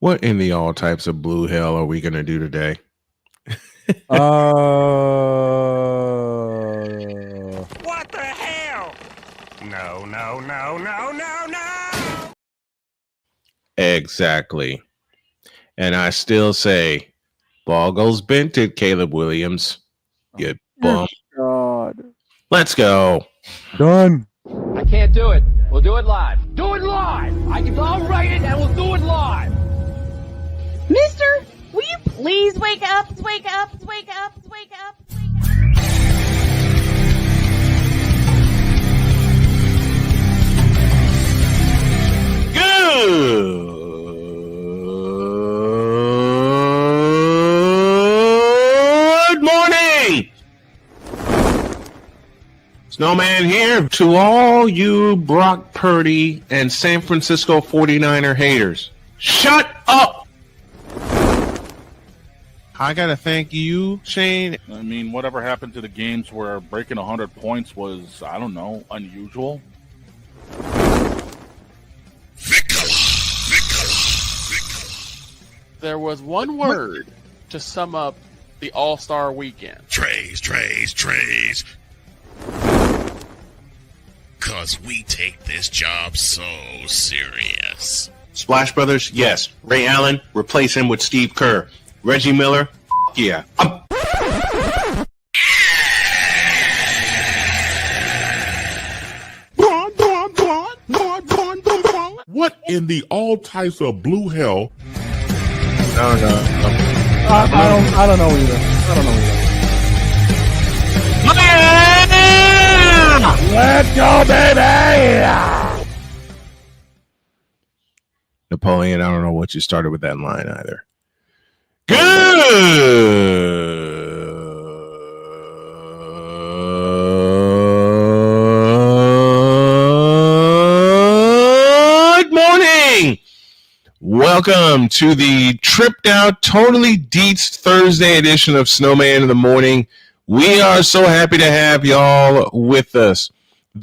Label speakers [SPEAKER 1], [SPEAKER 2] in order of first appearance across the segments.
[SPEAKER 1] What in the all types of blue hell are we going to do today?
[SPEAKER 2] What
[SPEAKER 3] the hell? No.
[SPEAKER 1] Exactly. And I still say, ball goes Bented, Caleb Williams. You bum.
[SPEAKER 2] God.
[SPEAKER 1] Let's go.
[SPEAKER 2] Done.
[SPEAKER 4] I can't do it. We'll do it live. Do it live. I'll write it and we'll do it live.
[SPEAKER 5] Mister, will you please wake up? Wake up. Wake up. Wake up. Wake up.
[SPEAKER 1] Good morning. Snowman here to all you Brock Purdy and San Francisco 49er haters. Shut up. I got to thank you, Shane.
[SPEAKER 6] I mean, whatever happened to the games where breaking 100 points was, I don't know, unusual?
[SPEAKER 7] There was one word to sum up the All-Star weekend.
[SPEAKER 3] Trays. Cause we take this job so serious.
[SPEAKER 1] Splash Brothers, yes. Ray Allen, replace him with Steve Kerr. Reggie Miller, yeah.
[SPEAKER 8] What in the all types of blue hell?
[SPEAKER 1] No.
[SPEAKER 2] I don't know either. Let's go, baby!
[SPEAKER 1] Napoleon, I don't know what you started with that line either. Good morning. Welcome to the tripped out, totally Dietz'D Thursday edition of Snowman in the Morning. We are so happy to have y'all with us.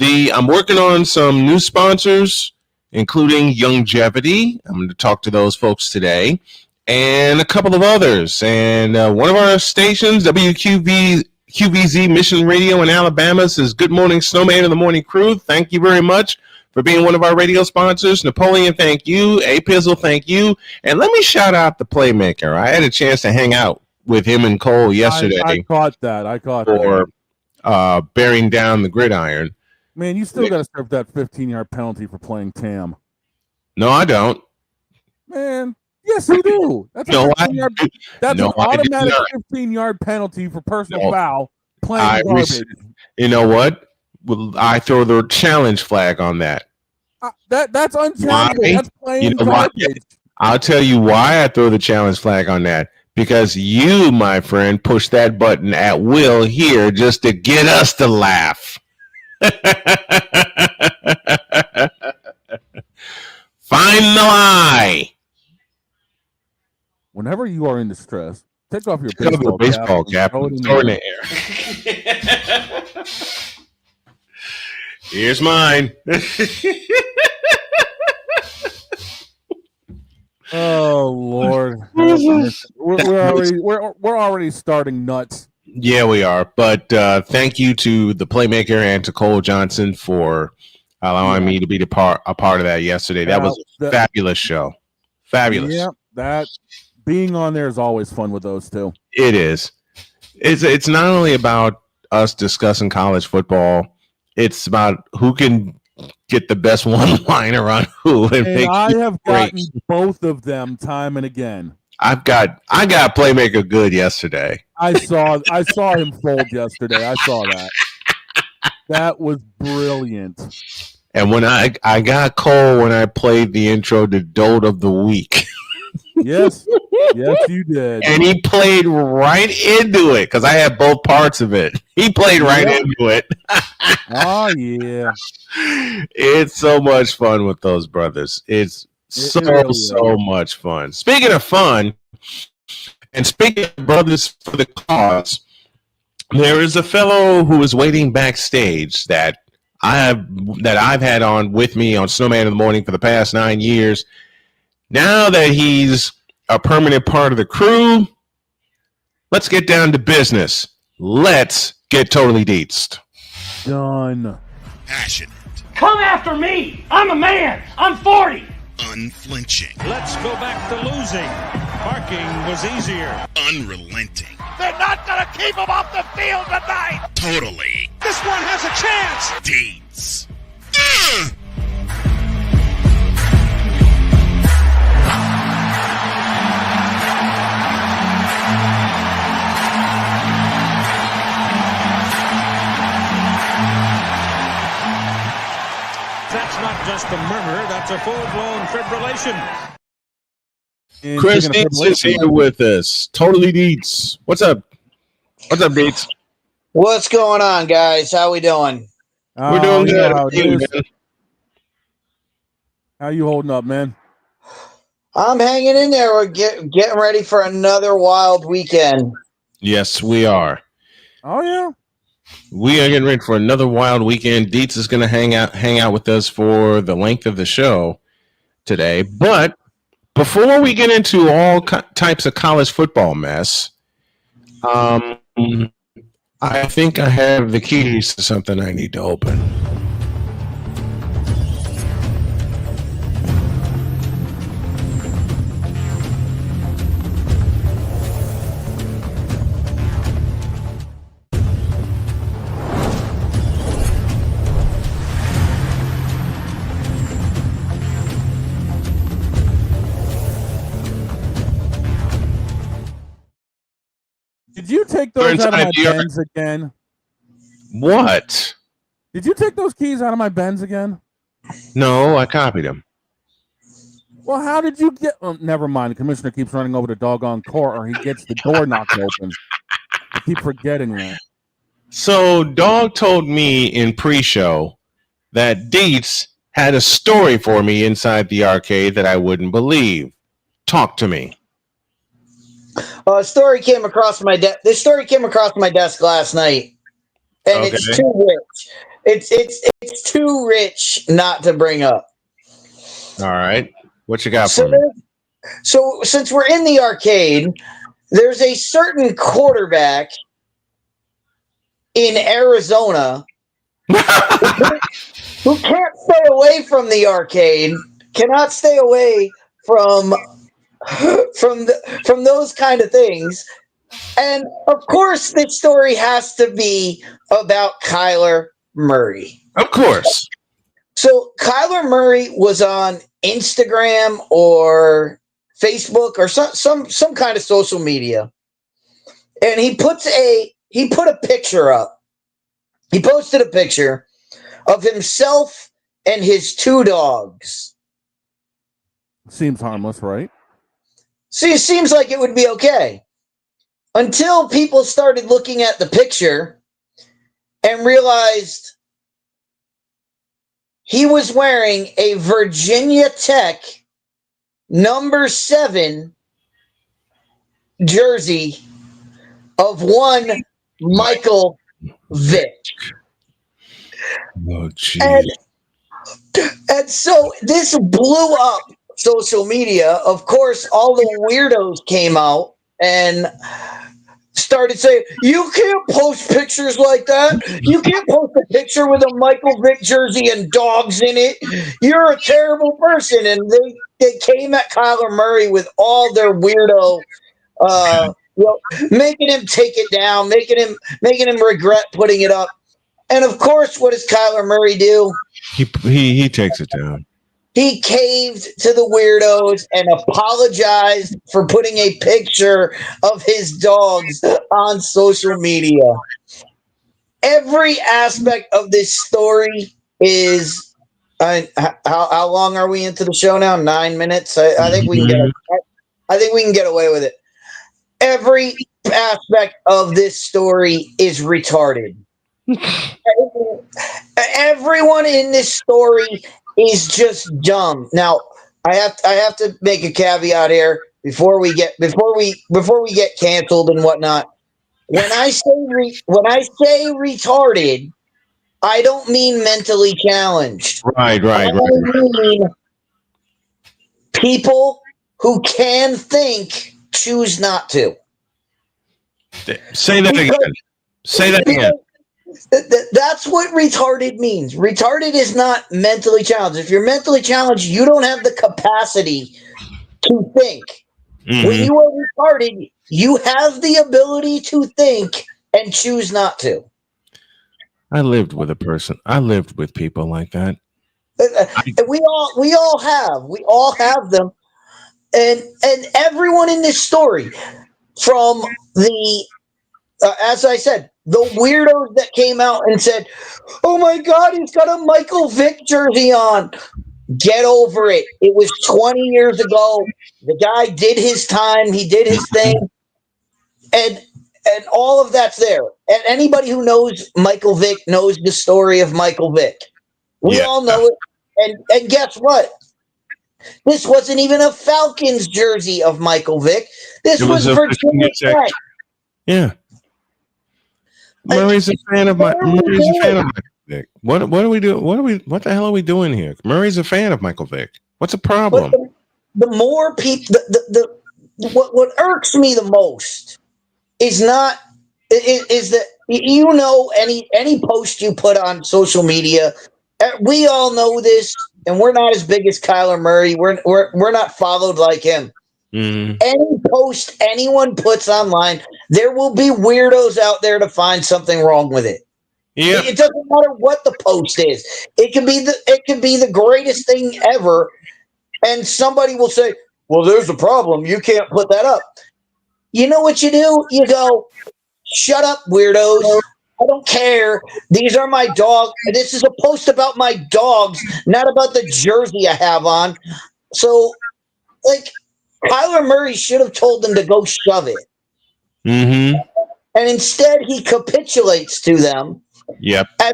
[SPEAKER 1] I'm working on some new sponsors, including Longevity. I'm going to talk to those folks today, and a couple of others. And one of our stations, QVZ Mission Radio in Alabama, says, "Good morning, Snowman in the Morning crew. Thank you very much for being one of our radio sponsors." Napoleon, thank you. A Pizzle, thank you. And let me shout out the Playmaker. I had a chance to hang out with him and Cole yesterday.
[SPEAKER 2] I caught that.
[SPEAKER 1] For bearing down the gridiron.
[SPEAKER 2] Man, you still got to serve that 15-yard penalty for playing Tam.
[SPEAKER 1] No, I don't.
[SPEAKER 2] Man, yes, you do. That's an automatic 15-yard penalty for personal foul playing garbage.
[SPEAKER 1] You know what? Well, I throw the challenge flag on that.
[SPEAKER 2] That's unchallengeable. That's playing garbage.
[SPEAKER 1] I'll tell you why I throw the challenge flag on that. Because you, my friend, push that button at will here just to get us to laugh. Find the lie.
[SPEAKER 2] Whenever you are in distress, take off your
[SPEAKER 1] baseball cap and throw it in the air. Here's mine.
[SPEAKER 2] Oh Lord, we're already starting nuts.
[SPEAKER 1] Yeah, we are. But thank you to the Playmaker and to Cole Johnson for allowing me to be a part of that yesterday. That was a fabulous show. Fabulous.
[SPEAKER 2] Yeah, that being on there is always fun with those two.
[SPEAKER 1] It is. It's not only about us discussing college football. It's about who can get the best one-liner on who.
[SPEAKER 2] And I have gotten both of them time and again.
[SPEAKER 1] I got Playmaker good yesterday.
[SPEAKER 2] I saw him fold yesterday. I saw that. That was brilliant.
[SPEAKER 1] And when I got Cole when I played the intro to Dote of the Week.
[SPEAKER 2] Yes, you did.
[SPEAKER 1] And he played right into it because I had both parts of it. He played right into it.
[SPEAKER 2] Oh, yeah.
[SPEAKER 1] It's so much fun with those brothers. It's so much fun. Speaking of fun, and speaking of brothers for the cause, there is a fellow who is waiting backstage that I've had on with me on Snowman in the Morning for the past 9 years. Now that he's a permanent part of the crew, let's get down to business. Let's get totally Dietz'd.
[SPEAKER 2] Done.
[SPEAKER 3] Passionate.
[SPEAKER 4] Come after me. I'm a man. I'm 40.
[SPEAKER 3] Unflinching.
[SPEAKER 9] Let's go back to losing. Parking was easier.
[SPEAKER 3] Unrelenting.
[SPEAKER 9] They're not going to keep him off the field tonight.
[SPEAKER 3] Totally.
[SPEAKER 9] This one has a chance.
[SPEAKER 3] Dietz'd.
[SPEAKER 9] That's not just a murmur, that's a full-blown fibrillation.
[SPEAKER 2] And
[SPEAKER 1] Chris Dietz is here with us. Totally Dietz. What's up? What's up, Dietz?
[SPEAKER 10] What's going on, guys? How we doing?
[SPEAKER 1] We're doing good.
[SPEAKER 2] How you holding up, man?
[SPEAKER 10] I'm hanging in there. We're getting ready for another wild weekend.
[SPEAKER 1] Yes, we are.
[SPEAKER 2] Oh yeah.
[SPEAKER 1] We are getting ready for another wild weekend. Dietz is going to hang out with us for the length of the show today. But before we get into all types of college football mess, I think I have the keys to something I need to open.
[SPEAKER 2] Did you take those out of my Benz again?
[SPEAKER 1] What?
[SPEAKER 2] Did you take those keys out of my Benz again?
[SPEAKER 1] No, I copied them.
[SPEAKER 2] Well, how did you get... Oh, never mind. The commissioner keeps running over the doggone court, or he gets the door knocked open. I keep forgetting that.
[SPEAKER 1] So, Dawg told me in pre-show that Dietz had a story for me inside the arcade that I wouldn't believe. Talk to me.
[SPEAKER 10] A story came across my desk. This story came across my desk last night, and it's too rich. It's too rich not to bring up.
[SPEAKER 1] All right, what you got for me?
[SPEAKER 10] So since we're in the arcade, there's a certain quarterback in Arizona who can't stay away from the arcade, cannot stay away from those kind of things. And of course this story has to be about Kyler Murray.
[SPEAKER 1] Of course.
[SPEAKER 10] So Kyler Murray was on Instagram or Facebook or some kind of social media, and he put a picture up. He posted a picture of himself and his two dogs.
[SPEAKER 2] Seems harmless, right?
[SPEAKER 10] See, it seems like it would be okay. Until people started looking at the picture and realized he was wearing a Virginia Tech number 7 jersey of one Michael Vick.
[SPEAKER 1] Oh, geez.
[SPEAKER 10] And so this blew up social media. Of course, all the weirdos came out and started saying, you can't post pictures like that. You can't post a picture with a Michael Vick jersey and dogs in it. You're a terrible person. And they came at Kyler Murray with all their weirdo, making him take it down, making him regret putting it up. And of course, what does Kyler Murray do?
[SPEAKER 1] He takes it down.
[SPEAKER 10] He caved to the weirdos and apologized for putting a picture of his dogs on social media. Every aspect of this story is how long are we into the show now? 9 minutes. I think we can get away with it. Every aspect of this story is retarded. Everyone in this story is just dumb. Now, I have to make a caveat here before we get canceled and whatnot. When I say retarded, I don't mean mentally challenged.
[SPEAKER 1] Right.
[SPEAKER 10] I mean people who can think choose not to.
[SPEAKER 1] Say that again. Say that again.
[SPEAKER 10] That's what retarded means. Retarded is not mentally challenged. If you're mentally challenged, you don't have the capacity to think. When you are retarded, you have the ability to think and choose not to.
[SPEAKER 1] I lived with people like that.
[SPEAKER 10] We all have them, and everyone in this story, from the as I said, the weirdos that came out and said, "Oh my God, he's got a Michael Vick jersey on." Get over it. It was 20 years ago. The guy did his time. He did his thing, and all of that's there. And anybody who knows Michael Vick knows the story of Michael Vick. We all know it. And guess what? This wasn't even a Falcons jersey of Michael Vick. This was Virginia Tech.
[SPEAKER 1] Yeah. Murray's a fan of Michael Vick. What do we do? What the hell are we doing here? Murray's a fan of Michael Vick. What's the problem?
[SPEAKER 10] The more people, what irks me the most is that any post you put on social media, we all know this, and we're not as big as Kyler Murray. We're not followed like him. Any post anyone puts online, there will be weirdos out there to find something wrong with it. Yeah. It doesn't matter what the post is. It can be the greatest thing ever, and somebody will say, "Well, there's a problem. You can't put that up." You know what you do? You go, "Shut up, weirdos. I don't care. These are my dogs. This is a post about my dogs, not about the jersey I have on." So, Kyler Murray should have told them to go shove it. And instead, he capitulates to them.
[SPEAKER 1] Yep.
[SPEAKER 10] As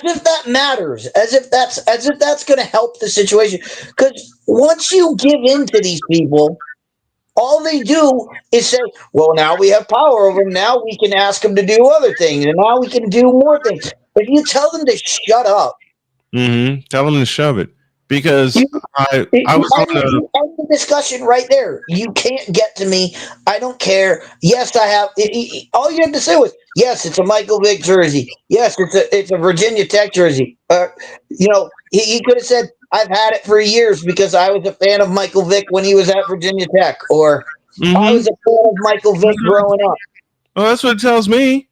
[SPEAKER 10] if that matters. As if that's going to help the situation. Because once you give in to these people, all they do is say, "Well, now we have power over them. Now we can ask them to do other things, and now we can do more things." If you tell them to shut up,
[SPEAKER 1] tell them to shove it. Because I was on
[SPEAKER 10] end the discussion right there. You can't get to me. I don't care. Yes, I have. All you had to say was, "Yes, it's a Michael Vick jersey. Yes, it's a Virginia Tech jersey." He could have said, "I've had it for years because I was a fan of Michael Vick when he was at Virginia Tech," or "I was a fan of Michael Vick growing up."
[SPEAKER 1] Well, that's what it tells me.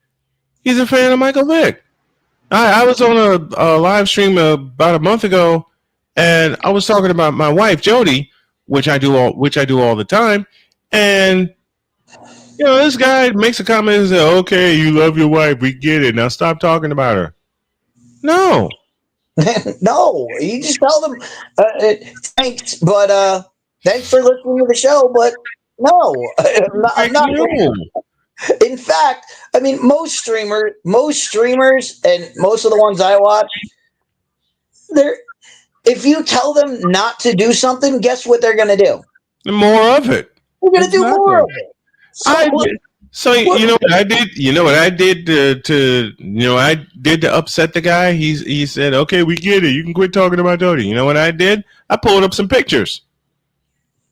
[SPEAKER 1] He's a fan of Michael Vick. I was on a live stream about a month ago. And I was talking about my wife, Jody, which I do all the time. And this guy makes a comment and says, "Okay, you love your wife, we get it. Now stop talking about her." No,
[SPEAKER 10] no. You just tell them, "Thanks, but thanks for listening to the show." But no, I'm not. In fact, I mean, most streamers, and most of the ones I watch, if you tell them not to do something, guess what they're going to do?
[SPEAKER 1] More of it.
[SPEAKER 10] They're going to do more of it.
[SPEAKER 1] So you know what I did? You know what I did to upset the guy? He said, "Okay, we get it. You can quit talking about Jody." You know what I did? I pulled up some pictures.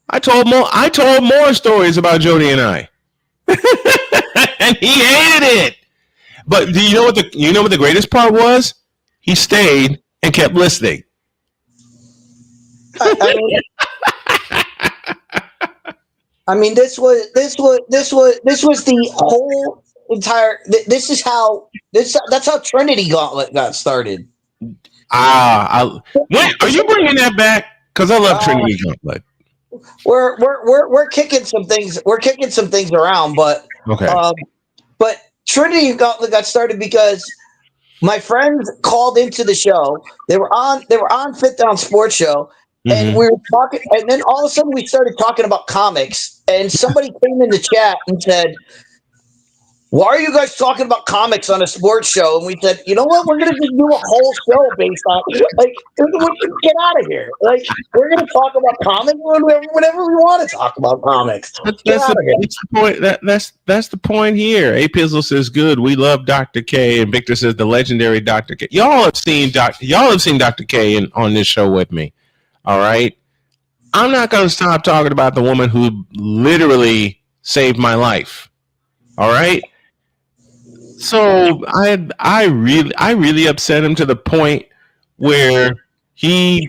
[SPEAKER 1] I told more stories about Jody and I, and he hated it. But do you know what the greatest part was? He stayed and kept listening.
[SPEAKER 10] I mean, this was the whole entire. That's how Trinity Gauntlet got started.
[SPEAKER 1] Are you bringing that back? Because I love Trinity Gauntlet.
[SPEAKER 10] We're kicking some things. We're kicking some things around, but
[SPEAKER 1] okay.
[SPEAKER 10] But Trinity Gauntlet got started because my friends called into the show. They were on Fit Down Sports Show. And we were talking, and then all of a sudden we started talking about comics, and somebody came in the chat and said, "Why are you guys talking about comics on a sports show?" And we said, "You know what? We're going to just do a whole show based on, get out of here. We're going to talk about comics whenever we want to talk about comics." That's
[SPEAKER 1] the point. That's the point here. A Pizzle says, "Good. We love Dr. K," and Victor says, "The legendary Dr. K." Y'all have seen Dr. K on this show with me. All right. I'm not going to stop talking about the woman who literally saved my life. All right. So I really upset him to the point where he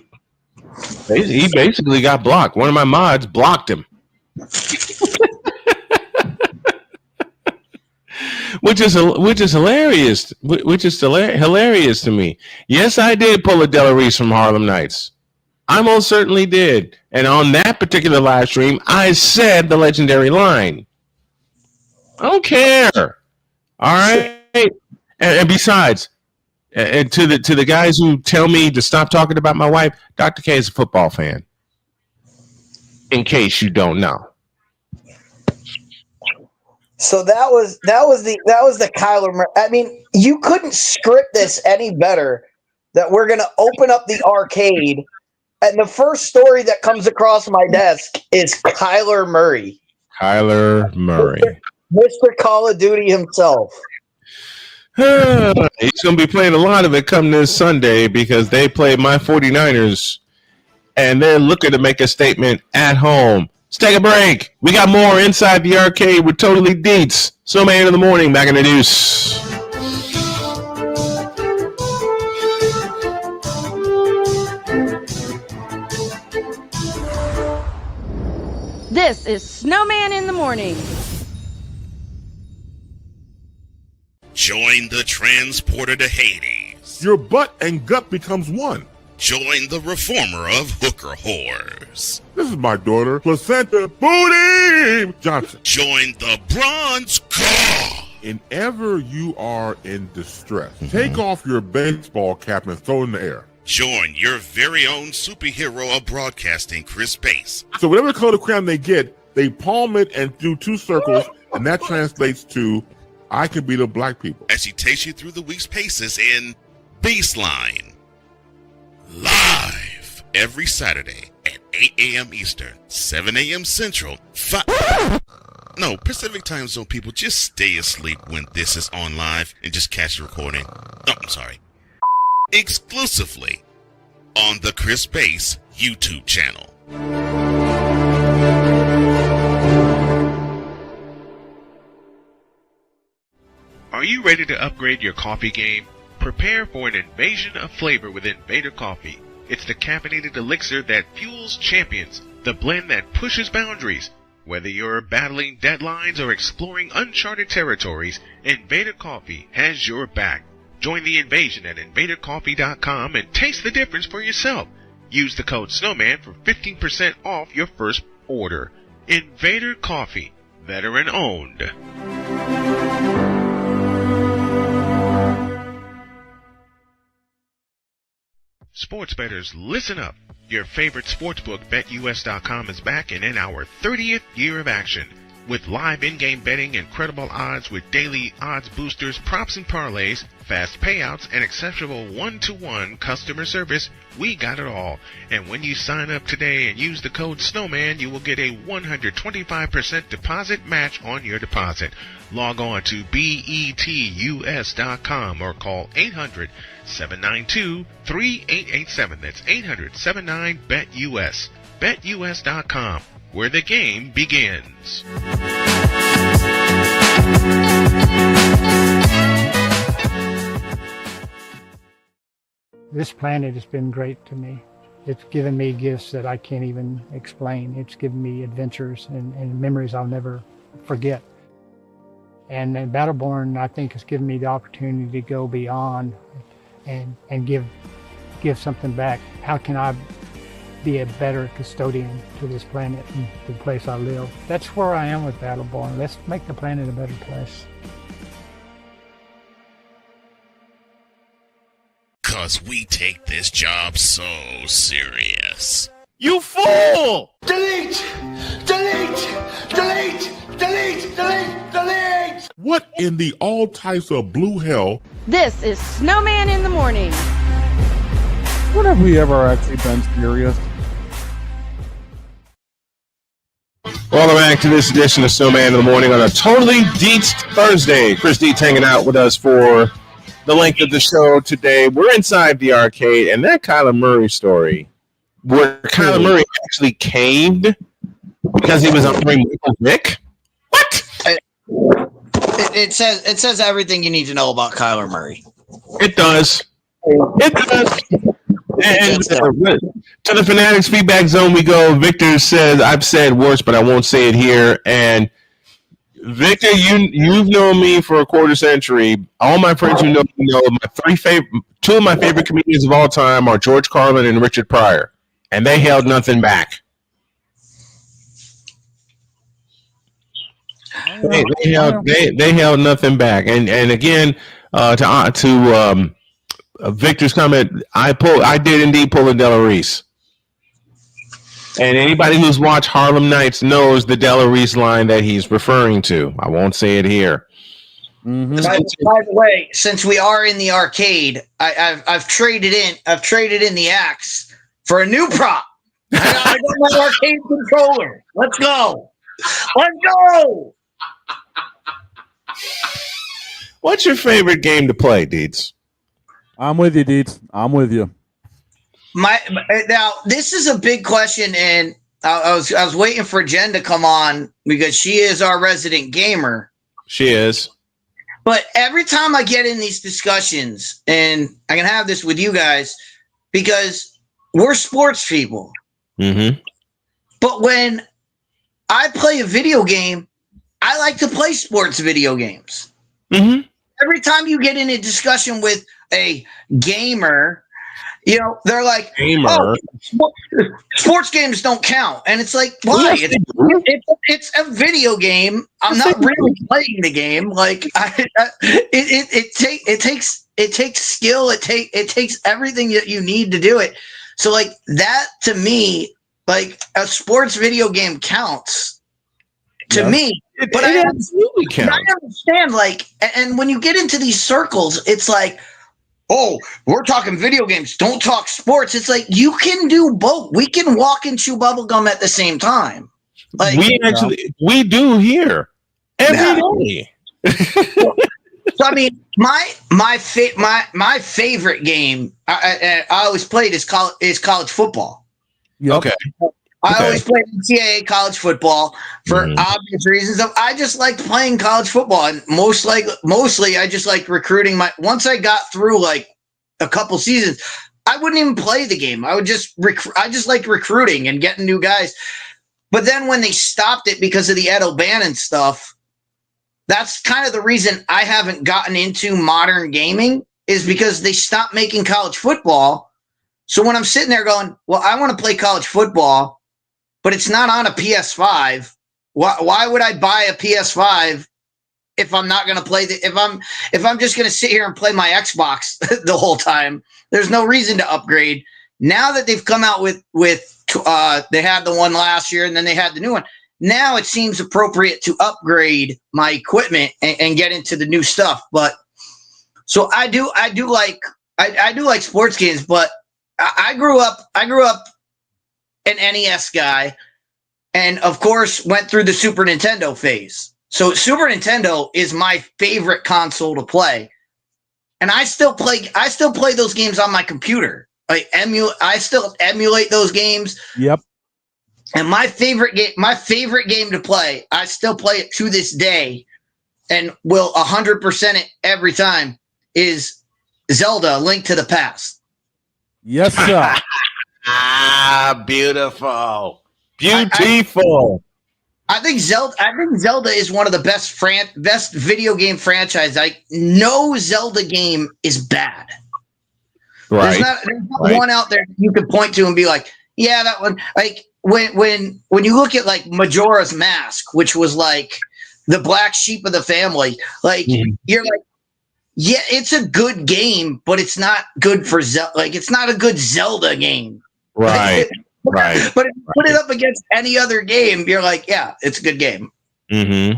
[SPEAKER 1] basically got blocked. One of my mods blocked him. Which is hilarious. Which is hilarious to me. Yes, I did pull a Della Reese from Harlem Nights. I most certainly did. And on that particular live stream, I said the legendary line. I don't care. All right. And besides, and to the guys who tell me to stop talking about my wife, Dr. K is a football fan. In case you don't know.
[SPEAKER 10] So that was the Kyler Murray. I mean, you couldn't script this any better. That we're going to open up the arcade, and the first story that comes across my desk is Kyler Murray.
[SPEAKER 1] Kyler Murray,
[SPEAKER 10] Mr. Call of Duty himself.
[SPEAKER 1] He's going to be playing a lot of it come this Sunday because they play my 49ers, and they're looking to make a statement at home. Let's take a break. We got more Inside the Arcade with Totally Dietz. Snowman in the morning, back in the deuce.
[SPEAKER 5] This is Snowman in the morning.
[SPEAKER 3] Join the transporter to Hades.
[SPEAKER 8] Your butt and gut becomes one.
[SPEAKER 3] Join the reformer of hooker whores.
[SPEAKER 8] This is my daughter, Placenta Booty Johnson.
[SPEAKER 3] Join the bronze car.
[SPEAKER 8] Whenever you are in distress, take off your baseball cap and throw it in the air.
[SPEAKER 3] Join your very own superhero of broadcasting, Chris Bass.
[SPEAKER 8] So whatever color crayon they get, they palm it and do 2 circles, and that translates to, I can beat up black people.
[SPEAKER 3] As he takes you through the week's paces in Baseline. Live every Saturday at 8 a.m. Eastern, 7 a.m. Central, Pacific Time Zone people, just stay asleep when this is on live and just catch the recording. Oh, I'm sorry. Exclusively on the Chris Bass YouTube channel.
[SPEAKER 11] Are you ready to upgrade your coffee game? Prepare for an invasion of flavor with Invader Coffee. It's the caffeinated elixir that fuels champions, the blend that pushes boundaries. Whether you're battling deadlines or exploring uncharted territories, Invader Coffee has your back. Join the invasion at invadercoffee.com and taste the difference for yourself. Use the code SNOWMAN for 15% off your first order. Invader Coffee, veteran owned. Sports bettors, listen up. Your favorite sportsbook, BetUS.com, is back and in our 30th year of action. With live in-game betting, incredible odds with daily odds boosters, props and parlays, fast payouts, and exceptional one-to-one customer service, we got it all. And when you sign up today and use the code SNOWMAN, you will get a 125% deposit match on your deposit. Log on to betus.com or call 800-792-3887. That's 800-79-BET-US. BetUS.com, where the game begins.
[SPEAKER 12] This planet has been great to me. It's given me gifts that I can't even explain. It's given me adventures and memories I'll never forget. And Battleborn, I think, has given me the opportunity to go beyond and give something back. How can I be a better custodian to this planet and the place I live? That's where I am with Battleborn. Let's make the planet a better place.
[SPEAKER 3] 'Cause we take this job so serious.
[SPEAKER 1] You fool!
[SPEAKER 13] Delete! Delete! Delete! Delete! Delete! Delete!
[SPEAKER 8] What in the all types of blue hell?
[SPEAKER 5] This is Snowman in the morning.
[SPEAKER 2] When have we ever actually been serious?
[SPEAKER 1] Welcome back to this edition of Snowman in the Morning on a totally Dietz'd Thursday. Chris Dietz hanging out with us for the length of the show today. We're inside the arcade, and that Kyler Murray story where Kyler Murray actually caved because he was on Michael Vick? What?
[SPEAKER 10] It says everything you need to know about Kyler Murray.
[SPEAKER 1] It does. It does. And to the Fanatics feedback zone we go. Victor says, I've said worse, but I won't say it here. And Victor, you've known me for a quarter century. All my friends who know me know two of my favorite comedians of all time are George Carlin and Richard Pryor. And they held nothing back. They held nothing back. And again, to Victor's comment, I did indeed pull a Della Reese. And anybody who's watched Harlem Nights knows the Della Reese line that he's referring to. I won't say it here.
[SPEAKER 10] Mm-hmm. By the way, since we are in the arcade, I've traded in the axe for a new prop. I got my arcade controller. Let's go.
[SPEAKER 1] What's your favorite game to play, Dietz'D?
[SPEAKER 2] I'm with you, Dietz'D. I'm with you.
[SPEAKER 10] Now this is a big question, and I was waiting for Jen to come on because she is our resident gamer.
[SPEAKER 1] She is.
[SPEAKER 10] But every time I get in these discussions, and I can have this with you guys because we're sports people.
[SPEAKER 1] Mm-hmm.
[SPEAKER 10] But when I play a video game, I like to play sports video games.
[SPEAKER 1] Mm-hmm.
[SPEAKER 10] Every time you get in a discussion with a gamer, they're like, "Oh, sports games don't count," and it's like, why? It's a video game. I'm not really playing the game. Like, it takes skill. It takes everything that you need to do it. So, like that to me, like a sports video game counts to me. But I absolutely counts. I understand, like, and when you get into these circles, it's like, oh, we're talking video games. Don't talk sports. It's like you can do both. We can walk and chew bubblegum at the same time. Like
[SPEAKER 1] we do here every day.
[SPEAKER 10] So I mean, my favorite game I always played is college football.
[SPEAKER 1] Okay.
[SPEAKER 10] I always played NCAA college football for obvious reasons. I just liked playing college football, and mostly I just liked recruiting. Once I got through like a couple seasons, I wouldn't even play the game. I just liked recruiting and getting new guys. But then when they stopped it because of the Ed O'Bannon stuff, that's kind of the reason I haven't gotten into modern gaming, is because they stopped making college football. So when I'm sitting there going, well, I want to play college football, but it's not on a PS5. Why would I buy a PS5 if I'm not going to play if I'm just going to sit here and play my Xbox the whole time? There's no reason to upgrade. Now that they've come out with they had the one last year and then they had the new one. Now it seems appropriate to upgrade my equipment and get into the new stuff. But so I do like sports games, but I grew up an NES guy, and of course went through the Super Nintendo phase. So Super Nintendo is my favorite console to play, and I still play those games on my computer. I still emulate those games.
[SPEAKER 2] Yep.
[SPEAKER 10] And my favorite game to play, I still play it to this day, and will 100% it every time, is Zelda: Link to the Past.
[SPEAKER 2] Yes, sir.
[SPEAKER 1] Beautiful.
[SPEAKER 10] I think Zelda is one of the best video game franchise. No Zelda game is bad.
[SPEAKER 1] Right.
[SPEAKER 10] There's not one out there you can point to and be like, yeah, that one. Like when you look at like Majora's Mask, which was like the black sheep of the family, like you're like, yeah, it's a good game, but it's not good for Zelda. Like it's not a good Zelda game.
[SPEAKER 1] Right. Right.
[SPEAKER 10] But if you put it up against any other game, you're like, yeah, it's a good game.
[SPEAKER 1] Mm-hmm.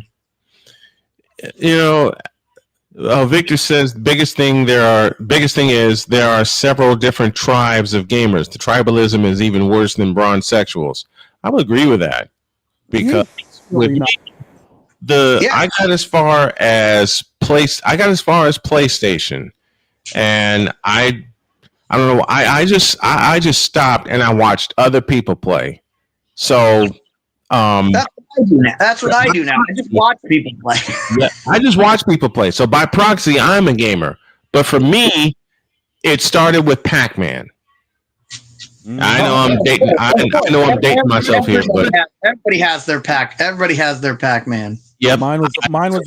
[SPEAKER 1] Victor says biggest thing is there are several different tribes of gamers. The tribalism is even worse than bronze sexuals. I would agree with that, because I got as far as PlayStation, and I don't know. I just stopped and I watched other people play. So
[SPEAKER 10] that's what I do now. I just watch people play.
[SPEAKER 1] Yeah, I just watch people play. So by proxy, I'm a gamer. But for me, it started with Pac-Man. I know I'm dating. I know I'm dating myself here, but
[SPEAKER 10] everybody has their Pac. Everybody has their Pac-Man.
[SPEAKER 1] Yep,
[SPEAKER 2] mine was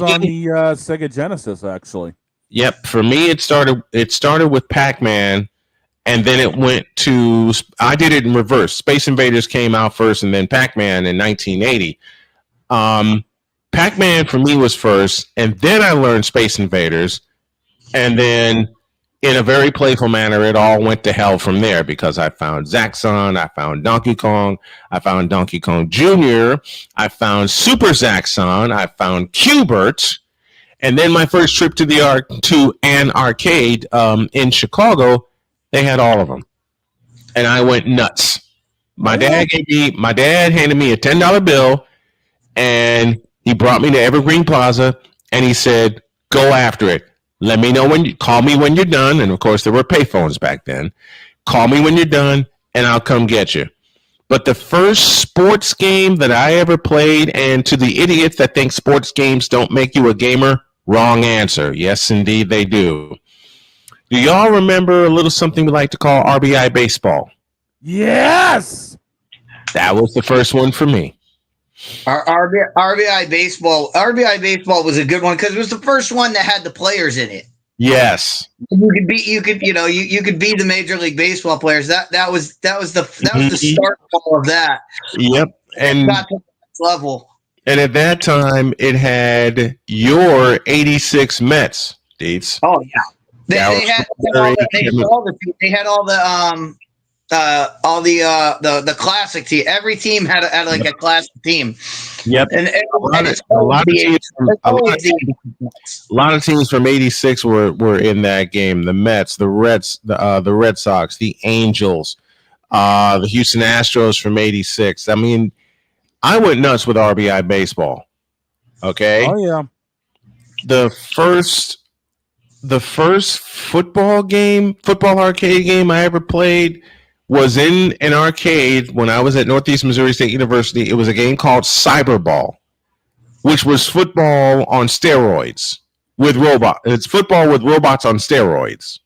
[SPEAKER 2] on the Sega Genesis actually.
[SPEAKER 1] Yep, for me it started with Pac-Man, and then it went to. I did it in reverse. Space Invaders came out first, and then Pac-Man in 1980. Pac-Man for me was first, and then I learned Space Invaders, and then in a very playful manner, it all went to hell from there because I found Zaxxon, I found Donkey Kong, I found Donkey Kong Jr., I found Super Zaxxon, I found Q*bert, and then my first trip to an arcade in Chicago, they had all of them, and I went nuts. My dad handed me a $10 bill, and he brought me to Evergreen Plaza, and he said, "Go after it. Let me know call me when you're done." And of course, there were payphones back then. "Call me when you're done, and I'll come get you." But the first sports game that I ever played, and to the idiots that think sports games don't make you a gamer, wrong answer. Yes, indeed, they do. Do y'all remember a little something we like to call RBI baseball?
[SPEAKER 2] Yes!
[SPEAKER 1] That was the first one for me.
[SPEAKER 10] RBI baseball was a good one because it was the first one that had the players in it.
[SPEAKER 1] Yes,
[SPEAKER 10] you could be the Major League Baseball players. That was the start of that.
[SPEAKER 1] Yep, and
[SPEAKER 10] got to the next level.
[SPEAKER 1] And at that time, it had your '86 Mets, Dietz.
[SPEAKER 10] Oh yeah, they had all the classic team. Every team had like a classic team.
[SPEAKER 1] Yep. And a lot of teams from '86 were in that game. The Mets, the Reds, the Red Sox, the Angels, the Houston Astros from '86. I mean, I went nuts with RBI baseball. Okay.
[SPEAKER 2] Oh yeah.
[SPEAKER 1] The first football arcade game I ever played was in an arcade when I was at Northeast Missouri State University. It was a game called Cyberball, which was football on steroids with robots. It's football with robots on steroids,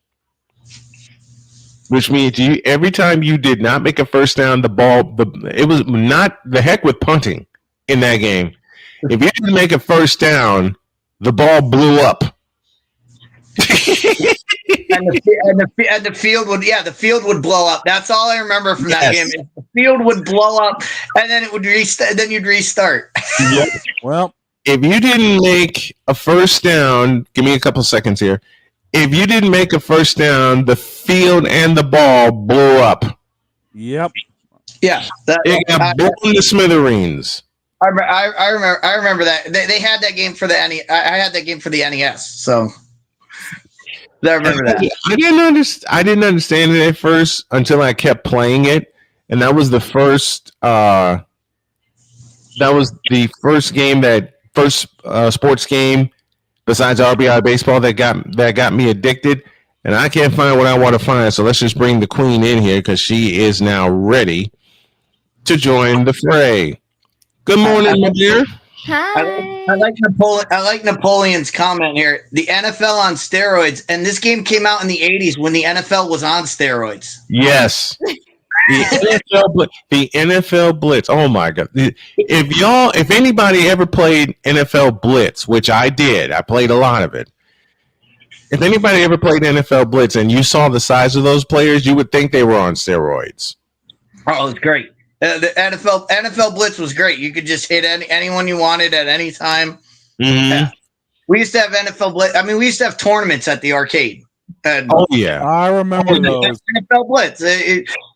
[SPEAKER 1] which means every time you did not make a first down, it was not the heck with punting in that game. If you didn't make a first down, the ball blew up.
[SPEAKER 10] and the field would blow up. That's all I remember from that game. The field would blow up, and then it would then you'd restart.
[SPEAKER 1] Yep.
[SPEAKER 2] Well,
[SPEAKER 1] if you didn't make a first down, give me a couple seconds here. If you didn't make a first down, the field and the ball blew up.
[SPEAKER 2] Yep.
[SPEAKER 10] Yeah.
[SPEAKER 1] It got blown to smithereens.
[SPEAKER 10] I remember that. They had that game for the NES. I had that game for the NES. So. I remember that.
[SPEAKER 1] I didn't understand it at first until I kept playing it, and that was the first. That was the first sports game besides RBI baseball that got me addicted, and I can't find what I want to find. So let's just bring the queen in here because she is now ready to join the fray. Good morning, my dear.
[SPEAKER 5] Hi.
[SPEAKER 10] I like Napoleon's comment here. The NFL on steroids, and this game came out in the '80s when the NFL was on steroids.
[SPEAKER 1] Yes, the NFL Blitz. Oh my God! If anybody ever played NFL Blitz, which I did, I played a lot of it. If anybody ever played NFL Blitz and you saw the size of those players, you would think they were on steroids.
[SPEAKER 10] Oh, it's great. The NFL Blitz was great. You could just hit anyone you wanted at any time.
[SPEAKER 1] Mm-hmm.
[SPEAKER 10] Yeah. We used to have NFL Blitz. I mean, we used to have tournaments at the arcade.
[SPEAKER 1] Oh yeah,
[SPEAKER 2] I remember those.
[SPEAKER 10] NFL Blitz.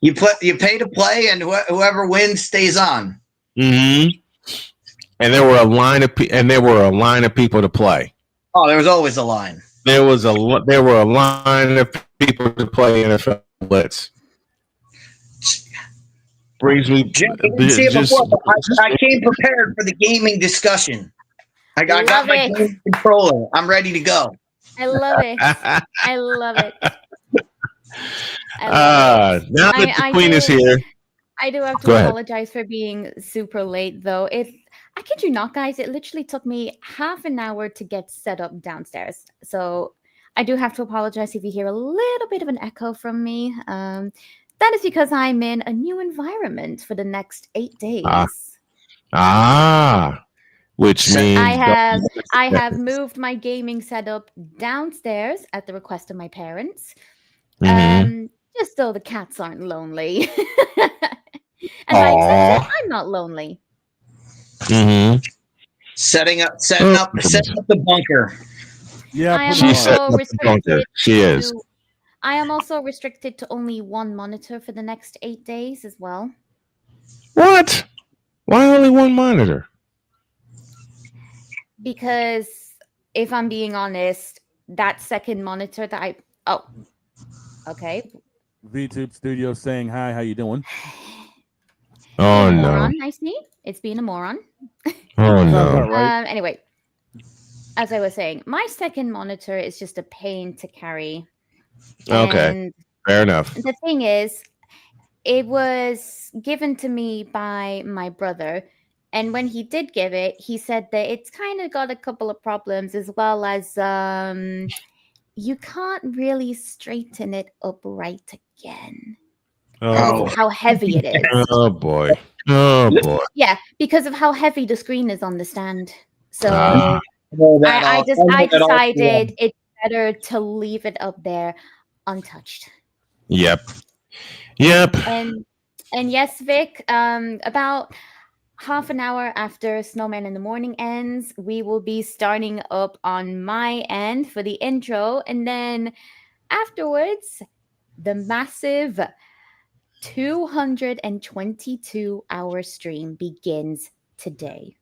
[SPEAKER 10] You pay to play, and whoever wins stays on.
[SPEAKER 1] Mm-hmm. And there were a line of people to play.
[SPEAKER 10] Oh, there was always a line.
[SPEAKER 1] There were a line of people to play NFL Blitz. Brings me.
[SPEAKER 10] I came prepared for the gaming discussion. I got my game controller. I'm ready to go.
[SPEAKER 5] I love it. I love it.
[SPEAKER 1] Now that the queen is here.
[SPEAKER 14] I do have to apologize for being super late, though. I kid you not, guys, it literally took me half an hour to get set up downstairs. So I do have to apologize if you hear a little bit of an echo from me. That is because I'm in a new environment for the next 8 days.
[SPEAKER 1] Which means
[SPEAKER 14] I have moved my gaming setup downstairs at the request of my parents. Just so the cats aren't lonely. And I'm not lonely.
[SPEAKER 10] Setting up the bunker.
[SPEAKER 1] Yeah, she's setting up the bunker. She is.
[SPEAKER 14] I am also restricted to only one monitor for the next 8 days as well.
[SPEAKER 1] What? Why only one monitor?
[SPEAKER 14] Because if I'm being honest, that second monitor that okay.
[SPEAKER 2] VTube Studio saying hi, how you doing?
[SPEAKER 1] Oh no.
[SPEAKER 14] Moron, I see. It's being a moron.
[SPEAKER 1] Oh no.
[SPEAKER 14] Anyway, as I was saying, my second monitor is just a pain to carry.
[SPEAKER 1] Okay.
[SPEAKER 14] And
[SPEAKER 1] fair enough.
[SPEAKER 14] The thing is, it was given to me by my brother. And when he did give it, he said that it's kind of got a couple of problems, as well as you can't really straighten it up right again.
[SPEAKER 1] Oh,
[SPEAKER 14] how heavy it is.
[SPEAKER 1] Oh boy.
[SPEAKER 14] Yeah, because of how heavy the screen is on the stand. So I decided it's better to leave it up there untouched.
[SPEAKER 1] Yep.
[SPEAKER 14] And yes, Vic, about half an hour after Snowman in the Morning ends, we will be starting up on my end for the intro. And then afterwards, the massive 222-hour stream begins today.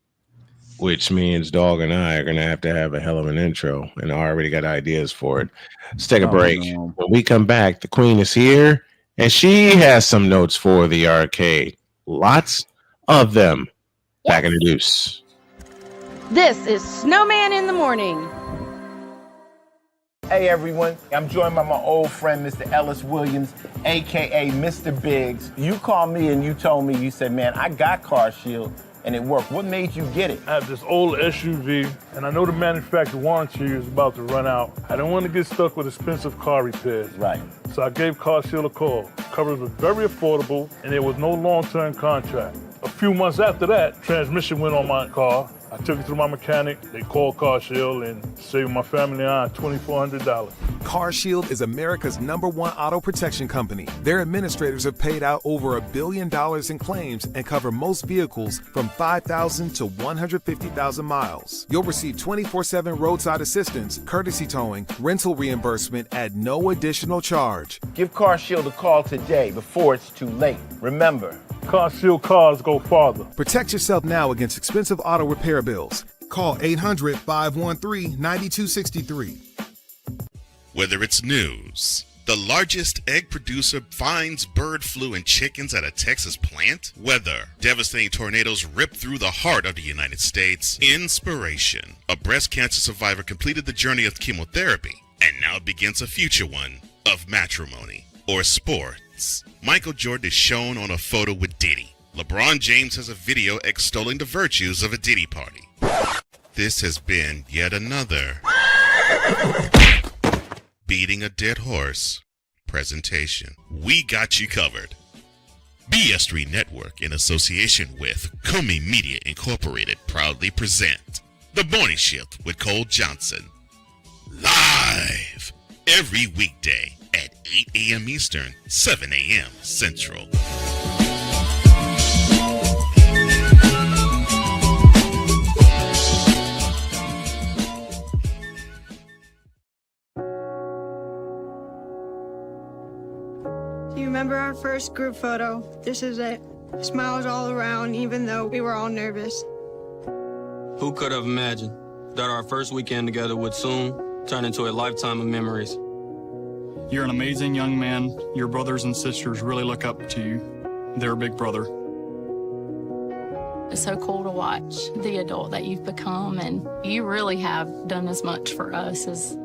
[SPEAKER 1] Which means Dawg and I are going to have a hell of an intro. And I already got ideas for it. Let's take a break.
[SPEAKER 2] No.
[SPEAKER 1] When we come back, the queen is here. And she has some notes for the arcade. Lots of them.
[SPEAKER 14] Yes.
[SPEAKER 1] Back in the deuce.
[SPEAKER 15] This is Snowman in the Morning.
[SPEAKER 16] Hey everyone, I'm joined by my old friend, Mr. Ellis Williams, AKA Mr. Biggs. You called me and you told me, you said, man, I got Car Shield and it worked. What made you get it?
[SPEAKER 17] I have this old SUV and I know the manufacturer warranty is about to run out. I don't want to get stuck with expensive car repairs.
[SPEAKER 16] Right.
[SPEAKER 17] So I gave Car Shield a call. Coverage was very affordable and there was no long-term contract. A few months after that, transmission went on my car. I took it to my mechanic, they called Car Shield and saved my family and I $2,400.
[SPEAKER 18] Car Shield is America's #1 auto protection company. Their administrators have paid out over $1 billion in claims and cover most vehicles from 5,000 to 150,000 miles. You'll receive 24/7 roadside assistance, courtesy towing, rental reimbursement at no additional charge.
[SPEAKER 16] Give Car Shield a call today before it's too late. Remember,
[SPEAKER 17] Car Shield cars go farther.
[SPEAKER 18] Protect yourself now against expensive auto repair bills. Call 800-513-9263.
[SPEAKER 3] Whether it's news, the largest egg producer finds bird flu in chickens at a Texas plant, weather, devastating tornadoes rip through the heart of the United States, inspiration, a breast cancer survivor completed the journey of chemotherapy, and now begins a future one of matrimony or sports. Michael Jordan is shown on a photo with Diddy. LeBron James has a video extolling the virtues of a Diddy party. This has been yet another beating a dead horse presentation. We got you covered. BS3 Network, in association with Comey Media Incorporated, proudly present The Morning Shift with Cole Johnson. Live every weekday at 8 a.m. Eastern, 7 a.m. Central.
[SPEAKER 19] Do you remember our first group photo? This is it. Smiles all around, even though we were all nervous.
[SPEAKER 20] Who could have imagined that our first weekend together would soon turn into a lifetime of memories?
[SPEAKER 21] You're an amazing young man. Your brothers and sisters really look up to you. They're a big brother.
[SPEAKER 22] It's so cool to watch the adult that you've become, and you really have done as much for us as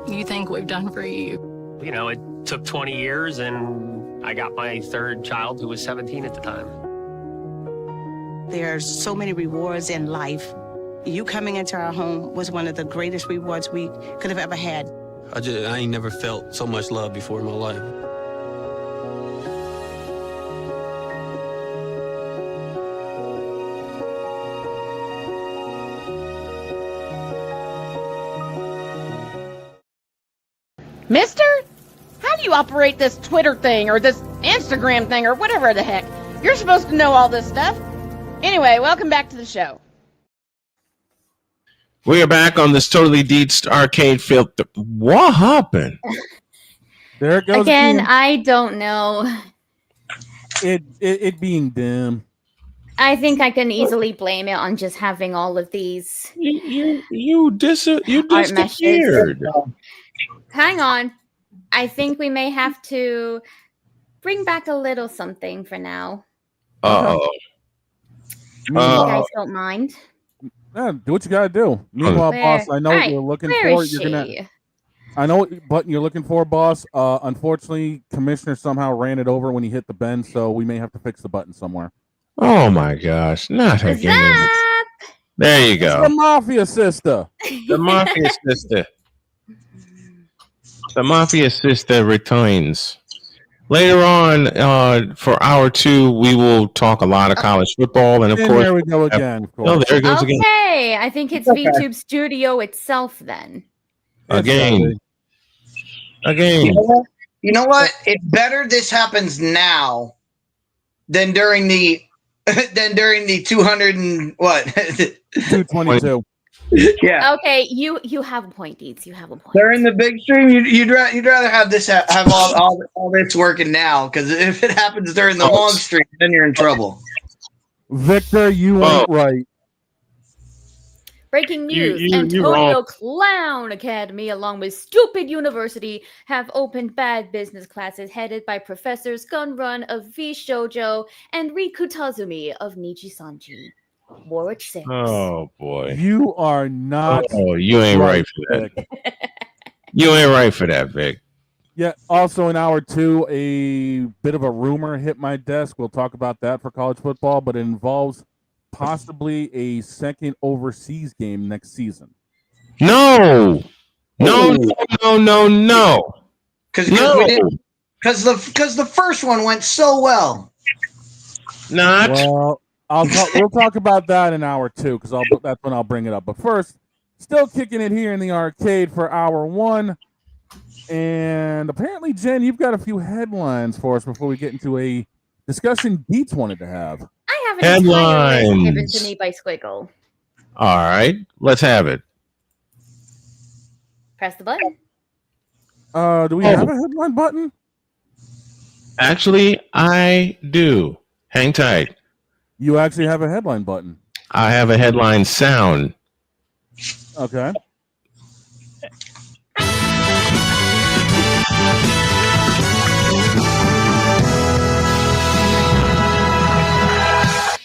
[SPEAKER 22] you think we've done for you.
[SPEAKER 6] it took 20 years, and I got my third child, who was 17 at the time.
[SPEAKER 7] There are so many rewards in life. You coming into our home was one of the greatest rewards we could have ever had.
[SPEAKER 20] I ain't never felt so much love before in my life.
[SPEAKER 15] Mister? How do you operate this Twitter thing or this Instagram thing or whatever the heck? You're supposed to know all this stuff. Anyway, welcome back to the show.
[SPEAKER 1] We are back on this totally Dietz'D arcade filter. What happened?
[SPEAKER 2] There it goes
[SPEAKER 14] again. I don't know.
[SPEAKER 2] It being dim.
[SPEAKER 14] I think I can easily blame it on just having all of these.
[SPEAKER 1] You disappeared.
[SPEAKER 14] Hang on. I think we may have to bring back a little something for now.
[SPEAKER 1] Uh-oh.
[SPEAKER 14] If you guys don't mind.
[SPEAKER 2] Yeah, do what you gotta do. Meanwhile, boss, I know what you're looking for. I know what button you're looking for, boss. Unfortunately, Commissioner somehow ran it over when he hit the bend, so we may have to fix the button somewhere.
[SPEAKER 1] Oh my gosh, not again. There you go.
[SPEAKER 2] It's the Mafia sister.
[SPEAKER 1] The Mafia sister. The Mafia sister returns. Later on, for hour 2, we will talk a lot of college football, and of course,
[SPEAKER 2] there we go again.
[SPEAKER 1] Oh, there it goes again.
[SPEAKER 14] Okay, I think it's VTube Studio itself then.
[SPEAKER 1] Again.
[SPEAKER 10] You know what? It's better this happens now than during the 200 and what?
[SPEAKER 2] 222.
[SPEAKER 10] Yeah.
[SPEAKER 14] Okay, you have a point, Dietz. You have a point.
[SPEAKER 10] They're in the big stream. You'd rather have this have all this working now, because if it happens during the long stream, then you're in trouble.
[SPEAKER 2] Victor, you ain't right.
[SPEAKER 14] Breaking news: Antonio Clown Academy, along with Stupid University, have opened bad business classes headed by Professors Gunrun of V Shoujo and Riku Tazumi of Nichi Sanji. Warwick 6.
[SPEAKER 1] Oh boy.
[SPEAKER 2] You are not.
[SPEAKER 1] Oh, you ain't right for that. You ain't right for that, Vic.
[SPEAKER 2] Yeah. Also, in hour 2, a bit of a rumor hit my desk. We'll talk about that for college football, but it involves possibly a second overseas game next season.
[SPEAKER 1] No. Because
[SPEAKER 10] the first one went so well.
[SPEAKER 1] Not.
[SPEAKER 2] Well, we'll talk about that in hour 2, because that's when I'll bring it up. But first, still kicking it here in the arcade for hour 1. And apparently, Jen, you've got a few headlines for us before we get into a discussion Dietz wanted to have.
[SPEAKER 14] I have an entire list given
[SPEAKER 1] Headlines.
[SPEAKER 14] to me by Squiggle.
[SPEAKER 1] All right, let's have it.
[SPEAKER 14] Press the button.
[SPEAKER 2] Do we have a headline button?
[SPEAKER 1] Actually, I do. Hang tight.
[SPEAKER 2] You actually have a headline button.
[SPEAKER 1] I have a headline sound.
[SPEAKER 2] Okay.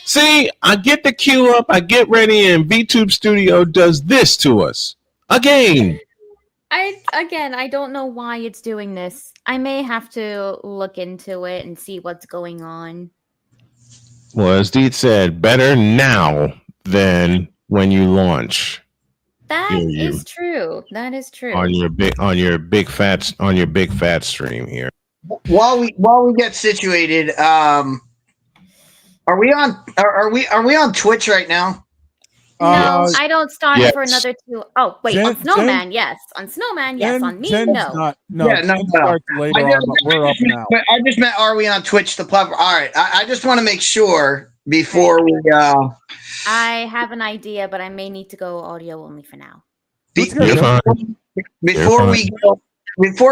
[SPEAKER 1] See, I get the queue up, I get ready, and VTube Studio does this to us. Again.
[SPEAKER 14] I don't know why it's doing this. I may have to look into it and see what's going on.
[SPEAKER 1] Well, as Dietz said, better now than when you launch.
[SPEAKER 14] That is true. That is true.
[SPEAKER 1] On your big fat stream here.
[SPEAKER 10] While we get situated, are we on Twitch right now?
[SPEAKER 14] No, I don't start
[SPEAKER 1] yes.
[SPEAKER 14] for another 2. Oh, wait, on Snowman, yes. On Snowman, yes. On me, no.
[SPEAKER 2] Starts later on, but we're up now.
[SPEAKER 10] I just meant, are we on Twitch, the platform? All right. I just want to make sure before we
[SPEAKER 14] I have an idea, but I may need to go audio only for now.
[SPEAKER 10] Before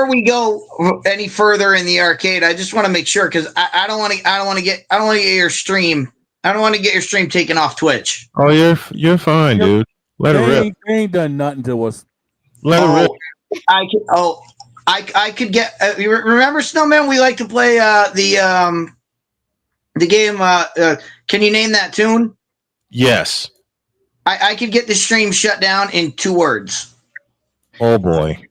[SPEAKER 10] we go any further in the arcade, I just want to make sure, because I don't want to get your stream. I don't want to get your stream taken off Twitch.
[SPEAKER 1] Oh, you're fine, dude. Let it rip.
[SPEAKER 2] They ain't done nothing to us.
[SPEAKER 1] Let it rip.
[SPEAKER 10] I could get. Remember, Snowman? We like to play the game. Can you name that tune?
[SPEAKER 1] Yes.
[SPEAKER 10] I could get the stream shut down in 2 words.
[SPEAKER 1] Oh boy.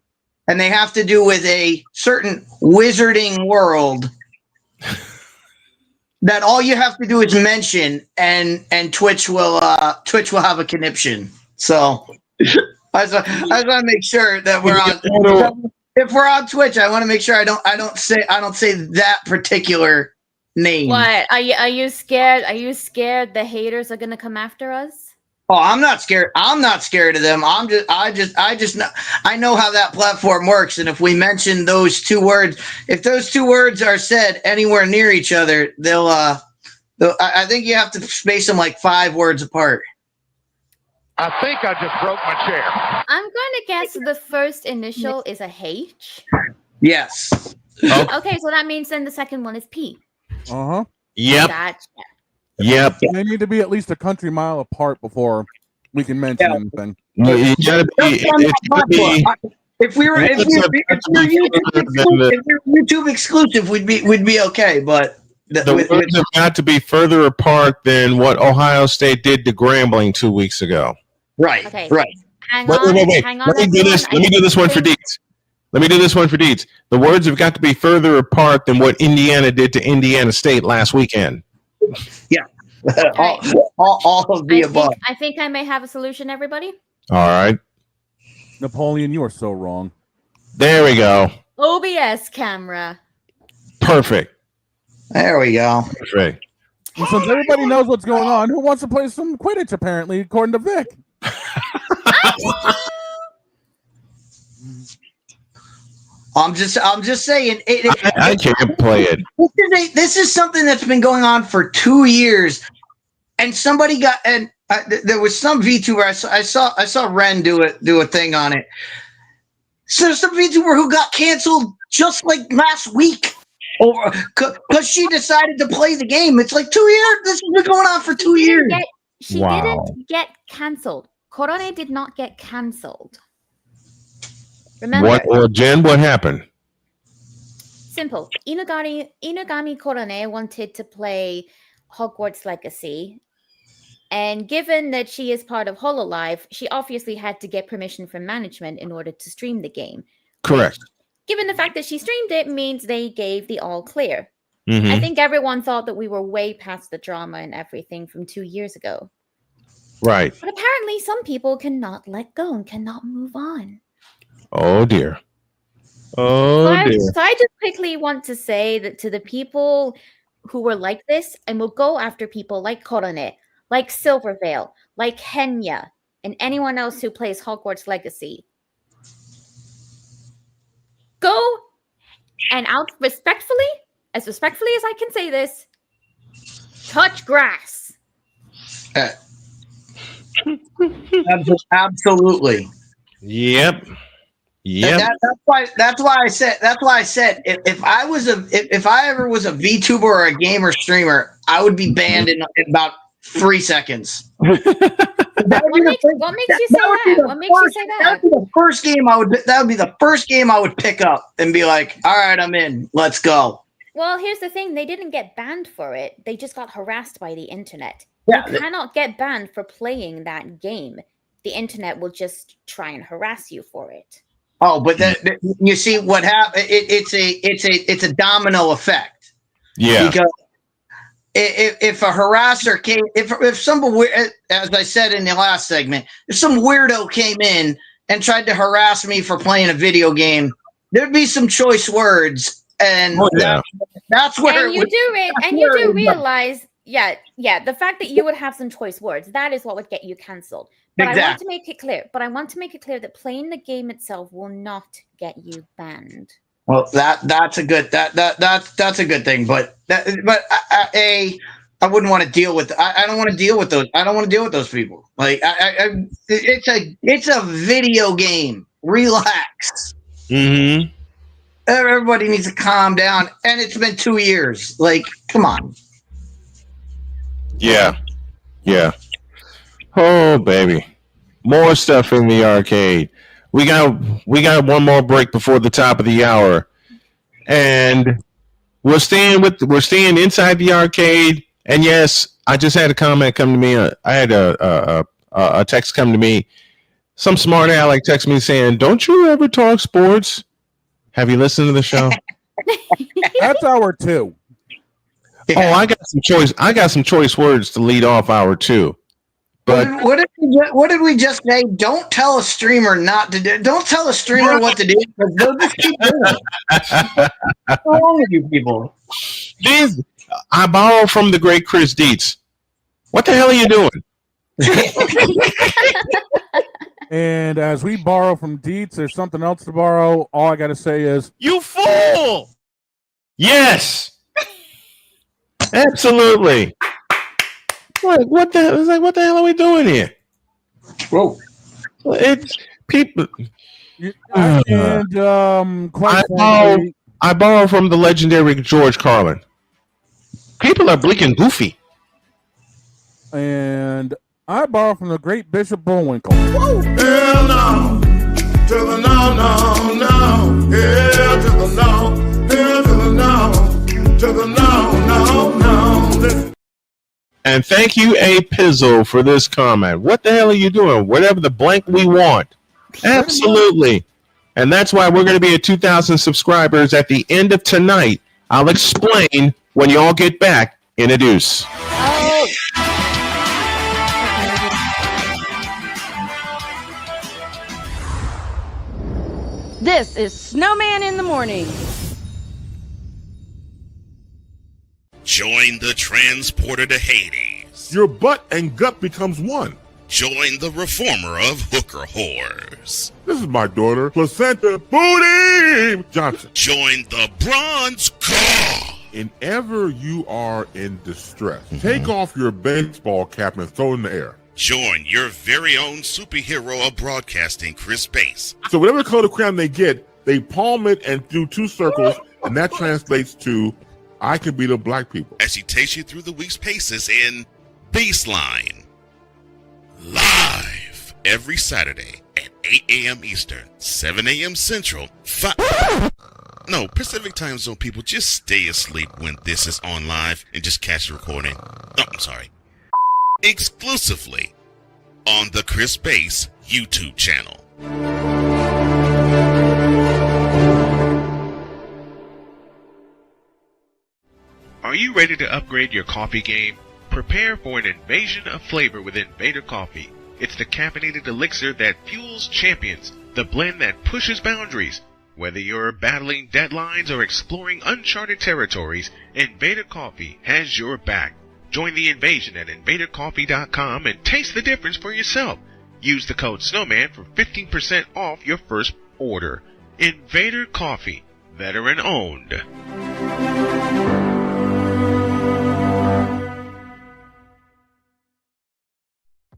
[SPEAKER 10] and they have to do with a certain wizarding world that all you have to do is mention, and Twitch will have a conniption. So I just want to make sure that we're on. If we're on Twitch, I want to make sure I don't say that particular name.
[SPEAKER 14] What are you scared? Are you scared the haters are gonna come after us?
[SPEAKER 10] Oh, I'm not scared. I'm not scared of them. I know how that platform works, and if we mention those two words, if those two words are said anywhere near each other, they'll I think you have to space them like 5 words apart.
[SPEAKER 13] I think I just broke my chair.
[SPEAKER 14] I'm going to guess the first initial is a H.
[SPEAKER 10] Yes.
[SPEAKER 14] Okay, so that means then the second one is P.
[SPEAKER 2] Uh-huh.
[SPEAKER 1] Yep.
[SPEAKER 14] Gotcha.
[SPEAKER 1] Yep.
[SPEAKER 2] They need to be at least a country mile apart before we can mention anything.
[SPEAKER 1] No, you gotta be.
[SPEAKER 10] If we were YouTube exclusive, we'd be okay. But
[SPEAKER 1] the words have got to be further apart than what Ohio State did to Grambling 2 weeks ago.
[SPEAKER 10] Right.
[SPEAKER 14] Okay.
[SPEAKER 10] Right.
[SPEAKER 14] Hang
[SPEAKER 1] Wait.
[SPEAKER 14] on.
[SPEAKER 1] Let me do this. Let me do this one for Dietz. The words have got to be further apart than what Indiana did to Indiana State last weekend.
[SPEAKER 10] Yeah. all of the above.
[SPEAKER 14] I think I may have a solution, everybody.
[SPEAKER 1] All right.
[SPEAKER 2] Napoleon, you are so wrong.
[SPEAKER 1] There we go.
[SPEAKER 14] OBS camera.
[SPEAKER 1] Perfect.
[SPEAKER 10] There we go.
[SPEAKER 1] Perfect.
[SPEAKER 2] And since everybody knows what's going on, who wants to play some Quidditch, apparently, according to Vic?
[SPEAKER 10] I'm just saying.
[SPEAKER 1] I can't play it.
[SPEAKER 10] This is something that's been going on for 2 years, and somebody got there was some VTuber I saw Ren do a thing on it. So there's some VTuber who got canceled just like last week, over because she decided to play the game. It's like 2 years. This has been going on for 2 years.
[SPEAKER 14] She didn't get canceled. Korone did not get canceled. Remember,
[SPEAKER 1] Jen, what happened?
[SPEAKER 14] Simple. Inugami Korone wanted to play Hogwarts Legacy, and given that she is part of HoloLive, she obviously had to get permission from management in order to stream the game.
[SPEAKER 1] Correct.
[SPEAKER 14] Given the fact that she streamed it means they gave the all clear.
[SPEAKER 1] Mm-hmm.
[SPEAKER 14] I think everyone thought that we were way past the drama and everything from 2 years ago.
[SPEAKER 1] Right.
[SPEAKER 14] But apparently some people cannot let go and cannot move on.
[SPEAKER 1] Oh, dear. Oh, dear.
[SPEAKER 14] So I just quickly want to say that to the people who were like this, and will go after people like Korone, like Silverveil, like Henya, and anyone else who plays Hogwarts Legacy. Go and out respectfully as I can say this, touch grass.
[SPEAKER 10] Absolutely.
[SPEAKER 1] Yep.
[SPEAKER 10] That's why I said if I ever was a VTuber or a gamer streamer, I would be banned in about 3 seconds.
[SPEAKER 14] What makes you say that? What makes you say that?
[SPEAKER 10] That would be the first game I would pick up and be like, all right, I'm in. Let's go.
[SPEAKER 14] Well, here's the thing. They didn't get banned for it. They just got harassed by the internet.
[SPEAKER 10] Yeah,
[SPEAKER 14] you cannot get banned for playing that game. The internet will just try and harass you for it.
[SPEAKER 10] Oh, but you see what happened? It's a domino effect.
[SPEAKER 1] Yeah.
[SPEAKER 10] Because if a harasser came, if somebody, as I said in the last segment, if some weirdo came in and tried to harass me for playing a video game, there'd be some choice words, and that's where.
[SPEAKER 14] And you do realize, the fact that you would have some choice words, that is what would get you canceled. But exactly. I want to make it clear that playing the game itself will not get you banned.
[SPEAKER 10] Well, that's a good that's a good thing, but I wouldn't want to deal with. I don't want to deal with those. I don't want to deal with those people. Like it's a video game. Relax.
[SPEAKER 1] Mm-hmm.
[SPEAKER 10] Everybody needs to calm down, and it's been 2 years. Like, come on.
[SPEAKER 1] Yeah. Oh, baby. More stuff in the arcade. We got one more break before the top of the hour. And we're staying inside the arcade. And yes, I just had a comment come to me. I had a text come to me Some smart aleck texts me saying, "Don't you ever talk sports? Have you listened to the show?"
[SPEAKER 2] That's hour 2.
[SPEAKER 1] Oh, I got some choice words to lead off hour 2. But
[SPEAKER 10] What did we just say? Don't tell a streamer not to do. Don't tell a streamer what to do because they'll just keep doing it. What's wrong with you people?
[SPEAKER 1] Jeez, I borrow from the great Chris Dietz. What the hell are you doing?
[SPEAKER 2] And as we borrow from Dietz, there's something else to borrow. All I got to say is,
[SPEAKER 1] you fool! Yes, absolutely. What the hell? It's like, what the hell are we doing here?
[SPEAKER 10] Whoa!
[SPEAKER 1] It's people.
[SPEAKER 2] And quite frankly,
[SPEAKER 1] I borrow from the legendary George Carlin. People are bleak and goofy.
[SPEAKER 2] And I borrow from the great Bishop Bullwinkle.
[SPEAKER 4] Hell no, to the no, no, no. Hell to the no, hell to the no, to the no, no, no.
[SPEAKER 1] And thank you, A. Pizzle, for this comment. What the hell are you doing? Whatever the blank we want. Absolutely. And that's why we're going to be at 2,000 subscribers at the end of tonight. I'll explain when you all get back in a deuce.
[SPEAKER 15] Oh. This is Snowman in the Morning.
[SPEAKER 3] Join the transporter to Hades.
[SPEAKER 8] Your butt and gut becomes one.
[SPEAKER 3] Join the reformer of hooker whores.
[SPEAKER 8] This is my daughter, Placenta Booty Johnson.
[SPEAKER 3] Join the bronze car.
[SPEAKER 8] Whenever you are in distress, take off your baseball cap and throw it in the air.
[SPEAKER 3] Join your very own superhero of broadcasting, Chris Bass.
[SPEAKER 8] So whatever color crayon they get, they palm it and do 2 circles, and that translates to, I can beat up black people.
[SPEAKER 3] As he takes you through the week's paces in Baseline. Live every Saturday at 8 a.m. Eastern, 7 a.m. Central, Pacific Time Zone people, just stay asleep when this is on live and just catch the recording. Oh, I'm sorry. Exclusively on the Chris Bass YouTube channel.
[SPEAKER 11] Are you ready to upgrade your coffee game? Prepare for an invasion of flavor with Invader Coffee. It's the caffeinated elixir that fuels champions, the blend that pushes boundaries. Whether you're battling deadlines or exploring uncharted territories, Invader Coffee has your back. Join the invasion at invadercoffee.com and taste the difference for yourself. Use the code SNOWMAN for 15% off your first order. Invader Coffee, veteran owned.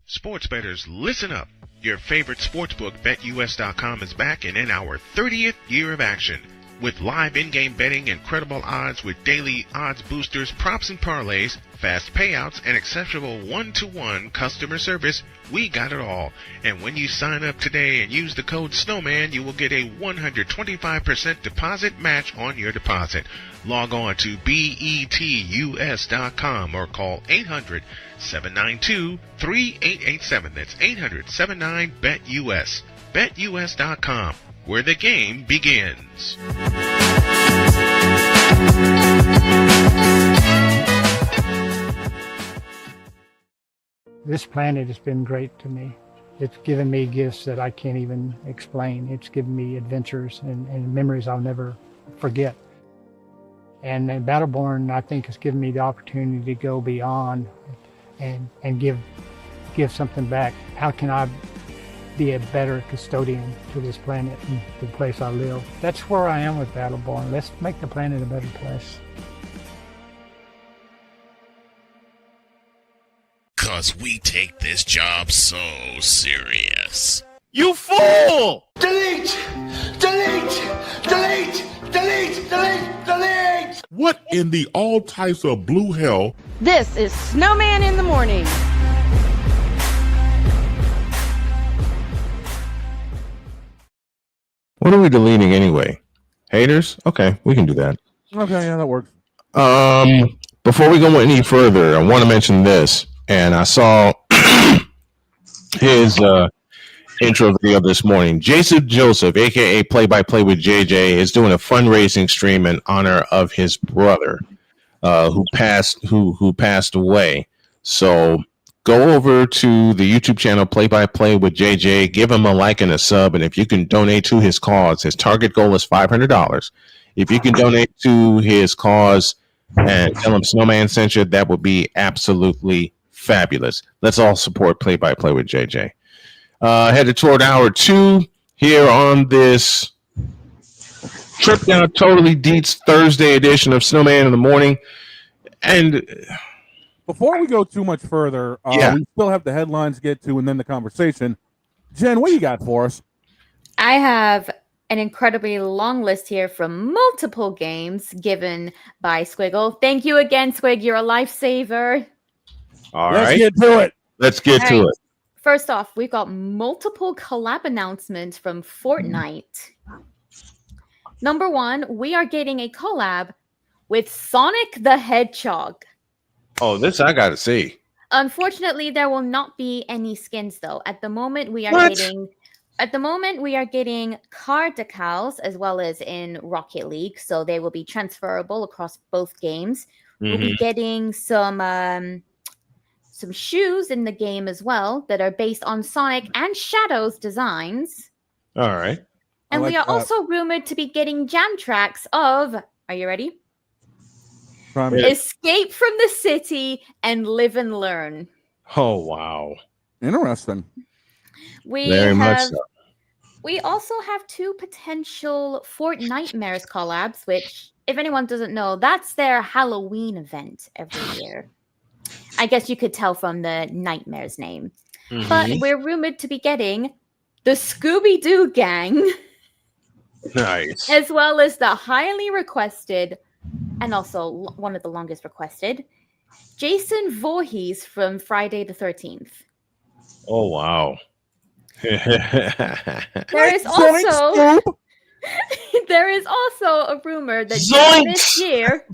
[SPEAKER 11] Sports bettors, listen up. Your favorite sportsbook, BetUS.com, is back and in our 30th year of action. With live in-game betting, incredible odds with daily odds boosters, props and parlays, fast payouts, and exceptional one-to-one customer service, we got it all. And when you sign up today and use the code SNOWMAN, you will get a 125% deposit match on your deposit. Log on to betus.com or call 800-792-3887. That's 800-79-BET-US. BetUS.com, where the game begins.
[SPEAKER 12] This planet has been great to me. It's given me gifts that I can't even explain. It's given me adventures and memories I'll never forget. And Battleborn, I think, has given me the opportunity to go beyond and give something back. How can I be a better custodian to this planet and the place I live? That's where I am with Battleborn. Let's make the planet a better place.
[SPEAKER 3] 'Cause we take this job so serious.
[SPEAKER 4] You fool! Delete! Delete! Delete! Delete! Delete! Delete!
[SPEAKER 8] What in the all types of blue hell?
[SPEAKER 15] This is Snowman in the Morning.
[SPEAKER 1] What are we deleting anyway? Haters? Okay, we can do that.
[SPEAKER 2] Okay, yeah, that works.
[SPEAKER 1] Before we go any further, I want to mention this. And I saw his intro video this morning. Jason Joseph, aka Play by Play with JJ, is doing a fundraising stream in honor of his brother, who passed away. So go over to the YouTube channel Play by Play with JJ, give him a like and a sub, and if you can donate to his cause, his target goal is $500. If you can donate to his cause and tell him Snowman sent you, that would be absolutely fabulous. Let's all support Play by Play with JJ. Headed toward hour 2 here on this Trip Down Totally Dietz'D Thursday edition of Snowman in the Morning. And
[SPEAKER 2] before we go too much further, we still have the headlines to get to and then the conversation. Jen, what do you got for us?
[SPEAKER 14] I have an incredibly long list here from multiple games given by Squiggle. Thank you again, Squig. You're a lifesaver.
[SPEAKER 1] All
[SPEAKER 2] Let's
[SPEAKER 1] right.
[SPEAKER 2] get to it.
[SPEAKER 1] Let's get to it.
[SPEAKER 14] First off, we've got multiple collab announcements from Fortnite. Number 1, we are getting a collab with Sonic the Hedgehog.
[SPEAKER 1] Oh, this I got to see.
[SPEAKER 14] Unfortunately, there will not be any skins though. At the moment, we are getting card decals as well as in Rocket League, so they will be transferable across both games. We'll be getting some shoes in the game as well that are based on Sonic and Shadow's designs.
[SPEAKER 1] All right.
[SPEAKER 14] And we are also rumored to be getting jam tracks of, are you ready? Escape from the City and Live and Learn.
[SPEAKER 1] Oh, wow.
[SPEAKER 2] Interesting.
[SPEAKER 1] Very much so.
[SPEAKER 14] We also have 2 potential Fortnitemares collabs, which, if anyone doesn't know, that's their Halloween event every year. I guess you could tell from the Nightmares name. But we're rumored to be getting the Scooby-Doo Gang.
[SPEAKER 1] Nice.
[SPEAKER 14] As well as the highly requested, and also one of the longest requested, Jason Voorhees from Friday the 13th.
[SPEAKER 1] Oh, wow.
[SPEAKER 14] There is also a rumor that this year...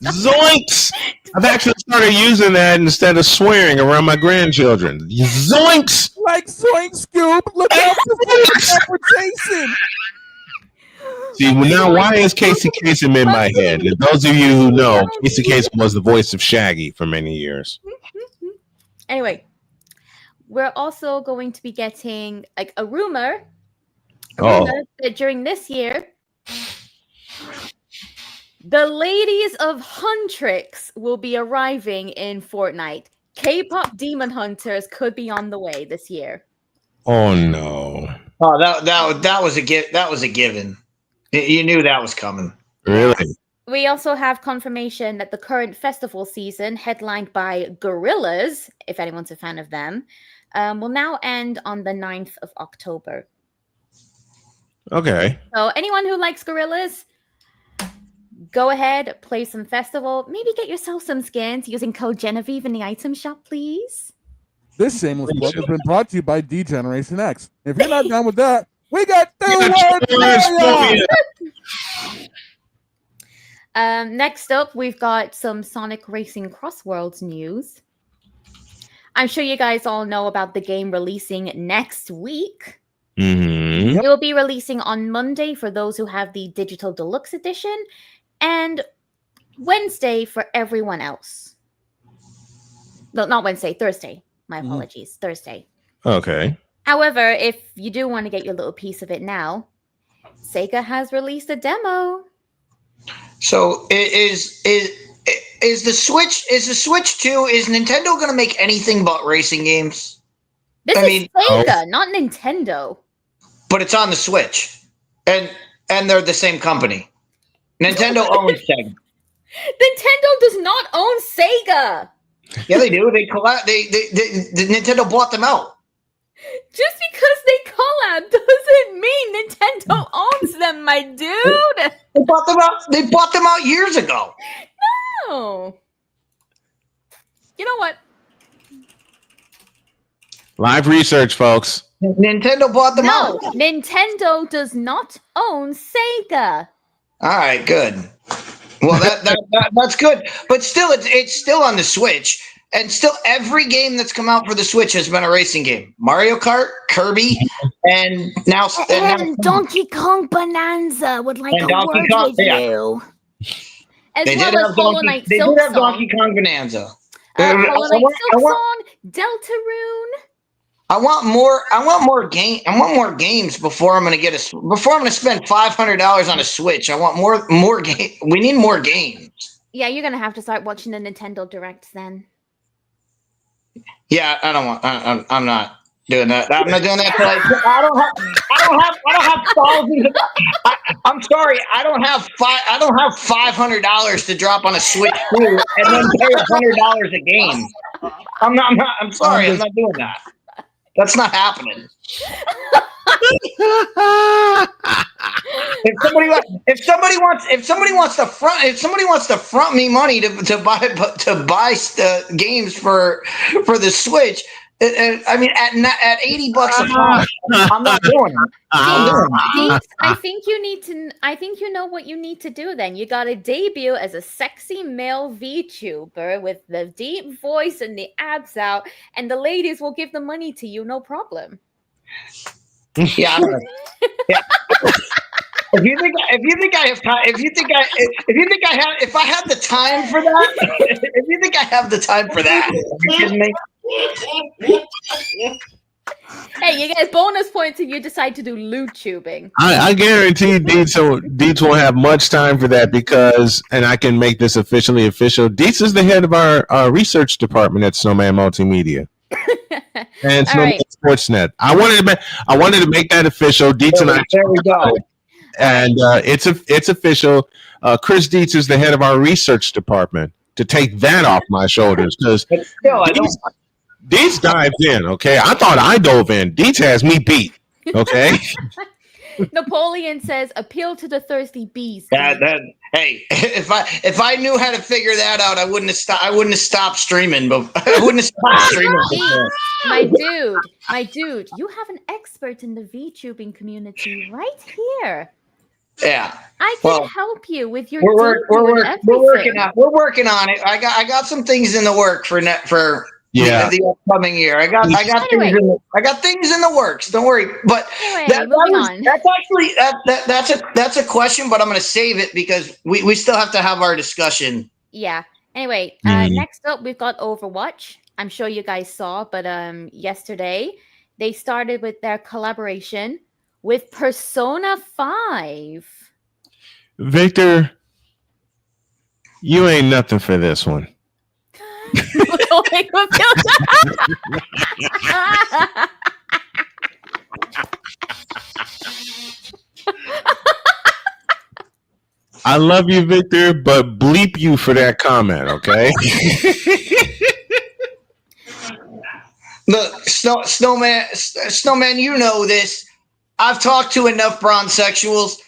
[SPEAKER 1] Zoinks! I've actually started using that instead of swearing around my grandchildren. Zoinks!
[SPEAKER 2] Like Zoink Scoop! Look out for Jason!
[SPEAKER 1] See, well, now why is Casey Kasem in my head? And those of you who know, Casey Kasem was the voice of Shaggy for many years.
[SPEAKER 14] Anyway, we're also going to be getting like a rumor that during this year, the ladies of Huntrix will be arriving in Fortnite. K-pop demon hunters could be on the way this year.
[SPEAKER 1] Oh no!
[SPEAKER 10] Oh, that was a given. You knew that was coming.
[SPEAKER 1] Really?
[SPEAKER 14] We also have confirmation that the current festival season, headlined by Gorillaz, if anyone's a fan of them, will now end on the 9th of October.
[SPEAKER 1] Okay.
[SPEAKER 14] So anyone who likes Gorillaz, go ahead, play some festival. Maybe get yourself some skins using code Genevieve in the item shop, please.
[SPEAKER 2] This shameless plug has been brought to you by D-Generation X. If you're not done with that, we got 2 words.
[SPEAKER 14] Next up, we've got some Sonic Racing Crossworlds news. I'm sure you guys all know about the game releasing next week.
[SPEAKER 1] Mm-hmm.
[SPEAKER 14] It will be releasing on Monday for those who have the Digital Deluxe Edition, and Wednesday for everyone else. No, not Wednesday, Thursday. My apologies, Thursday.
[SPEAKER 1] Okay.
[SPEAKER 14] However, if you do want to get your little piece of it now, Sega has released a demo.
[SPEAKER 10] So is the Switch 2? Is Nintendo going to make anything but racing games?
[SPEAKER 14] This is Sega, not Nintendo.
[SPEAKER 10] But it's on the Switch, and they're the same company. Nintendo owns Sega.
[SPEAKER 14] Nintendo does not own Sega.
[SPEAKER 10] Yeah, they do. They Nintendo bought them out.
[SPEAKER 14] Just because they collab doesn't mean Nintendo owns them, my dude.
[SPEAKER 10] They bought them out. They bought them out years ago.
[SPEAKER 14] No. You know what?
[SPEAKER 1] Live research, folks.
[SPEAKER 10] Nintendo bought them out.
[SPEAKER 14] No, Nintendo does not own Sega.
[SPEAKER 10] All right, good. Well, that's good, but still, it's still on the Switch. And still, every game that's come out for the Switch has been a racing game. Mario Kart, Kirby, and now
[SPEAKER 14] Donkey Kong Bonanza would like
[SPEAKER 10] And
[SPEAKER 14] a
[SPEAKER 10] Donkey
[SPEAKER 14] word
[SPEAKER 10] Kong,
[SPEAKER 14] with
[SPEAKER 10] yeah.
[SPEAKER 14] you. As
[SPEAKER 10] They
[SPEAKER 14] well
[SPEAKER 10] did
[SPEAKER 14] as
[SPEAKER 10] have
[SPEAKER 14] Hollow
[SPEAKER 10] Donkey.
[SPEAKER 14] Knight
[SPEAKER 10] They
[SPEAKER 14] Silk
[SPEAKER 10] did have
[SPEAKER 14] Song.
[SPEAKER 10] Donkey Kong Bonanza.
[SPEAKER 14] Hollow Knight
[SPEAKER 10] I
[SPEAKER 14] Silk
[SPEAKER 10] want-
[SPEAKER 14] Song, Deltarune.
[SPEAKER 10] I want more. I want more games before I'm going to spend $500 on a Switch. I want more game. We need more games.
[SPEAKER 14] Yeah, you're gonna have to start watching the Nintendo Directs then.
[SPEAKER 10] Yeah, I don't want. I'm not doing that. I'm not doing that. I don't have thousands. I'm sorry. I don't have $500 to drop on a Switch 2 and then pay $100 a game. I'm sorry. I'm not doing that. That's not happening. If somebody wants to front me money to buy games for the Switch, I mean at $80 a pop, I'm not doing it.
[SPEAKER 14] I think you know what you need to do then. You gotta debut as a sexy male VTuber with the deep voice and the abs out, and the ladies will give the money to you, no problem.
[SPEAKER 10] Yeah. If I have the time for that, if you think I have the time for that, are you kidding me?
[SPEAKER 14] Hey, you get bonus points if you decide to do loot tubing.
[SPEAKER 1] I guarantee Dietz won't have much time for that because, and I can make this officially official, Dietz is the head of our research department at Snowman Multimedia. And Snowman Sportsnet. I wanted to make that official. Dietz and I.
[SPEAKER 10] There we go.
[SPEAKER 1] And it's official. Chris Dietz is the head of our research department. To take that off my shoulders because Dietz dives in. Okay, I thought I dove in. Dietz has me beat. Okay.
[SPEAKER 14] Napoleon says, "Appeal to the thirsty bees."
[SPEAKER 10] Hey, if I knew how to figure that out, I wouldn't have stopped streaming. But I wouldn't have stopped streaming.
[SPEAKER 14] My dude, you have an expert in the VTubing community right here.
[SPEAKER 10] Yeah,
[SPEAKER 14] I can help you with your.
[SPEAKER 10] We're working on it. I got some things in the work for the upcoming year. I got things in the works. Don't worry. But that's a question. But I'm going to save it because we still have to have our discussion.
[SPEAKER 14] Yeah. Anyway, next up we've got Overwatch. I'm sure you guys saw, but yesterday they started with their collaboration with Persona 5.
[SPEAKER 1] Victor, you ain't nothing for this one. I love you, Victor, but bleep you for that comment, okay?
[SPEAKER 10] Look, Snowman, you know this. I've talked to enough bronzexuals.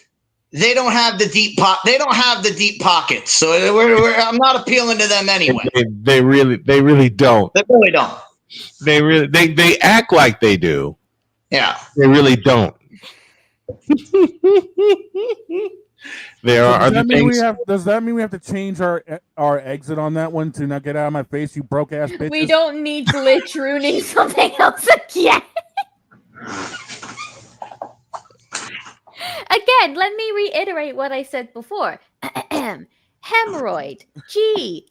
[SPEAKER 10] They don't have the deep pockets. So I'm not appealing to them anyway.
[SPEAKER 1] They really don't.
[SPEAKER 10] They really don't.
[SPEAKER 1] They act like they do.
[SPEAKER 10] Yeah.
[SPEAKER 1] They really don't. There are other things.
[SPEAKER 2] Does that mean we have to change our exit on that one to not get out of my face, you broke ass bitches?
[SPEAKER 14] We don't need glitch ruining something else again. Again, let me reiterate what I said before. Hemorrhoid. GLITCH.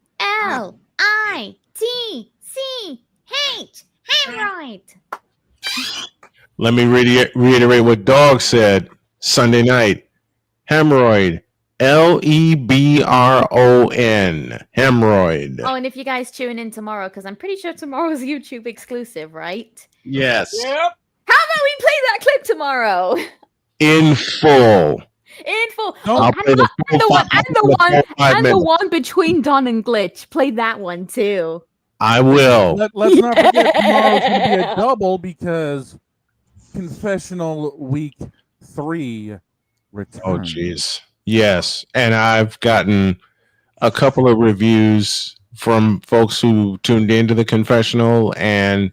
[SPEAKER 14] Hemorrhoid.
[SPEAKER 1] Let me reiterate what Dawg said Sunday night. Hemorrhoid. LEBRON. Hemorrhoid.
[SPEAKER 14] Oh, and if you guys tune in tomorrow, because I'm pretty sure tomorrow's YouTube exclusive, right?
[SPEAKER 1] Yes.
[SPEAKER 14] Yep. How about we play that clip tomorrow?
[SPEAKER 1] In full. I'll play the
[SPEAKER 14] one between Dawn and Glitch. Play that one too.
[SPEAKER 1] I will.
[SPEAKER 2] Let's not forget tomorrow's going to be a double because Confessional Week 3 returns.
[SPEAKER 1] Oh, jeez. Yes. And I've gotten a couple of reviews from folks who tuned into the confessional, and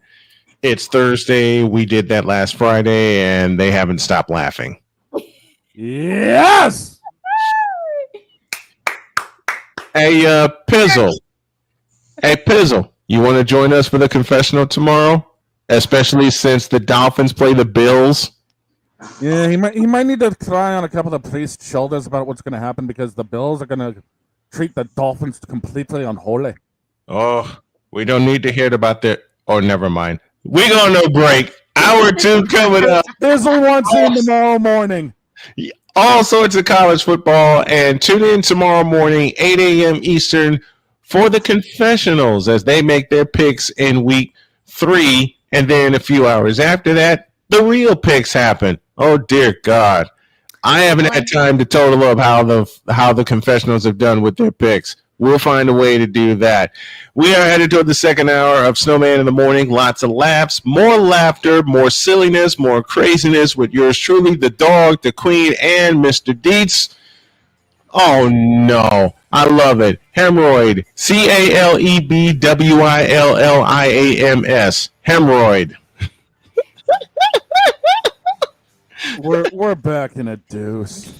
[SPEAKER 1] it's Thursday. We did that last Friday, and they haven't stopped laughing.
[SPEAKER 2] Yes!
[SPEAKER 1] Hey, Pizzle. You want to join us for the confessional tomorrow? Especially since the Dolphins play the Bills?
[SPEAKER 2] Yeah, he might need to cry on a couple of priest's shoulders about what's going to happen because the Bills are going to treat the Dolphins completely unholy.
[SPEAKER 1] Oh, we don't need to hear about that. Oh, never mind. We're going to break. Hour 2 coming up.
[SPEAKER 2] There's a one scene tomorrow morning.
[SPEAKER 1] All sorts of college football. And tune in tomorrow morning, 8 a.m. Eastern, for the confessionals as they make their picks in week 3. And then a few hours after that, the real picks happen. Oh, dear God. I haven't had time to total up how the confessionals have done with their picks. We'll find a way to do that. We are headed toward the second hour of Snowman in the Morning. Lots of laughs, more laughter, more silliness, more craziness with yours truly, the Dawg, the Queen, and Mr. Dietz. Oh, no. I love it. Hemorrhoid. CALEBWILLIAMS. Hemorrhoid.
[SPEAKER 2] We're back in a deuce.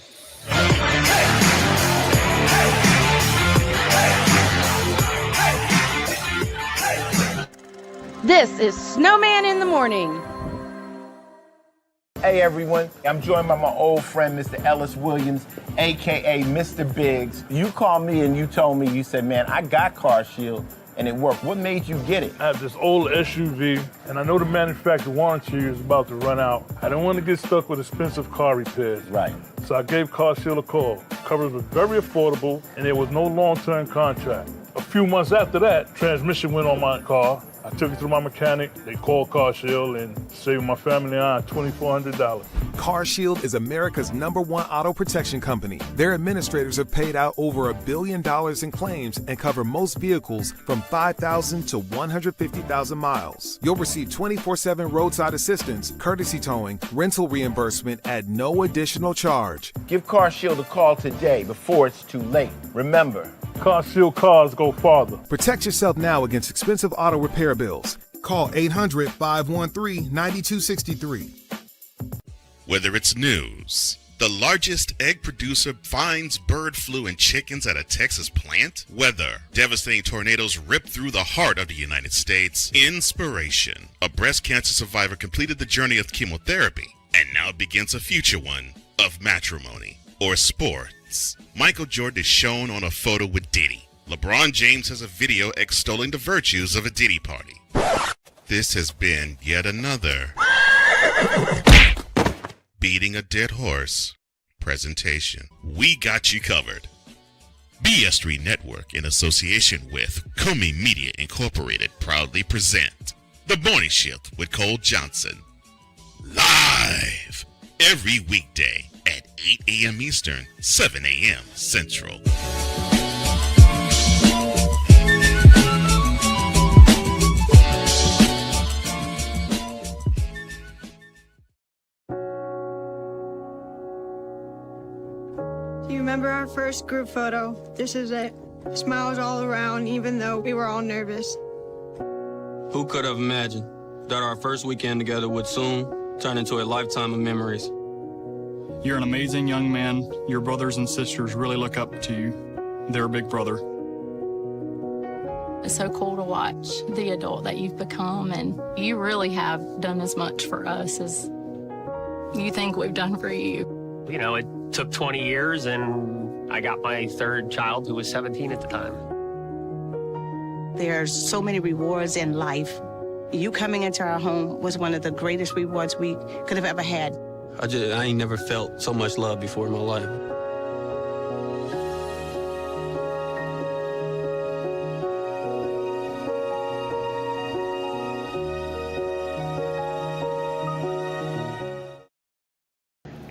[SPEAKER 15] This is Snowman in the Morning.
[SPEAKER 16] Hey everyone, I'm joined by my old friend, Mr. Ellis Williams, AKA Mr. Biggs. You called me and you told me, you said, man, I got Car Shield and it worked. What made you get it?
[SPEAKER 17] I have this old SUV, and I know the manufacturer warranty is about to run out. I didn't want to get stuck with expensive car repairs.
[SPEAKER 16] Right.
[SPEAKER 17] So I gave Car Shield a call. Coverage was very affordable, and there was no long-term contract. A few months after that, transmission went on my car. I took it to my mechanic. They called Car Shield and saved my family on $2,400.
[SPEAKER 18] Car Shield is America's #1 auto protection company. Their administrators have paid out over $1 billion in claims and cover most vehicles from 5,000 to 150,000 miles. You'll receive 24/7 roadside assistance, courtesy towing, rental reimbursement at no additional charge.
[SPEAKER 16] Give Car Shield a call today before it's too late. Remember,
[SPEAKER 17] Car Shield cars go farther.
[SPEAKER 18] Protect yourself now against expensive auto repair bills. Call 800-513-9263.
[SPEAKER 3] Whether it's news, the largest egg producer finds bird flu in chickens at a Texas plant, weather, devastating tornadoes rip through the heart of the United States, inspiration, a breast cancer survivor completed the journey of chemotherapy and now begins a future one of matrimony or sports. Michael Jordan is shown on a photo with Diddy. LeBron James has a video extolling the virtues of a Diddy party. This has been yet another beating a dead horse presentation. We got you covered. BS3 Network, in association with Comey Media Incorporated, proudly present The Morning Shift with Cole Johnson. Live every weekday at 8 a.m. Eastern, 7 a.m. Central.
[SPEAKER 19] Do you remember our first group photo? This is it. Smiles all around, even though we were all nervous.
[SPEAKER 20] Who could have imagined that our first weekend together would soon turn into a lifetime of memories?
[SPEAKER 21] You're an amazing young man. Your brothers and sisters really look up to you. They're a big brother.
[SPEAKER 22] It's so cool to watch the adult that you've become, and you really have done as much for us as you think we've done for you.
[SPEAKER 6] You know, it took 20 years, and I got my third child, who was 17 at the time.
[SPEAKER 7] There's so many rewards in life. You coming into our home was one of the greatest rewards we could have ever had.
[SPEAKER 20] I ain't never felt so much love before in my life.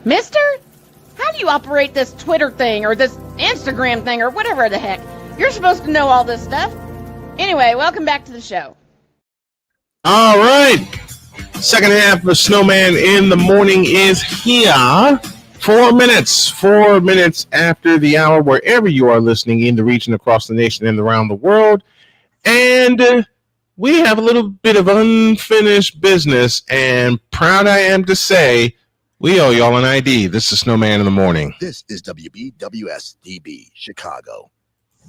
[SPEAKER 15] Mister? How do you operate this Twitter thing or this Instagram thing or whatever the heck? You're supposed to know all this stuff. Anyway, welcome back to the show.
[SPEAKER 1] All right. Second half of Snowman in the Morning is here. 4 minutes after the hour, wherever you are listening in the region, across the nation, and around the world. And we have a little bit of unfinished business, and proud I am to say we owe y'all an ID. This is Snowman in the Morning.
[SPEAKER 5] This is WBWS-DB Chicago.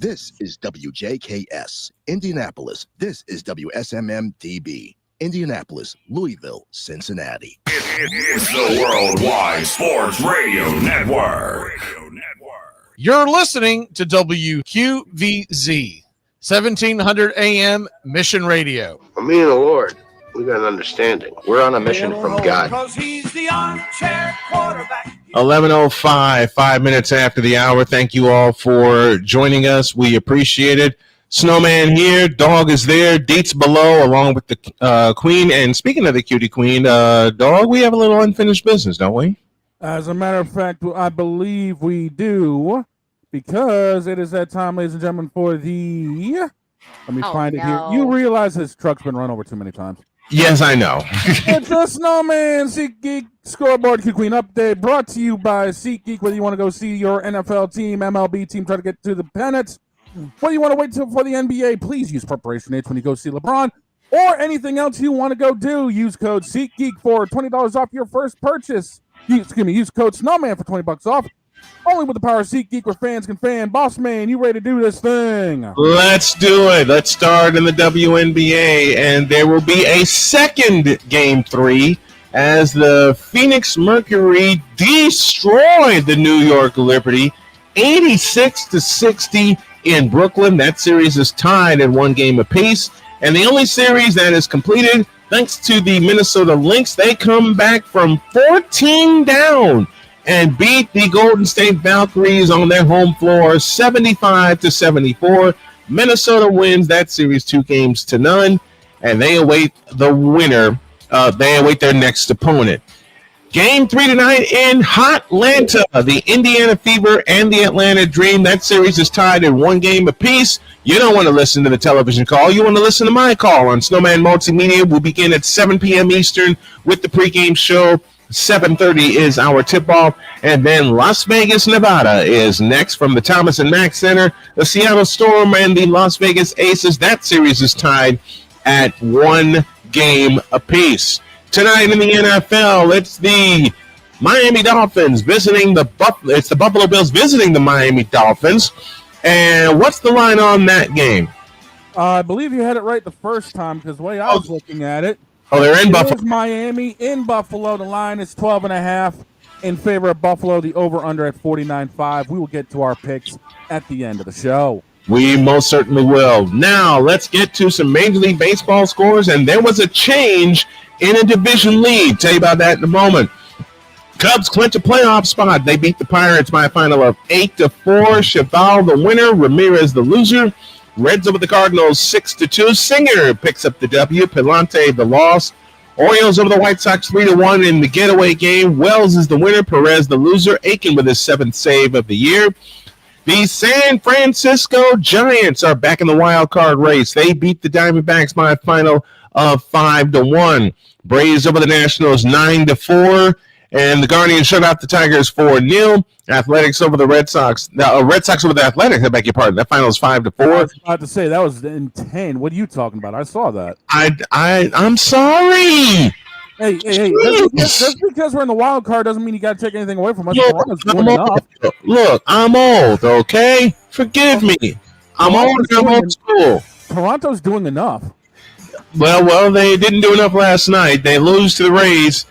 [SPEAKER 5] This is WJKS, Indianapolis. This is WSMM-DB, Indianapolis, Louisville, Cincinnati.
[SPEAKER 4] It's the Worldwide Sports Radio Network.
[SPEAKER 9] You're listening to WQVZ, 1700 AM Mission Radio.
[SPEAKER 23] Me and the Lord, we got an understanding. We're on a mission from God.
[SPEAKER 4] 'Cause he's the armchair quarterback.
[SPEAKER 1] 11:05, 5 minutes after the hour. Thank you all for joining us. We appreciate it. Snowman here, Dawg is there, Dietz'D below, along with the Queen. And speaking of the cutie Queen, Dawg, we have a little unfinished business, don't we?
[SPEAKER 2] As a matter of fact, I believe we do, because it is that time, ladies and gentlemen, for the... Let me find it here. You realize his truck's been run over too many times.
[SPEAKER 1] Yes, I know.
[SPEAKER 2] It's the Snowman SeatGeek Scoreboard Q Queen Update, brought to you by SeatGeek. Whether you want to go see your NFL team, MLB team, try to get to the pennants, whether you want to wait till for the NBA, please use Preparation H when you go see LeBron, or anything else you want to go do. Use code SeatGeek for $20 off your first purchase. Use code Snowman for $20 off. Only with the power of SeatGeek, where fans can fan. Boss man, you ready to do this thing?
[SPEAKER 1] Let's do it. Let's start in the WNBA, and there will be a second Game 3 as the Phoenix Mercury destroyed the New York Liberty 86-60 in Brooklyn. That series is tied at 1 game apiece, and the only series that is completed, thanks to the Minnesota Lynx, they come back from 14 down and beat the Golden State Valkyries on their home floor 75-74. Minnesota wins that series 2-0, and they await the winner. They await their next opponent. Game 3 tonight in Hotlanta. The Indiana Fever and the Atlanta Dream. That series is tied at 1 game apiece. You don't want to listen to the television call. You want to listen to my call on Snowman Multimedia. We'll begin at 7 p.m. Eastern with the pregame show. 7:30 is our tip-off, and then Las Vegas, Nevada is next from the Thomas and Mack Center. The Seattle Storm and the Las Vegas Aces. That series is tied at 1 game apiece. Tonight in the NFL, it's the Miami Dolphins visiting the Buffalo Bills visiting the Miami Dolphins. And what's the line on that game?
[SPEAKER 2] I believe you had it right the first time, because the way I was looking at it.
[SPEAKER 1] Oh, they're in Buffalo.
[SPEAKER 2] Miami in Buffalo. The line is 12.5 in favor of Buffalo. The over-under at 49.5. We will get to our picks at the end of the show.
[SPEAKER 1] We most certainly will. Now, let's get to some Major League Baseball scores, and there was a change in a division lead. Tell you about that in a moment. Cubs clinch a playoff spot. They beat the Pirates by a final of 8-4. Chaval the winner, Ramirez the loser. Reds over the Cardinals 6-2. Singer picks up the W. Pilante the loss. Orioles over the White Sox 3-1 in the getaway game. Wells is the winner. Perez the loser. Aiken with his 7th save of the year. The San Francisco Giants are back in the wild card race. They beat the Diamondbacks by a final of 5-1. Braves over the Nationals 9-4. And the Guardians shut out the Tigers 4-0. Athletics over the Red Sox. Red Sox over the Athletics. I beg your pardon. That final is 5-4.
[SPEAKER 2] I was about to say that was in 10. What are you talking about? I saw that.
[SPEAKER 1] I'm sorry.
[SPEAKER 2] Hey! Just because we're in the wild card doesn't mean you got to take anything away from us.
[SPEAKER 1] Look, I'm old. Okay, forgive me. I'm old. I'm old school.
[SPEAKER 2] Toronto's doing enough.
[SPEAKER 1] Well, they didn't do enough last night. They lose to the Rays.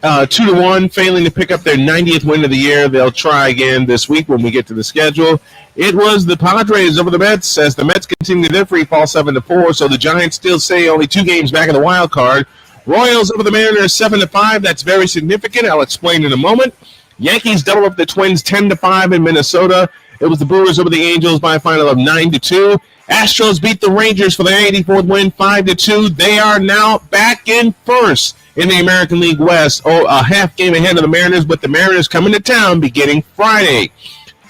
[SPEAKER 1] 2-1, failing to pick up their 90th win of the year. They'll try again this week when we get to the schedule. It was the Padres over the Mets as the Mets continue their free fall 7-4, so the Giants still stay only 2 games back in the wild card. Royals over the Mariners 7-5. That's very significant. I'll explain in a moment. Yankees double up the Twins 10-5 in Minnesota. It was the Brewers over the Angels by a final of 9-2. Astros beat the Rangers for their 84th win 5-2. They are now back in first in the American League West, a half game ahead of the Mariners, but the Mariners coming to town beginning Friday.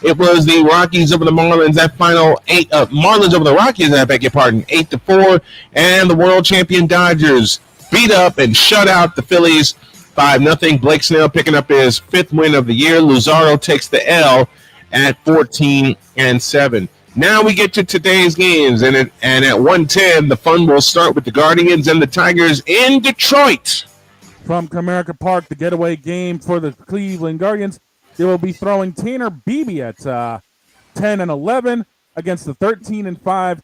[SPEAKER 1] It was the Rockies over the Marlins, that final Marlins over the Rockies, I beg your pardon, 8-4, and the world champion Dodgers beat up and shut out the Phillies 5-0. Blake Snell picking up his 5th win of the year. Luzardo takes the L at 14-7. Now we get to today's games, and at 1:10, the fun will start with the Guardians and the Tigers in Detroit.
[SPEAKER 2] From Comerica Park, the getaway game for the Cleveland Guardians. They will be throwing Tanner Beebe at 10-11. against the 13-5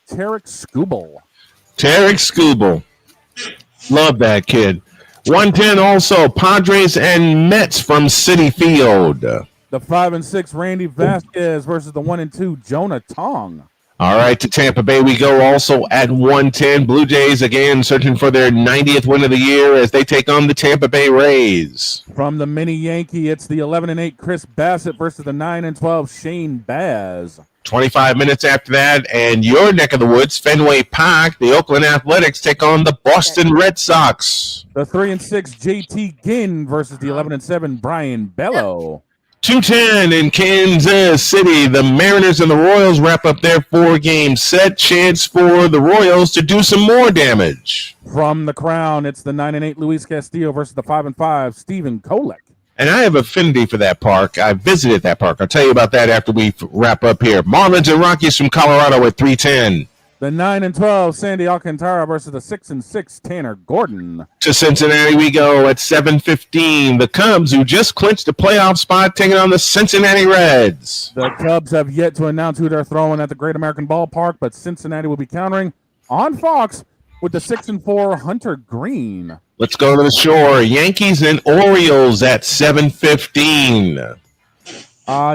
[SPEAKER 2] Tarek Skubal.
[SPEAKER 1] Tarek Skubal. Love that kid. 110 also, Padres and Mets from Citi Field.
[SPEAKER 2] The 5-6 Randy Vasquez versus the 1-2 Jonah Tong.
[SPEAKER 1] All right, to Tampa Bay we go also at 110. Blue Jays again searching for their 90th win of the year as they take on the Tampa Bay Rays.
[SPEAKER 2] From the mini Yankee, it's the 11-8 Chris Bassett versus the 9-12 Shane Baz.
[SPEAKER 1] 25 minutes after that, and your neck of the woods, Fenway Park, the Oakland Athletics take on the Boston Red Sox.
[SPEAKER 2] The 3-6 JT Ginn versus the 11-7 Brian Bello.
[SPEAKER 1] 2:10 in Kansas City. The Mariners and the Royals wrap up their 4-game set. Chance for the Royals to do some more damage.
[SPEAKER 2] From the Crown, it's the 9-8 Luis Castillo versus the 5-5 Stephen Kolek.
[SPEAKER 1] And I have affinity for that park. I visited that park. I'll tell you about that after we wrap up here. Marlins and Rockies from Colorado at 3:10.
[SPEAKER 2] The 9-12 Sandy Alcantara versus the 6-6 Tanner Gordon.
[SPEAKER 1] To Cincinnati we go at 7:15. The Cubs, who just clinched a playoff spot, taking on the Cincinnati Reds.
[SPEAKER 2] The Cubs have yet to announce who they're throwing at the Great American Ballpark, but Cincinnati will be countering on Fox with the 6-4 Hunter Green.
[SPEAKER 1] Let's go to the shore. Yankees and Orioles at 7:15.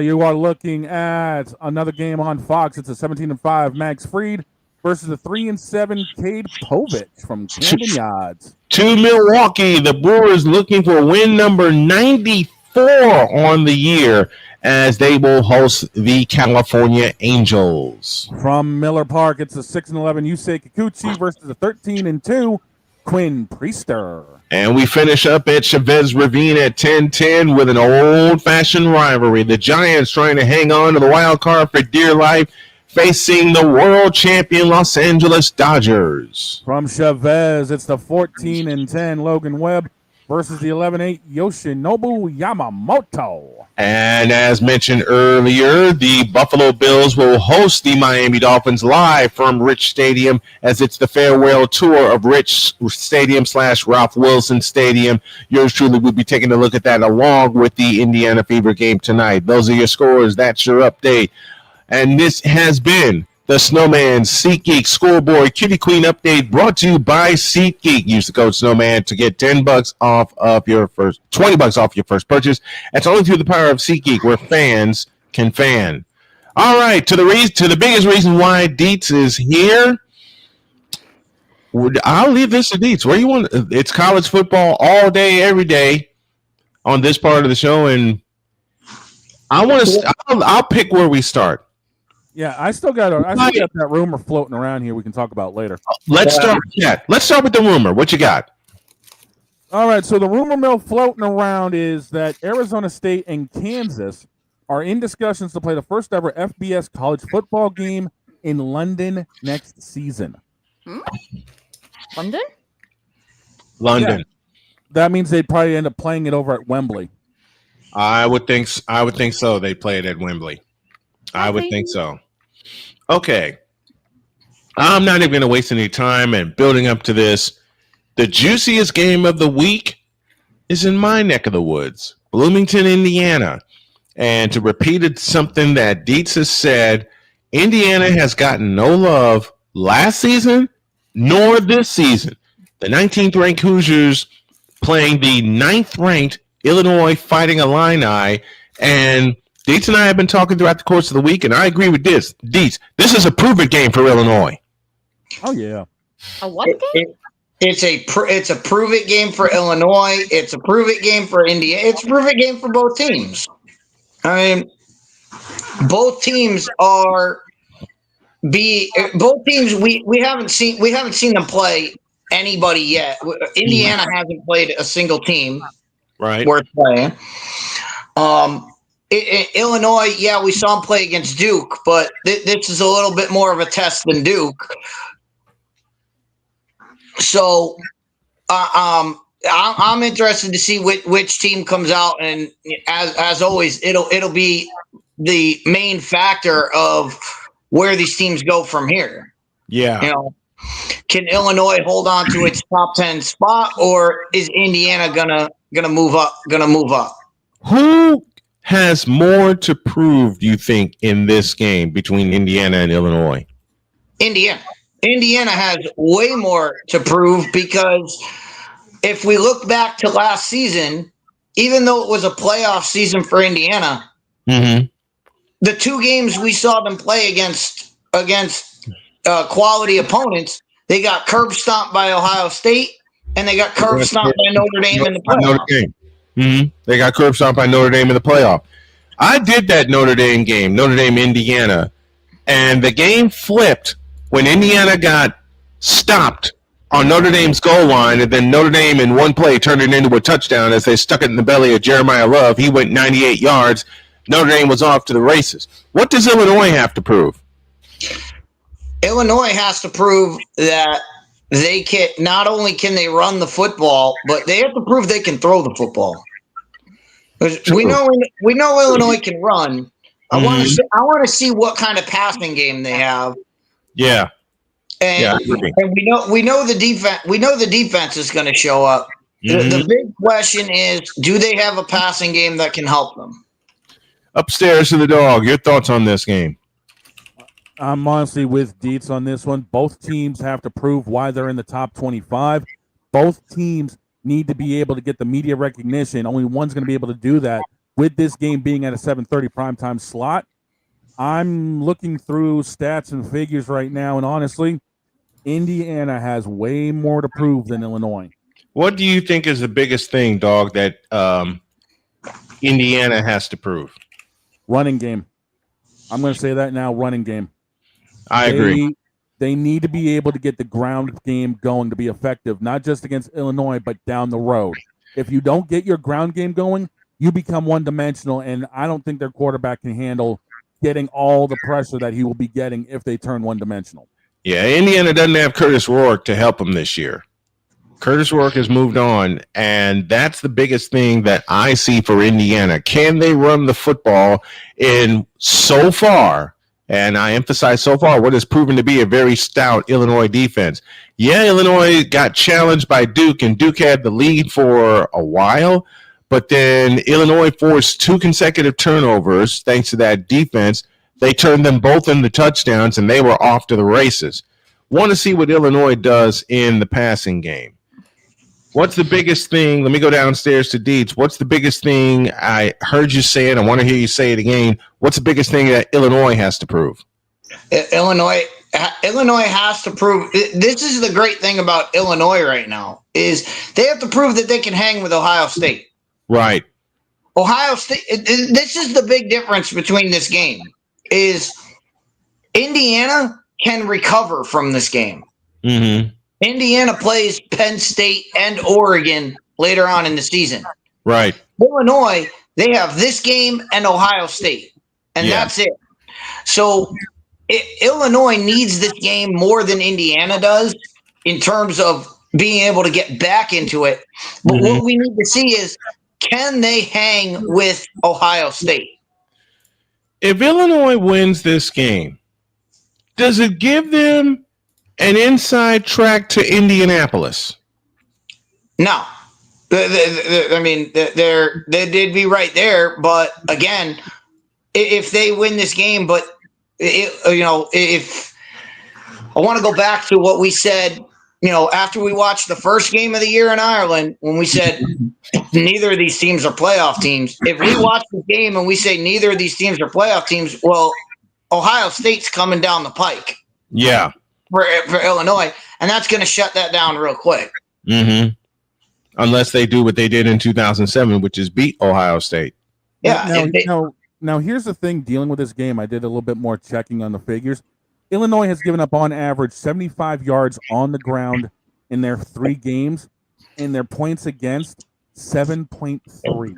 [SPEAKER 2] You are looking at another game on Fox. It's a 17-5 Max Fried versus the 3-7 Cade Povich from Camden Yards.
[SPEAKER 1] To Milwaukee, the Brewers looking for win number 94 on the year as they will host the California Angels.
[SPEAKER 2] From Miller Park, it's the 6-11 Yusei Kikuchi versus the 13-2 Quinn Priester.
[SPEAKER 1] And we finish up at Chavez Ravine at 10:10 with an old-fashioned rivalry. The Giants trying to hang on to the wild card for dear life, facing the world champion Los Angeles Dodgers.
[SPEAKER 2] From Chavez, it's the 14-10 Logan Webb versus the 11-8 Yoshinobu Yamamoto.
[SPEAKER 1] And as mentioned earlier, the Buffalo Bills will host the Miami Dolphins live from Rich Stadium as it's the farewell tour of Rich Stadium / Ralph Wilson Stadium. Yours truly will be taking a look at that along with the Indiana Fever game tonight. Those are your scores. That's your update. And this has been the Snowman SeatGeek Scoreboard Cutie Queen Update brought to you by SeatGeek. Use the code Snowman to get $10 off of your first, $20 off your first purchase. That's only through the power of SeatGeek, where fans can fan. All right, to the biggest reason why Dietz is here. I'll leave this to Dietz. Where you want? It's college football all day, every day on this part of the show, and I'll pick where we start.
[SPEAKER 2] Yeah, I still got that rumor floating around here we can talk about later.
[SPEAKER 1] Let's start with the rumor. What you got?
[SPEAKER 2] All right, so the rumor mill floating around is that Arizona State and Kansas are in discussions to play the first ever FBS college football game in London next season.
[SPEAKER 14] London?
[SPEAKER 1] London.
[SPEAKER 2] Yeah. That means they'd probably end up playing it over at Wembley.
[SPEAKER 1] I would think so. They play it at Wembley. I would think so. Okay. I'm not even going to waste any time and building up to this. The juiciest game of the week is in my neck of the woods, Bloomington, Indiana. And to repeat it, something that Dietz has said, Indiana has gotten no love last season nor this season. The 19th ranked Hoosiers playing the 9th ranked Illinois Fighting Illini, and Dietz and I have been talking throughout the course of the week, and I agree with this. Dietz, this is a prove-it game for Illinois.
[SPEAKER 2] Oh, yeah.
[SPEAKER 14] A what game?
[SPEAKER 10] It's a prove-it game for Illinois. It's a prove-it game for Indiana. It's a prove-it game for both teams. I mean, both teams we haven't seen them play anybody yet. Indiana hasn't played a single team worth playing. Illinois, yeah, we saw them play against Duke, but this is a little bit more of a test than Duke. So, I'm interested to see which team comes out, and as always, it'll be the main factor of where these teams go from here.
[SPEAKER 1] Yeah,
[SPEAKER 10] you know, can Illinois hold on to its top 10 spot, or is Indiana gonna move up? Who
[SPEAKER 1] has more to prove, do you think, in this game between Indiana and Illinois?
[SPEAKER 10] Indiana has way more to prove, because if we look back to last season, even though it was a playoff season for Indiana, the two games we saw them play against quality opponents, they got curb stomped by Ohio State, and they got curb stomped by Notre Dame in the playoff.
[SPEAKER 1] They got curb stomped by Notre Dame in the playoff. I did that Notre Dame game, Notre Dame, Indiana, and the game flipped when Indiana got stopped on Notre Dame's goal line, and then Notre Dame in one play turned it into a touchdown as they stuck it in the belly of Jeremiah Love. He went 98 yards. Notre Dame was off to the races. What does Illinois have to prove?
[SPEAKER 10] Illinois has to prove that they can, not only can they run the football, but they have to prove they can throw the football. We know Illinois can run. I want to see what kind of passing game they have.
[SPEAKER 1] Yeah.
[SPEAKER 10] And we know the defense. We know the defense is going to show up. The big question is, do they have a passing game that can help them?
[SPEAKER 1] Upstairs to the Dog. Your thoughts on this game?
[SPEAKER 2] I'm honestly with Dietz on this one. Both teams have to prove why they're in the top 25. Both teams need to be able to get the media recognition. Only one's going to be able to do that. With this game being at a 7:30 primetime slot, I'm looking through stats and figures right now, and honestly, Indiana has way more to prove than Illinois.
[SPEAKER 1] What do you think is the biggest thing, Dog, that Indiana has to prove?
[SPEAKER 2] Running game. I'm going to say that now, running game.
[SPEAKER 1] I agree.
[SPEAKER 2] They need to be able to get the ground game going to be effective, not just against Illinois, but down the road. If you don't get your ground game going, you become one-dimensional, and I don't think their quarterback can handle getting all the pressure that he will be getting if they turn one-dimensional.
[SPEAKER 1] Yeah, Indiana doesn't have Curtis Rourke to help them this year. Curtis Rourke has moved on, and that's the biggest thing that I see for Indiana. Can they run the football in so far, and I emphasize so far, what has proven to be a very stout Illinois defense? Yeah, Illinois got challenged by Duke, and Duke had the lead for a while, but then Illinois forced 2 consecutive turnovers thanks to that defense. They turned them both into touchdowns, and they were off to the races. Want to see what Illinois does in the passing game. What's the biggest thing? Let me go downstairs to Dietz. What's the biggest thing? I heard you say it. I want to hear you say it again. What's the biggest thing that Illinois has to prove?
[SPEAKER 10] Illinois has to prove. This is the great thing about Illinois right now, is they have to prove that they can hang with Ohio State.
[SPEAKER 1] Right.
[SPEAKER 10] Ohio State. This is the big difference between this game. Is Indiana can recover from this game. Indiana plays Penn State and Oregon later on in the season.
[SPEAKER 1] Right.
[SPEAKER 10] Illinois, they have this game and Ohio State, and that's it. So Illinois needs this game more than Indiana does in terms of being able to get back into it. But what we need to see is, can they hang with Ohio State?
[SPEAKER 1] If Illinois wins this game, does it give them an inside track to Indianapolis?
[SPEAKER 10] No. I mean, they'd be right there. But again, if they win this game, but if I want to go back to what we said, after we watched the first game of the year in Ireland, when we said neither of these teams are playoff teams. If we watch the game and we say neither of these teams are playoff teams, well, Ohio State's coming down the pike.
[SPEAKER 1] Yeah.
[SPEAKER 10] For Illinois, and that's going to shut that down real quick.
[SPEAKER 1] Unless they do what they did in 2007, which is beat Ohio State.
[SPEAKER 10] Yeah.
[SPEAKER 2] Now, here's the thing dealing with this game. I did a little bit more checking on the figures. Illinois has given up on average 75 yards on the ground in their 3 games, and their points against 7.3.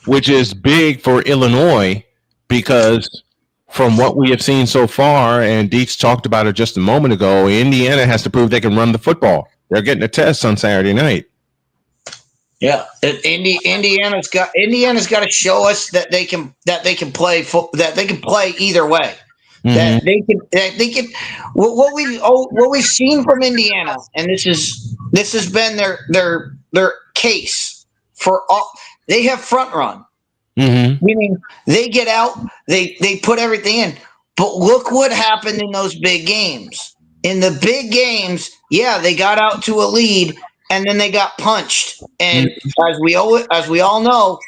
[SPEAKER 1] Which is big for Illinois because from what we have seen so far, and Dietz talked about it just a moment ago, Indiana has to prove they can run the football. They're getting a test on Saturday night.
[SPEAKER 10] Yeah, Indiana's got to show us that they can play either way. That they can. What we've seen from Indiana, and this has been their case for all. They have front run. Meaning they get out, they put everything in. But look what happened in those big games. In the big games, yeah, they got out to a lead and then they got punched. And as we all know,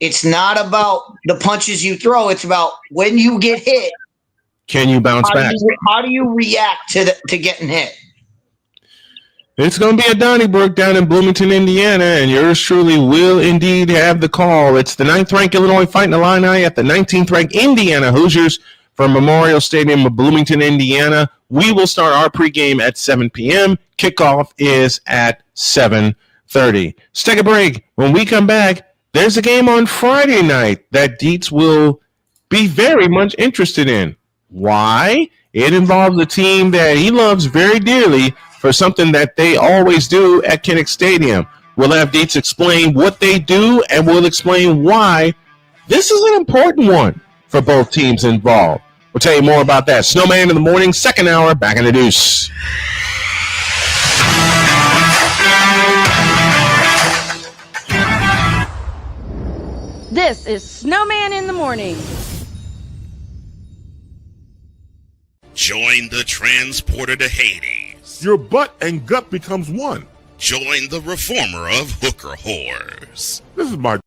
[SPEAKER 10] it's not about the punches you throw. It's about when you get hit.
[SPEAKER 1] Can you bounce back?
[SPEAKER 10] How do you react to getting hit?
[SPEAKER 1] It's going to be at Donnybrook down in Bloomington, Indiana, and yours truly will indeed have the call. It's the 9th-ranked Illinois Fighting Illini at the 19th-ranked Indiana Hoosiers from Memorial Stadium of Bloomington, Indiana. We will start our pregame at 7 p.m. Kickoff is at 7:30. Let's take a break. When we come back, there's a game on Friday night that Dietz will be very much interested in. Why? It involves a team that he loves very dearly for something that they always do at Kinnick Stadium. We'll have Dietz explain what they do, and we'll explain why this is an important one for both teams involved. We'll tell you more about that. Snowman in the morning, second hour, back in the deuce.
[SPEAKER 15] This is Snowman in the Morning.
[SPEAKER 3] Join the transporter to Hades.
[SPEAKER 8] Your butt and gut becomes one.
[SPEAKER 3] Join the reformer of hooker whores.
[SPEAKER 8] This is my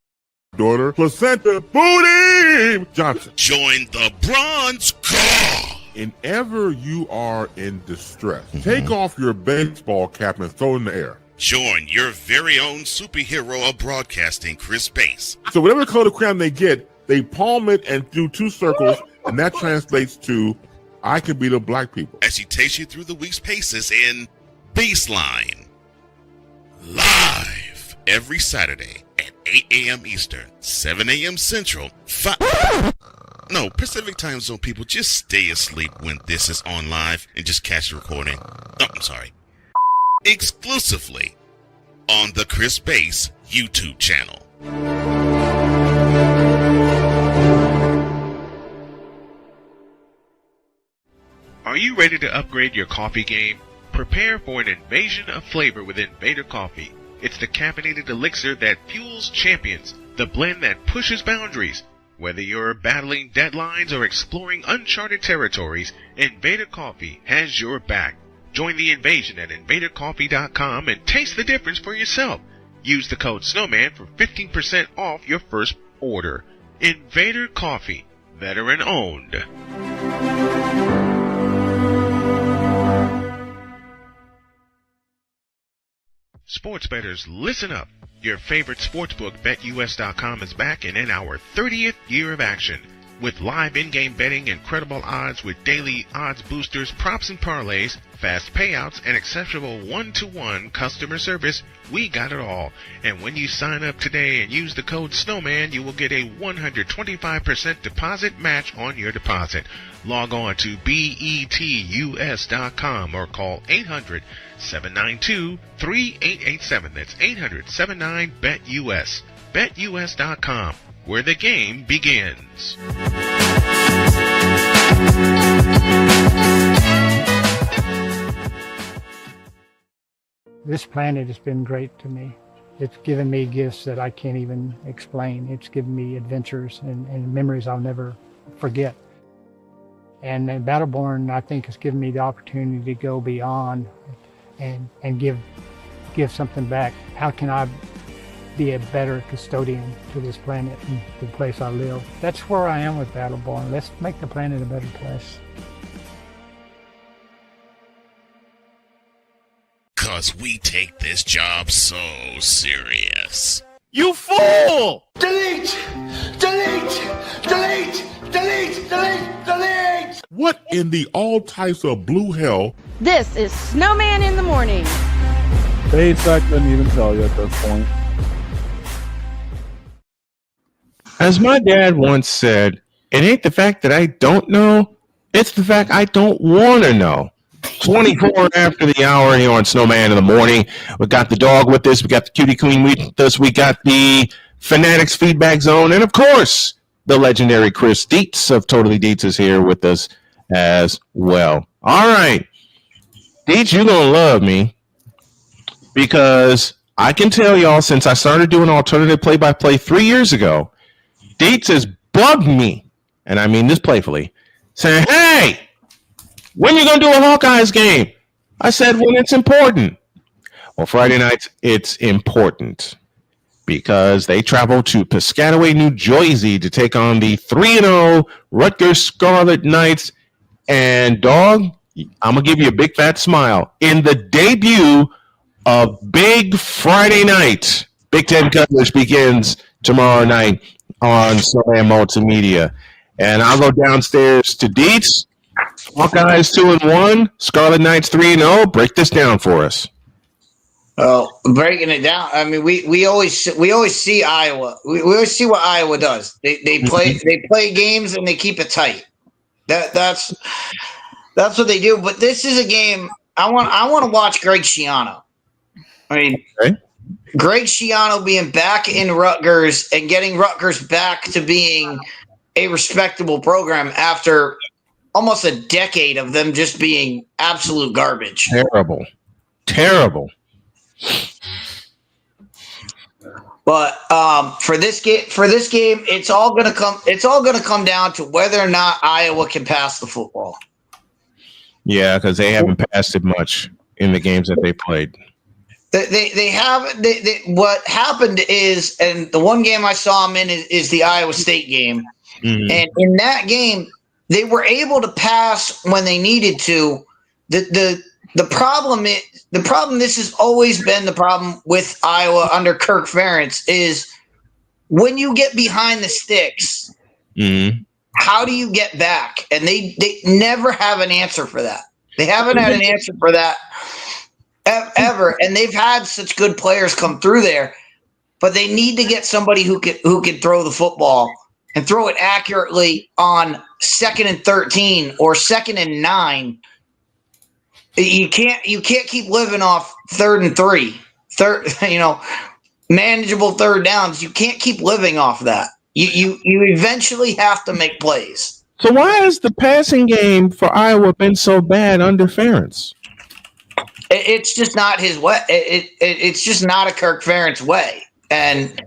[SPEAKER 8] daughter, Placenta Booty Johnson.
[SPEAKER 3] Join the bronze car.
[SPEAKER 8] Whenever you are in distress, take off your baseball cap and throw it in the air.
[SPEAKER 3] Join your very own superhero of broadcasting, Chris Bass.
[SPEAKER 8] So whatever color crayon they get, they palm it and do two circles, and that translates to I can beat up black people.
[SPEAKER 3] As he takes you through the week's paces in Baseline. Live every Saturday at 8 a.m. Eastern, 7 a.m. Central, Pacific Time Zone people, just stay asleep when this is on live and just catch the recording. Oh, I'm sorry. Exclusively on the Chris Bass YouTube channel.
[SPEAKER 11] Are you ready to upgrade your coffee game? Prepare for an invasion of flavor with Invader Coffee. It's the caffeinated elixir that fuels champions, the blend that pushes boundaries. Whether you're battling deadlines or exploring uncharted territories, Invader Coffee has your back. Join the invasion at invadercoffee.com and taste the difference for yourself. Use the code SNOWMAN for 15% off your first order. Invader Coffee, veteran owned. Sports bettors, listen up. Your favorite sportsbook, BetUS.com, is back and in our 30th year of action. With live in-game betting, incredible odds with daily odds boosters, props and parlays, fast payouts, and exceptional one-to-one customer service, we got it all. And when you sign up today and use the code SNOWMAN, you will get a 125% deposit match on your deposit. Log on to betus.com or call 800-792-3887. That's 800-79-BET-US. BetUS.com, where the game begins.
[SPEAKER 12] This planet has been great to me. It's given me gifts that I can't even explain. It's given me adventures and memories I'll never forget. And Battleborn, I think, has given me the opportunity to go beyond and give something back. How can I be a better custodian to this planet and the place I live? That's where I am with Battleborn. Let's make the planet a better place.
[SPEAKER 3] 'Cause we take this job so serious.
[SPEAKER 8] You fool!
[SPEAKER 4] Delete! Delete! Delete! Delete! Delete! Delete!
[SPEAKER 8] What in the all types of blue hell?
[SPEAKER 15] This is Snowman in the Morning.
[SPEAKER 2] Bates, I couldn't even tell you at this point.
[SPEAKER 1] As my dad once said, it ain't the fact that I don't know, it's the fact I don't want to know. 24 after the hour here on Snowman in the Morning. We got the dog with us. We got the cutie queen with us. We got the Fanatics Feedback Zone. And, of course, the legendary Chris Dietz of Totally Dietz is here with us as well. All right. Dietz, you're going to love me because I can tell y'all since I started doing alternative play-by-play 3 years ago, Dietz has bugged me, and I mean this playfully, saying, "Hey, when you gonna do a Hawkeyes game?" I said, "When it's important." Well, Friday nights it's important because they travel to Piscataway, New Jersey, to take on the 3-0 Rutgers Scarlet Knights. And Dawg, I'm gonna give you a big fat smile in the debut of Big Friday Night. Big Ten coverage begins tomorrow night on Slam Multimedia, and I'll go downstairs to Dietz. Hawkeyes 2-1, Scarlet Knights 3-0. Break this down for us.
[SPEAKER 10] Well, breaking it down, I mean, we always see Iowa. We always see what Iowa does. They play games and they keep it tight. That's what they do. But this is a game I want to watch Greg Schiano. I mean, Greg Schiano being back in Rutgers and getting Rutgers back to being a respectable program after almost a decade of them just being absolute garbage.
[SPEAKER 1] Terrible.
[SPEAKER 10] But for this game, it's all gonna come down to whether or not Iowa can pass the football.
[SPEAKER 1] Yeah, because they haven't passed it much in the games that they played.
[SPEAKER 10] They have. What happened is, and the one game I saw them in is the Iowa State game, and in that game they were able to pass when they needed to. The problem this has always been the problem with Iowa under Kirk Ferentz is when you get behind the sticks, how do you get back? And they never have an answer for that. They haven't had an answer for that ever. And they've had such good players come through there, but they need to get somebody who can throw the football and throw it accurately on 2nd and 13 or 2nd and 9. You can't keep living off 3rd and 3, manageable third downs. You can't keep living off that. You eventually have to make plays.
[SPEAKER 1] So why has the passing game for Iowa been so bad under Ferentz?
[SPEAKER 10] It's just not his way. It's just not a Kirk Ferentz way. And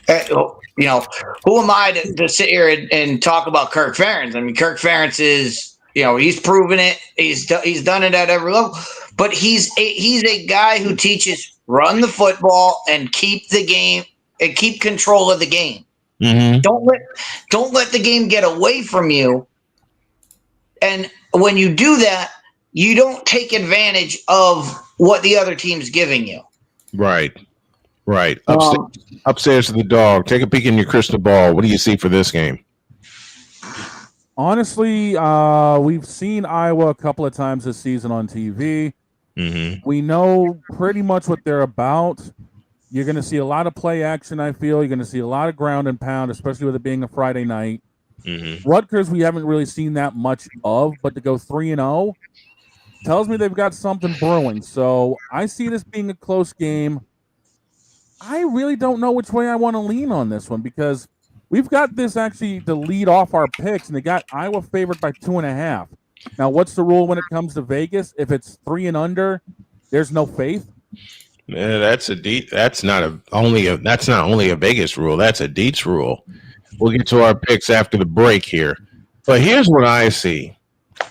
[SPEAKER 10] who am I to sit here and talk about Kirk Ferentz? I mean, Kirk Ferentz is. He's proven it. He's done it at every level. But he's a guy who teaches run the football and keep the game and keep control of the game. Don't let the game get away from you. And when you do that, you don't take advantage of what the other team's giving you.
[SPEAKER 1] Right. Upstairs to the Dawg. Take a peek in your crystal ball. What do you see for this game?
[SPEAKER 2] Honestly, we've seen Iowa a couple of times this season on TV. We know pretty much what they're about. You're going to see a lot of play action, I feel. You're going to see a lot of ground and pound, especially with it being a Friday night. Rutgers, we haven't really seen that much of, but to go 3-0 tells me they've got something brewing. So I see this being a close game. I really don't know which way I want to lean on this one because we've got this actually to lead off our picks, and they got Iowa favored by 2.5. Now, what's the rule when it comes to Vegas? If it's 3 and under, there's no faith.
[SPEAKER 1] Yeah, that's not only a Vegas rule. That's a Dietz rule. We'll get to our picks after the break here. But here's what I see.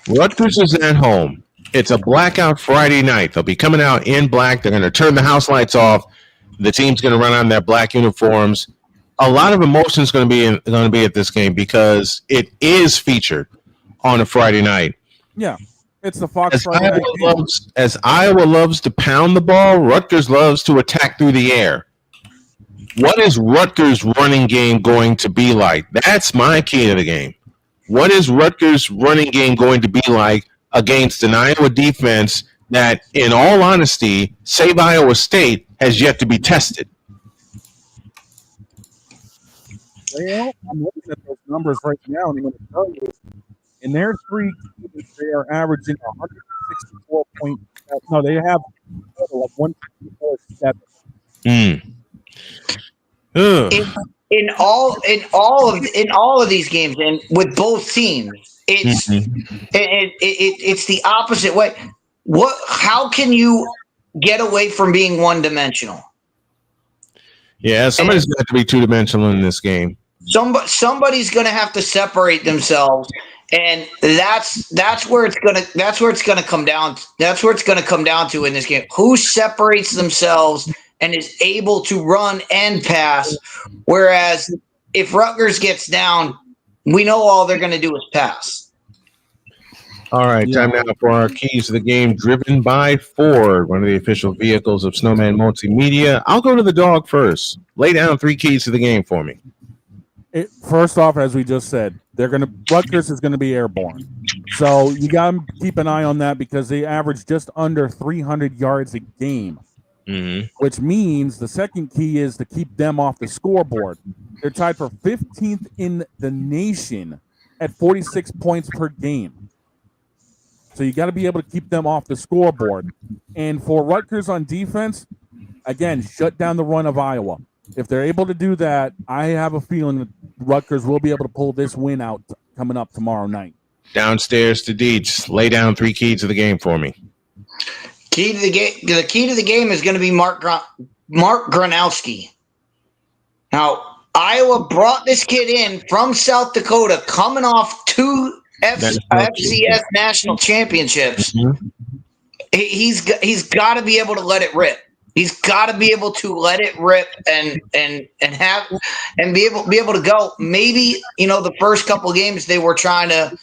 [SPEAKER 1] Rutgers is at home. It's a blackout Friday night. They'll be coming out in black. They're going to turn the house lights off. The team's going to run on their black uniforms. A lot of emotion is going to be at this game because it is featured on a Friday night.
[SPEAKER 2] Yeah, it's the Fox Friday night game.
[SPEAKER 1] As Iowa loves to pound the ball, Rutgers loves to attack through the air. What is Rutgers' running game going to be like? That's my key to the game. What is Rutgers' running game going to be like against an Iowa defense that, in all honesty, save Iowa State, has yet to be tested?
[SPEAKER 2] Well, I'm looking at those numbers right now, and I'm going to tell you, in their 3 games, they are averaging 164 points. No, they have like 164.7.
[SPEAKER 10] In all of these games, and with both teams, it's the opposite way. How can you get away from being one-dimensional?
[SPEAKER 1] Yeah, somebody's got to be two-dimensional in this game.
[SPEAKER 10] Somebody's going to have to separate themselves, and that's where it's going to come down. That's where it's going to come down to in this game. Who separates themselves and is able to run and pass? Whereas if Rutgers gets down, we know all they're going to do is pass.
[SPEAKER 1] All right, time now for our keys to the game, driven by Ford, one of the official vehicles of Snowman Multimedia. I'll go to the Dawg first. Lay down 3 keys to the game for me.
[SPEAKER 2] First off, as we just said, Rutgers is going to be airborne. So you got to keep an eye on that because they average just under 300 yards a game, which means the second key is to keep them off the scoreboard. They're tied for 15th in the nation at 46 points per game. So you got to be able to keep them off the scoreboard. And for Rutgers on defense, again, shut down the run of Iowa. If they're able to do that, I have a feeling that Rutgers will be able to pull this win out coming up tomorrow night.
[SPEAKER 1] Downstairs to Dietz'D. Lay down 3 keys to the game for me.
[SPEAKER 10] The key to the game is going to be Mark Gronowski. Now, Iowa brought this kid in from South Dakota, coming off 2 FCS national championships. He's got to be able to let it rip. He's got to be able to let it rip and be able to go. Maybe the first couple of games they were trying to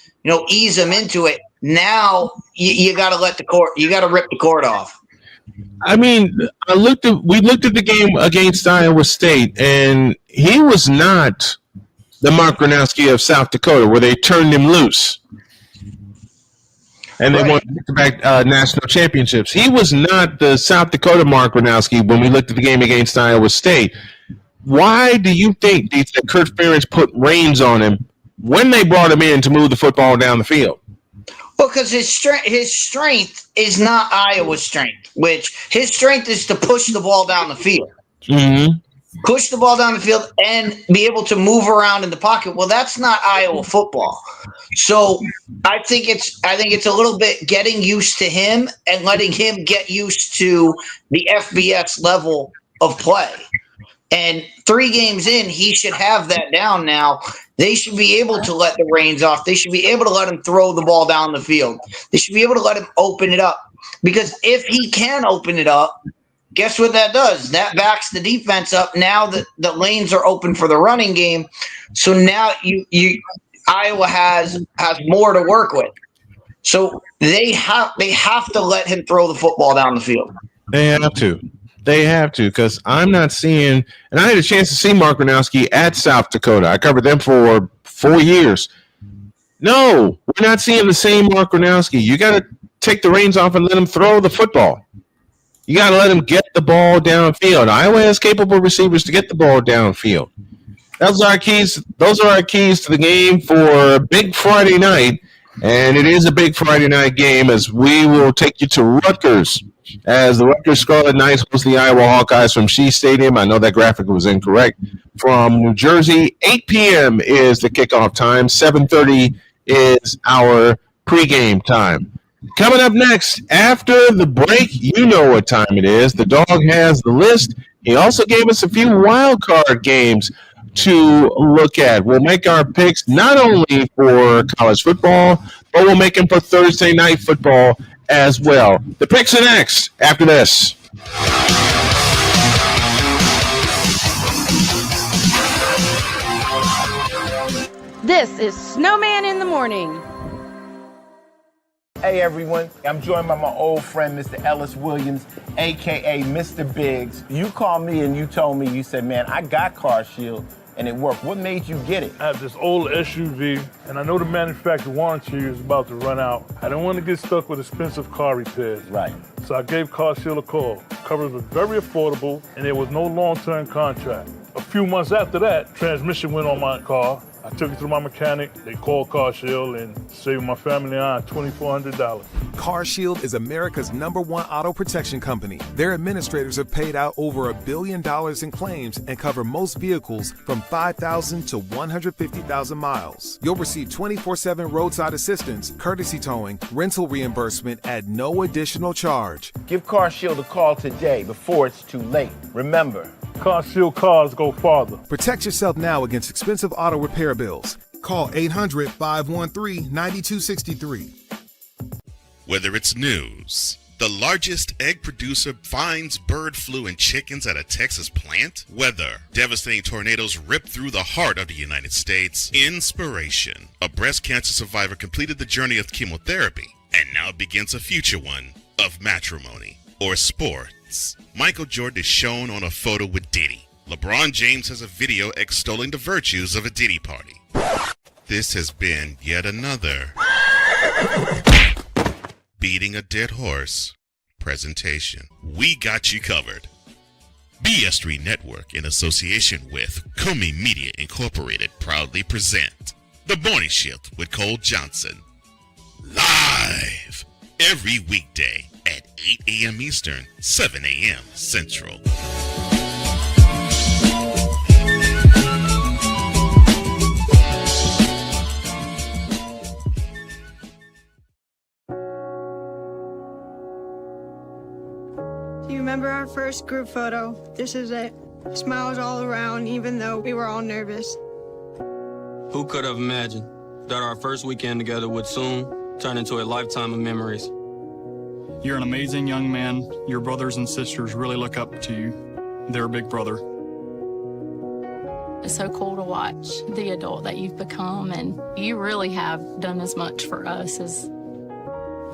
[SPEAKER 10] ease him into it. Now you got to rip the cord off.
[SPEAKER 1] I mean, we looked at the game against Iowa State, and he was not the Mark Gronowski of South Dakota, where they turned him loose. And they won back-to-back national championships. He was not the South Dakota Mark Gronowski when we looked at the game against Iowa State. Why do you think that Kurt Ferentz put reins on him when they brought him in to move the football down the field?
[SPEAKER 10] Well, because his strength is not Iowa's strength, which his strength is to push the ball down the field. Push the ball down the field and be able to move around in the pocket. Well, that's not Iowa football. So I think it's a little bit getting used to him and letting him get used to the FBS level of play. And 3 games in, he should have that down now. They should be able to let the reins off. They should be able to let him throw the ball down the field. They should be able to let him open it up. Because if he can open it up, guess what that does? That backs the defense up. Now that the lanes are open for the running game. So now Iowa has more to work with. So they have to let him throw the football down the field.
[SPEAKER 1] They have to, because I'm not seeing, and I had a chance to see Mark Gronowski at South Dakota. I covered them for 4 years. No, we're not seeing the same Mark Gronowski. You got to take the reins off and let him throw the football. You got to let him get the ball downfield. Iowa has capable receivers to get the ball downfield. Those are our keys. Those are our keys to the game for Big Friday night, and it is a Big Friday night game as we will take you to Rutgers as the Rutgers Scarlet Knights host the Iowa Hawkeyes from Shea Stadium. I know that graphic was incorrect. From New Jersey, 8 p.m. is the kickoff time. 7:30 is our pregame time. Coming up next, after the break, you know what time it is. The Dawg has the list. He also gave us a few wild card games to look at. We'll make our picks not only for college football, but we'll make them for Thursday night football as well. The picks are next after this.
[SPEAKER 15] This is Snowman in the Morning.
[SPEAKER 13] Hey everyone, I'm joined by my old friend, Mr. Ellis Williams, aka Mr. Biggs. You called me and you told me, you said, man, I got CarShield and it worked. What made you get it?
[SPEAKER 16] I have this old SUV and I know the manufacturer warranty is about to run out. I don't want to get stuck with expensive car repairs.
[SPEAKER 13] Right.
[SPEAKER 16] So I gave CarShield a call. Coverage was very affordable and there was no long-term contract. A few months after that, transmission went on my car. I took it to my mechanic, they called CarShield and saved my family and I $2,400.
[SPEAKER 18] CarShield is America's #1 auto protection company. Their administrators have paid out over $1 billion in claims and cover most vehicles from 5,000 to 150,000 miles. You'll receive 24/7 roadside assistance, courtesy towing, rental reimbursement at no additional charge.
[SPEAKER 13] Give CarShield a call today before it's too late. Remember,
[SPEAKER 16] CarShield cars go farther.
[SPEAKER 18] Protect yourself now against expensive auto repair bills. Call 800-513-9263.
[SPEAKER 3] Whether it's news, the largest egg producer finds bird flu in chickens at a Texas plant, weather, devastating tornadoes rip through the heart of the United States, inspiration, a breast cancer survivor completed the journey of chemotherapy and now begins a future one of matrimony or sports. Michael Jordan is shown on a photo with Diddy. LeBron James has a video extolling the virtues of a Diddy party. This has been yet another beating a dead horse presentation. We got you covered. BS3 Network, in association with Comey Media Incorporated, proudly present The Morning Shift with Cole Johnson. Live every weekday at 8 a.m. Eastern, 7 a.m. Central.
[SPEAKER 17] Do you remember our first group photo? This is it. Smiles all around, even though we were all nervous.
[SPEAKER 20] Who could have imagined that our first weekend together would soon turn into a lifetime of memories?
[SPEAKER 19] You're an amazing young man. Your brothers and sisters really look up to you. They're a big brother.
[SPEAKER 22] It's so cool to watch the adult that you've become, and you really have done as much for us as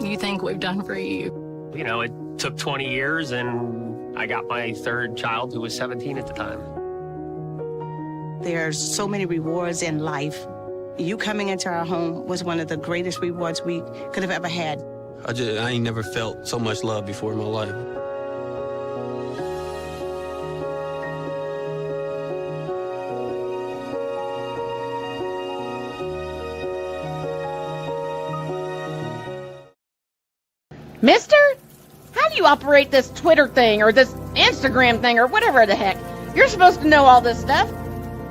[SPEAKER 22] you think we've done for you.
[SPEAKER 6] You know, it took 20 years, and I got my third child, who was 17 at the time.
[SPEAKER 7] There's so many rewards in life. You coming into our home was one of the greatest rewards we could have ever had.
[SPEAKER 20] I ain't never felt so much love before in my life.
[SPEAKER 15] Mister? How do you operate this Twitter thing or this Instagram thing or whatever the heck? You're supposed to know all this stuff.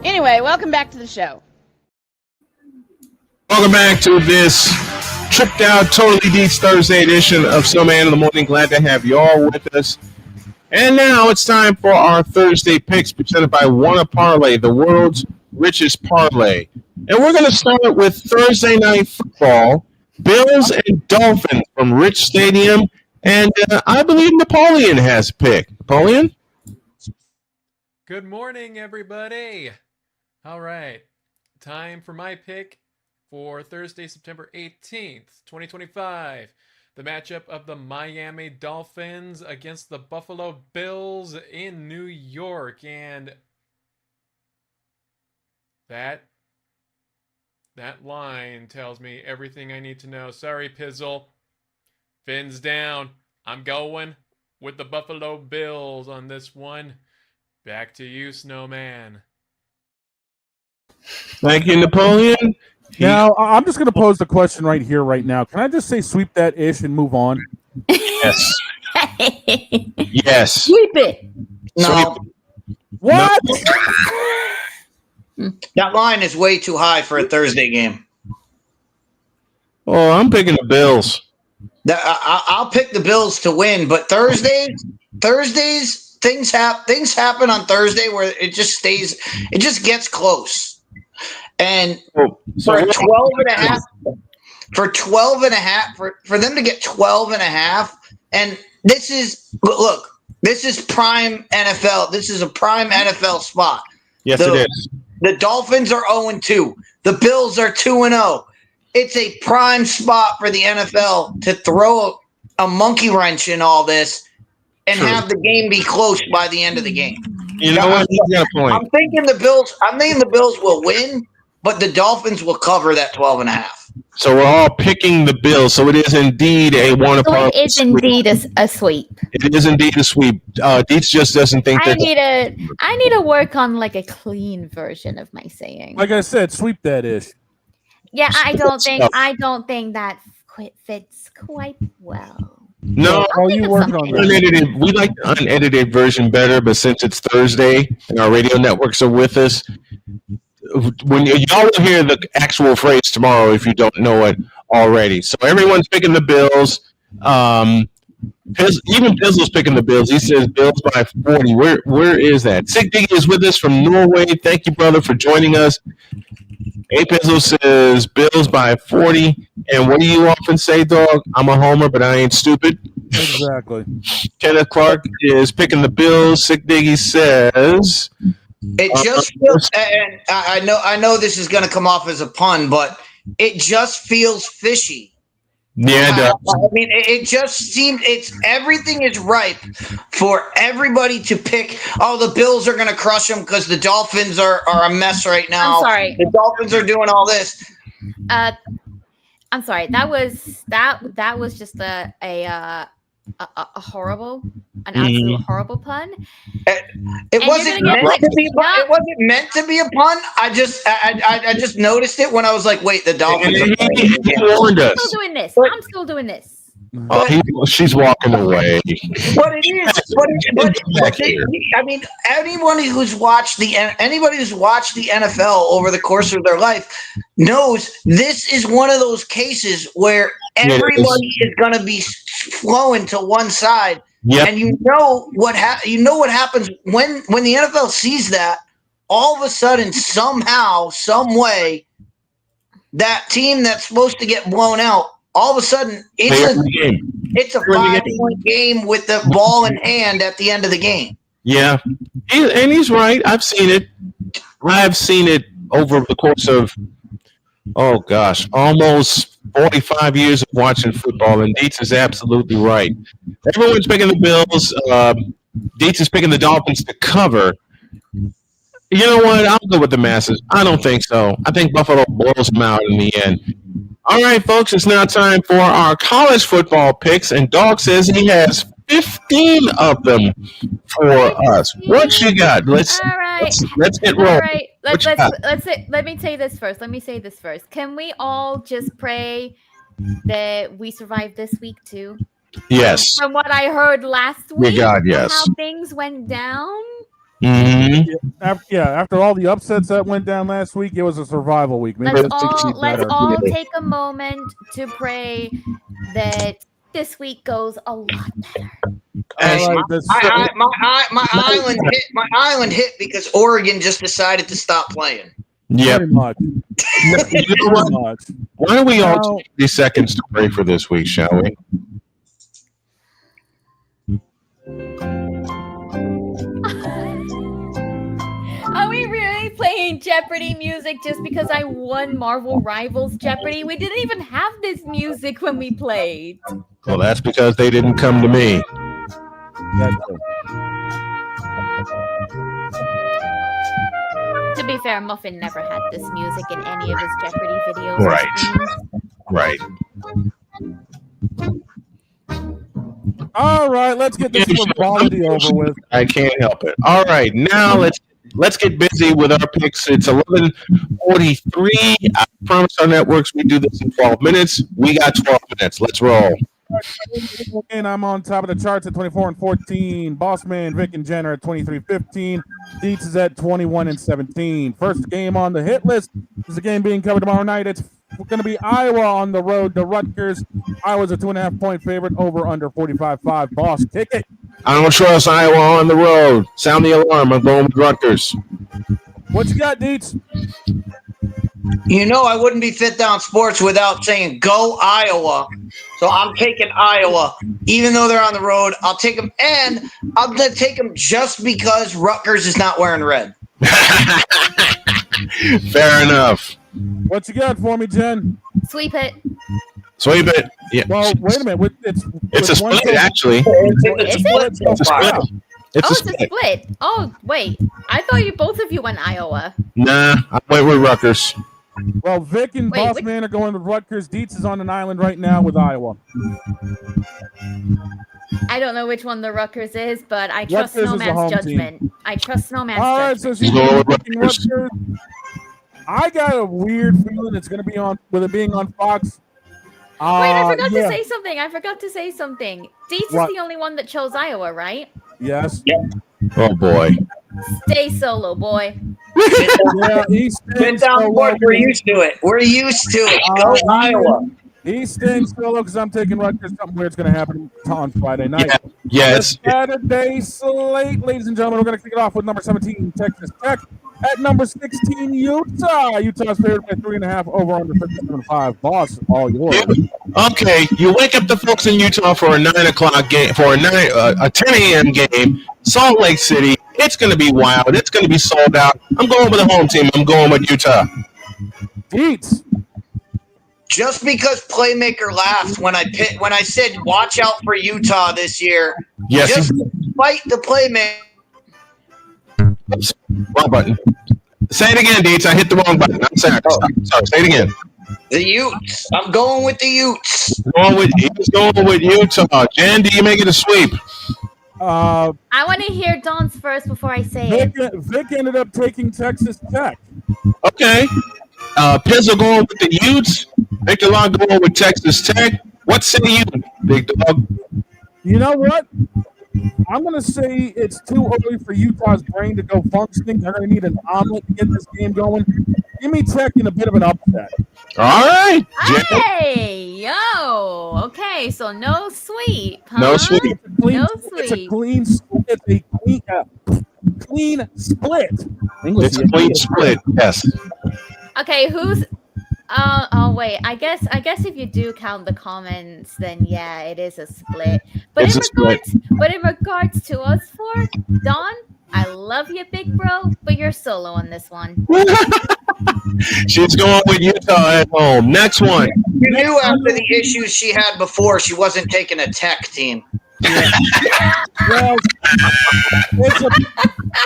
[SPEAKER 15] Anyway, welcome back to the show.
[SPEAKER 1] Welcome back to this tripped out, totally Dietz'D Thursday edition of Snowman in the Morning. Glad to have you all with us. And now it's time for our Thursday picks presented by Wanna Parlay, the world's richest parlay. And we're going to start with Thursday Night Football, Bills and Dolphins from Rich Stadium. And I believe Napoleon has a pick. Napoleon?
[SPEAKER 21] Good morning, everybody. All right. Time for my pick for Thursday, September 18th, 2025. The matchup of the Miami Dolphins against the Buffalo Bills in New York. And that line tells me everything I need to know. Sorry, Pizzle. Fins down. I'm going with the Buffalo Bills on this one. Back to you, Snowman.
[SPEAKER 1] Thank you, Napoleon.
[SPEAKER 2] Now, I'm just going to pose the question right here, right now. Can I just say sweep that ish and move on?
[SPEAKER 1] Yes. Yes.
[SPEAKER 14] Sweep it.
[SPEAKER 10] No.
[SPEAKER 2] What?
[SPEAKER 10] That line is way too high for a Thursday game.
[SPEAKER 1] Oh, I'm picking the Bills.
[SPEAKER 10] I'll pick the Bills to win, but Thursdays, things happen on Thursday where it just gets close. And for 12 and a half, for them to get 12 and a half, and this is prime NFL. This is a prime NFL spot.
[SPEAKER 1] Yes, it is.
[SPEAKER 10] The Dolphins are 0-2. The Bills are 2-0. It's a prime spot for the NFL to throw a monkey wrench in all this and have the game be close by the end of the game.
[SPEAKER 1] You know what? You got a point.
[SPEAKER 10] I'm thinking the Bills will win, but the Dolphins will cover that 12 and a half.
[SPEAKER 1] So we're all picking the Bills. So it is indeed a one.
[SPEAKER 14] So it is indeed a sweep.
[SPEAKER 1] It is indeed a sweep. Dietz just doesn't think that.
[SPEAKER 14] I need to work on like a clean version of my saying.
[SPEAKER 2] Like I said, sweep that ish.
[SPEAKER 14] Yeah, I don't think that fits quite well.
[SPEAKER 1] No,
[SPEAKER 2] you work on that.
[SPEAKER 1] Unedited. We like the unedited version better, but since it's Thursday and our radio networks are with us, when y'all will hear the actual phrase tomorrow if you don't know it already. So everyone's picking the Bills. Even Pizzle's picking the Bills. He says Bills by 40. Where is that? Sick Diggy is with us from Norway. Thank you, brother, for joining us. A Pizzle says Bills by 40. And what do you often say, Dog? I'm a homer, but I ain't stupid.
[SPEAKER 2] Exactly.
[SPEAKER 1] Kenneth Clark is picking the Bills. Sick Diggy says
[SPEAKER 10] it just feels, and I know this is going to come off as a pun, but it just feels fishy.
[SPEAKER 1] Yeah, it does.
[SPEAKER 10] I mean, it just seems everything is ripe for everybody to pick. Oh, the Bills are going to crush them because the Dolphins are a mess right now.
[SPEAKER 14] I'm sorry.
[SPEAKER 10] The Dolphins are doing all this.
[SPEAKER 14] I'm sorry. That was just a horrible, an absolute horrible pun.
[SPEAKER 10] It wasn't meant to be. It wasn't meant to be a pun. I just noticed it when I was like, "Wait, the Dolphins are playing."
[SPEAKER 14] I'm still doing this. I'm still doing this.
[SPEAKER 1] Oh, she's walking away.
[SPEAKER 10] But it is. But I mean, anybody who's watched the NFL over the course of their life knows this is one of those cases where everybody is going to be flowing to one side. Yep. And you know what happens when the NFL sees that. All of a sudden, somehow, some way, that team that's supposed to get blown out, all of a sudden, it's a 5-point game with the ball in hand at the end of the game.
[SPEAKER 1] Yeah, and he's right. I've seen it. I've seen it over the course of, oh gosh, almost 45 years of watching football, and Dietz is absolutely right. Everyone's picking the Bills. Dietz is picking the Dolphins to cover. You know what? I'll go with the masses. I don't think so. I think Buffalo blows them out in the end. All right, folks, it's now time for our college football picks, and Dawg says he has 15 of them for us. What you got? Let's get rolling.
[SPEAKER 14] All right. Let me say this first. Can we all just pray that we survive this week too?
[SPEAKER 1] Yes.
[SPEAKER 14] From what I heard last week,
[SPEAKER 1] God, yes.
[SPEAKER 14] how things went down.
[SPEAKER 2] Mm-hmm. After all the upsets that went down last week, it was a survival week. Maybe
[SPEAKER 14] let's all take a moment to pray that this week goes a lot better.
[SPEAKER 10] My island hit because Oregon just decided to stop playing.
[SPEAKER 1] Yeah.
[SPEAKER 2] Pretty much.
[SPEAKER 1] Why don't we all take 30 seconds to pray for this week, shall we?
[SPEAKER 14] Are we really playing Jeopardy music just because I won Marvel Rivals Jeopardy? We didn't even have this music when we played.
[SPEAKER 1] Well, that's because they didn't come to me.
[SPEAKER 14] To be fair, Muffin never had this music in any of his Jeopardy videos.
[SPEAKER 1] Right.
[SPEAKER 2] All right, let's get this frivolity over with.
[SPEAKER 1] I can't help it. All right, now let's get busy with our picks. It's 11:43. I promise our networks we do this in 12 minutes. We got 12 minutes. Let's roll.
[SPEAKER 2] And I'm on top of the charts at 24-14. Bossman, Vic, and Jenner at 23-15. Dietz is at 21-17. First game on the hit list is a game being covered tomorrow night. It's going to be Iowa on the road to Rutgers. Iowa's a 2.5-point favorite, over under 45.5. Boss, kick it.
[SPEAKER 1] I don't trust Iowa on the road. Sound the alarm. I'm going with Rutgers.
[SPEAKER 2] What you got, Dietz?
[SPEAKER 10] You know I wouldn't be Fit Down Sports without saying go Iowa. So I'm taking Iowa. Even though they're on the road, I'll take them. And I'm going to take them just because Rutgers is not wearing red.
[SPEAKER 1] Fair enough.
[SPEAKER 2] What you got for me, Jen?
[SPEAKER 14] Sweep it.
[SPEAKER 1] Sweep it. Yeah.
[SPEAKER 2] Well, wait a minute.
[SPEAKER 1] It's a split, actually.
[SPEAKER 14] Is it?
[SPEAKER 1] It's a split.
[SPEAKER 14] It's a split. Oh, wait. I thought both of you went Iowa.
[SPEAKER 1] Nah, I went with Rutgers.
[SPEAKER 2] Well, Vic and Bossman are going with Rutgers. Dietz is on an island right now with Iowa.
[SPEAKER 14] I don't know which one the Rutgers is, but I trust Snowman's judgment.
[SPEAKER 2] Team.
[SPEAKER 14] I trust Snowman's
[SPEAKER 2] All right,
[SPEAKER 14] judgment.
[SPEAKER 2] so she's picking Rutgers. I got a weird feeling it's going to be on, with it being on Fox.
[SPEAKER 14] Wait, I forgot to say something. Dietz is the only one that chose Iowa, right?
[SPEAKER 2] Yes.
[SPEAKER 1] Oh, boy.
[SPEAKER 14] Stay solo, boy.
[SPEAKER 10] Fit Down Sports, we're used to it. Go Iowa.
[SPEAKER 2] He's staying solo because I'm taking Rutgers. Something weird's going to happen on Friday night.
[SPEAKER 1] Yes.
[SPEAKER 2] Saturday slate, ladies and gentlemen. We're going to kick it off with number 17, Texas Tech. At number 16, Utah. Utah's favored by 3.5 over under 57.5. Boss, all yours.
[SPEAKER 1] Okay, you wake up the folks in Utah for a 9 o'clock game, for a 10 a.m. game. Salt Lake City. It's going to be wild. It's going to be sold out. I'm going with the home team. I'm going with Utah.
[SPEAKER 2] Dietz.
[SPEAKER 10] Just because Playmaker laughed when I said watch out for Utah this year.
[SPEAKER 1] Yes.
[SPEAKER 10] Just fight the Playmaker.
[SPEAKER 1] Wrong button. Say it again, Dietz. I hit the wrong button. I'm sorry. Sorry. Say it again.
[SPEAKER 10] The Utes. I'm going with the Utes.
[SPEAKER 1] He's going with Utah. Jen, do you make it a sweep?
[SPEAKER 14] I want to hear Don's first before I say it.
[SPEAKER 2] Vic ended up taking Texas Tech.
[SPEAKER 1] Okay. Pizzle going with the Utes. Victor Long going with Texas Tech. What say you, Big Dog?
[SPEAKER 2] You know what? I'm going to say it's too early for Utah's brain to go functioning. They're going to need an omelet to get this game going. Give me Tech in a bit of an upset.
[SPEAKER 1] All right.
[SPEAKER 14] Hey, yo. Okay, so no sweep. Huh?
[SPEAKER 1] No sweep.
[SPEAKER 2] It's a clean split.
[SPEAKER 1] It's a clean split, yes.
[SPEAKER 14] Okay, who's... wait. I guess if you do count the comments, then yeah, it is a split. But in regards to us four, Don, I love you, big bro, but you're solo on this one.
[SPEAKER 1] She's going with Utah at home. Next one.
[SPEAKER 10] You knew after the issues she had before, she wasn't taking a Tech team.
[SPEAKER 2] Yeah. Well,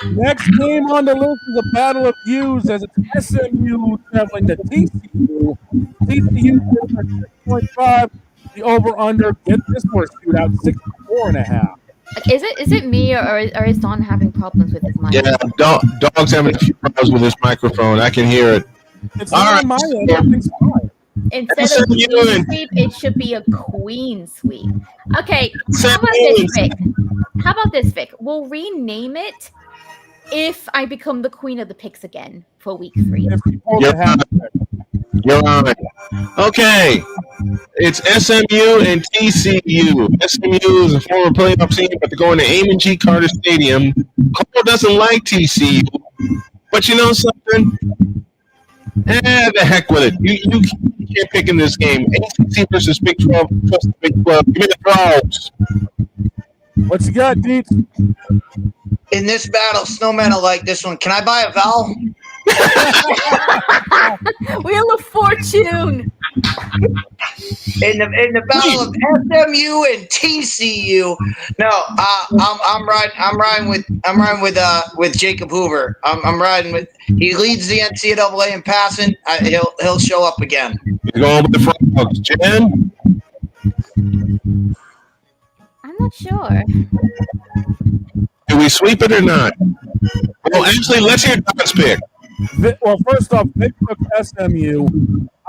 [SPEAKER 2] next game on the list is a battle of U's as it's SMU traveling to TCU. TCU 6.5. The over/under. Get this for a shootout 64.5.
[SPEAKER 14] Is it me or is Don having problems with his mic?
[SPEAKER 1] Yeah, Dog's having a few problems with his microphone. I can hear it.
[SPEAKER 2] It's not on my end. Everything's fine.
[SPEAKER 14] Instead of a queen sweep, it should be a queen sweep. Okay, how about this, Vic? We'll rename it if I become the queen of the picks again for week 3.
[SPEAKER 1] You're on it. Okay. It's SMU and TCU. SMU is a former playoff team, but they're going to Amon G. Carter Stadium. Cole doesn't like TCU, but you know something? The heck with it. You can't pick in this game. ACC versus Big 12. Trust the Big 12. Give me the Frogs.
[SPEAKER 2] What you got, Dietz?
[SPEAKER 10] In this battle, snowmen are like this one. Can I buy a vowel?
[SPEAKER 14] Wheel of Fortune.
[SPEAKER 10] In the battle of SMU and TCU. No, I'm riding with Jacob Hoover. I'm riding with. He leads the NCAA in passing. He'll show up again.
[SPEAKER 1] You're going with the Frogs, Jen.
[SPEAKER 14] I'm not sure.
[SPEAKER 1] Do we sweep it or not? Well, actually, let's hear Don's pick.
[SPEAKER 2] Well, first off, Vic took SMU.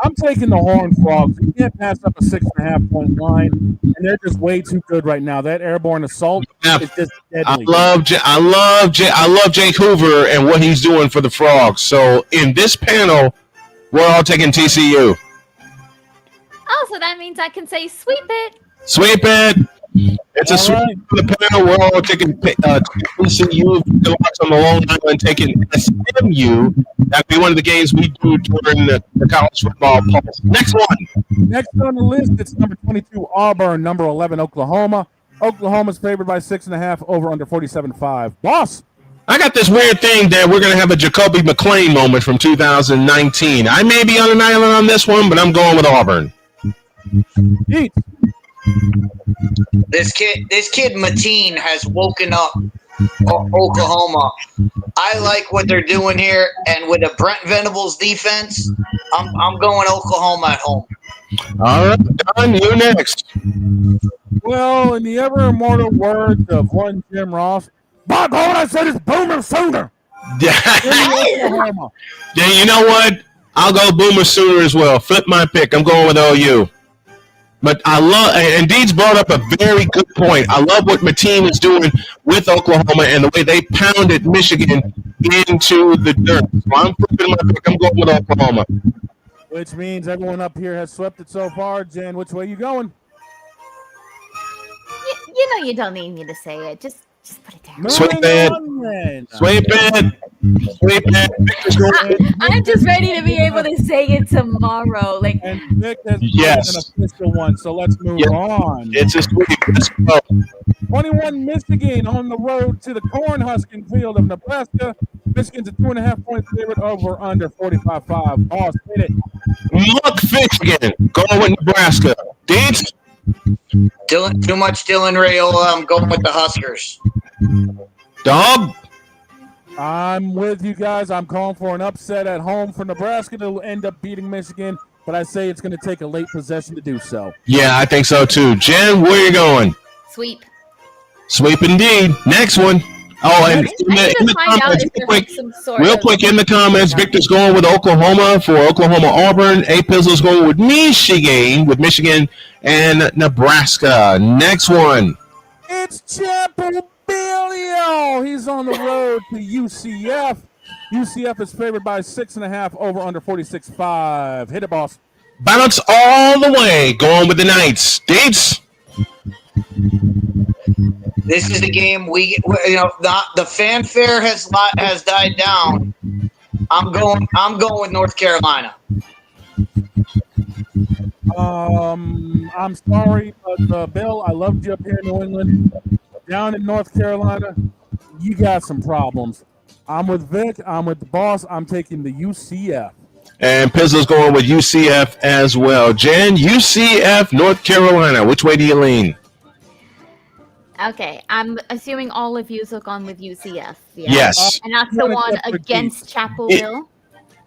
[SPEAKER 2] I'm taking the Horned Frogs. You can't pass up a 6.5 point line, and they're just way too good right now. That airborne assault is just deadly.
[SPEAKER 1] I love Jake Hoover and what he's doing for the Frogs. So in this panel, we're all taking TCU.
[SPEAKER 14] Oh, so that means I can say sweep it.
[SPEAKER 1] Sweep it. It's a sweep for the panel. We're all taking TCU. The Locks on the Long Island taking SMU. That'd be one of the games we do during the college football pulse. Next one.
[SPEAKER 2] Next on the list, it's number 22 Auburn, number 11 Oklahoma. Oklahoma's favored by 6.5 over under 47.5. Boss.
[SPEAKER 1] I got this weird thing that we're going to have a Jacoby McClain moment from 2019. I may be on an island on this one, but I'm going with Auburn.
[SPEAKER 10] This kid Mateen has woken up Oklahoma. I like what they're doing here, and with a Brent Venables defense, I'm going Oklahoma at home.
[SPEAKER 1] All right, Don, you next.
[SPEAKER 2] Well, in the ever immortal words of one Jim Ross, by God, I said it's Boomer Sooner.
[SPEAKER 1] Yeah, you know what? I'll go Boomer Sooner as well. Flip my pick. I'm going with OU. But I love, and Deeds brought up a very good point. I love what Mateen is doing with Oklahoma and the way they pounded Michigan into the dirt. So I'm flipping my pick. I'm going with Oklahoma.
[SPEAKER 2] Which means everyone up here has swept it so far. Jen, which way you going?
[SPEAKER 14] You know you don't need me to say it. Just put it down.
[SPEAKER 1] Sweep it. Sweep it. Sweep it.
[SPEAKER 14] I'm just ready to be able to say it tomorrow. Like,
[SPEAKER 2] and Vic has
[SPEAKER 1] Yes.
[SPEAKER 2] an official one, so let's move on.
[SPEAKER 1] It's a sweep. Let's go.
[SPEAKER 2] 21 Michigan on the road to the Cornhusking field of Nebraska. Michigan's a 2.5-point favorite over under 45.5. Boss, hit it.
[SPEAKER 1] Look, Michigan going with Nebraska. Dietz?
[SPEAKER 10] Too much Dylan Rayola. I'm going with the Huskers.
[SPEAKER 1] Dawg?
[SPEAKER 2] I'm with you guys. I'm calling for an upset at home for Nebraska to end up beating Michigan, but I say it's going to take a late possession to do so.
[SPEAKER 1] Yeah, I think so too. Jen, where you going?
[SPEAKER 14] sweep.
[SPEAKER 1] Sweep indeed. Next one. Oh, and
[SPEAKER 14] I need to find out if there's like some sort
[SPEAKER 1] real
[SPEAKER 14] of
[SPEAKER 1] quick in the comments, Victor's going with Oklahoma for Oklahoma Auburn. A Pizzle's going with Michigan and Nebraska. Next one.
[SPEAKER 2] It's Chapel Bilio. He's on the road to UCF. UCF is favored by 6.5 over under 46.5. Hit it, boss.
[SPEAKER 1] Bounce all the way. Going with the Knights. Dates.
[SPEAKER 10] This is the game the fanfare has died down. I'm going with North Carolina.
[SPEAKER 2] I'm sorry, but Bill, I loved you up here in New England. Down in North Carolina, you got some problems. I'm with Vic. I'm with the boss. I'm taking the UCF.
[SPEAKER 1] And Pizzle's going with UCF as well. Jen, UCF, North Carolina. Which way do you lean?
[SPEAKER 14] Okay, I'm assuming all of you have gone with UCF. Yeah?
[SPEAKER 1] Yes.
[SPEAKER 14] And that's the one against Chapel Hill.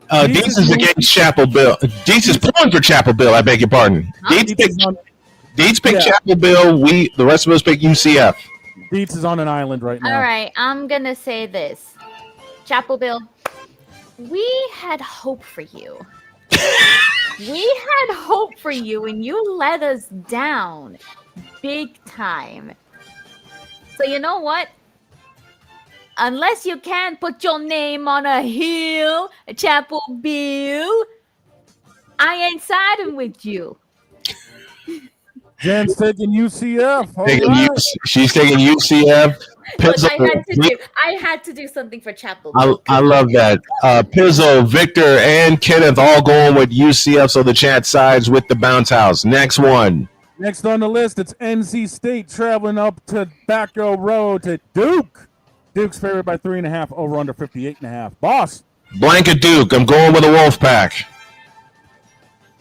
[SPEAKER 1] Dietz is against Chapel Bill. Dietz is pulling for Chapel Bill. I beg your pardon. Dietz picked Chapel Bill. The rest of us picked UCF.
[SPEAKER 2] Dietz is on an island right now.
[SPEAKER 14] All right, I'm going to say this. Chapel Bill, we had hope for you. We had hope for you, and you let us down big time. So you know what? Unless you can put your name on a hill, Chapel Bill, I ain't siding with you.
[SPEAKER 2] Jen's taking UCF.
[SPEAKER 1] She's taking UCF.
[SPEAKER 14] Look, I had to do something for Chapel Bill.
[SPEAKER 1] I love that. Pizzo, Victor, and Kenneth all going with UCF, so the chat sides with the bounce house. Next one.
[SPEAKER 2] Next on the list, it's NC State traveling up to Back Road to Duke. Duke's favored by 3.5 over under 58.5. Boss.
[SPEAKER 1] Blanket Duke. I'm going with the Wolfpack.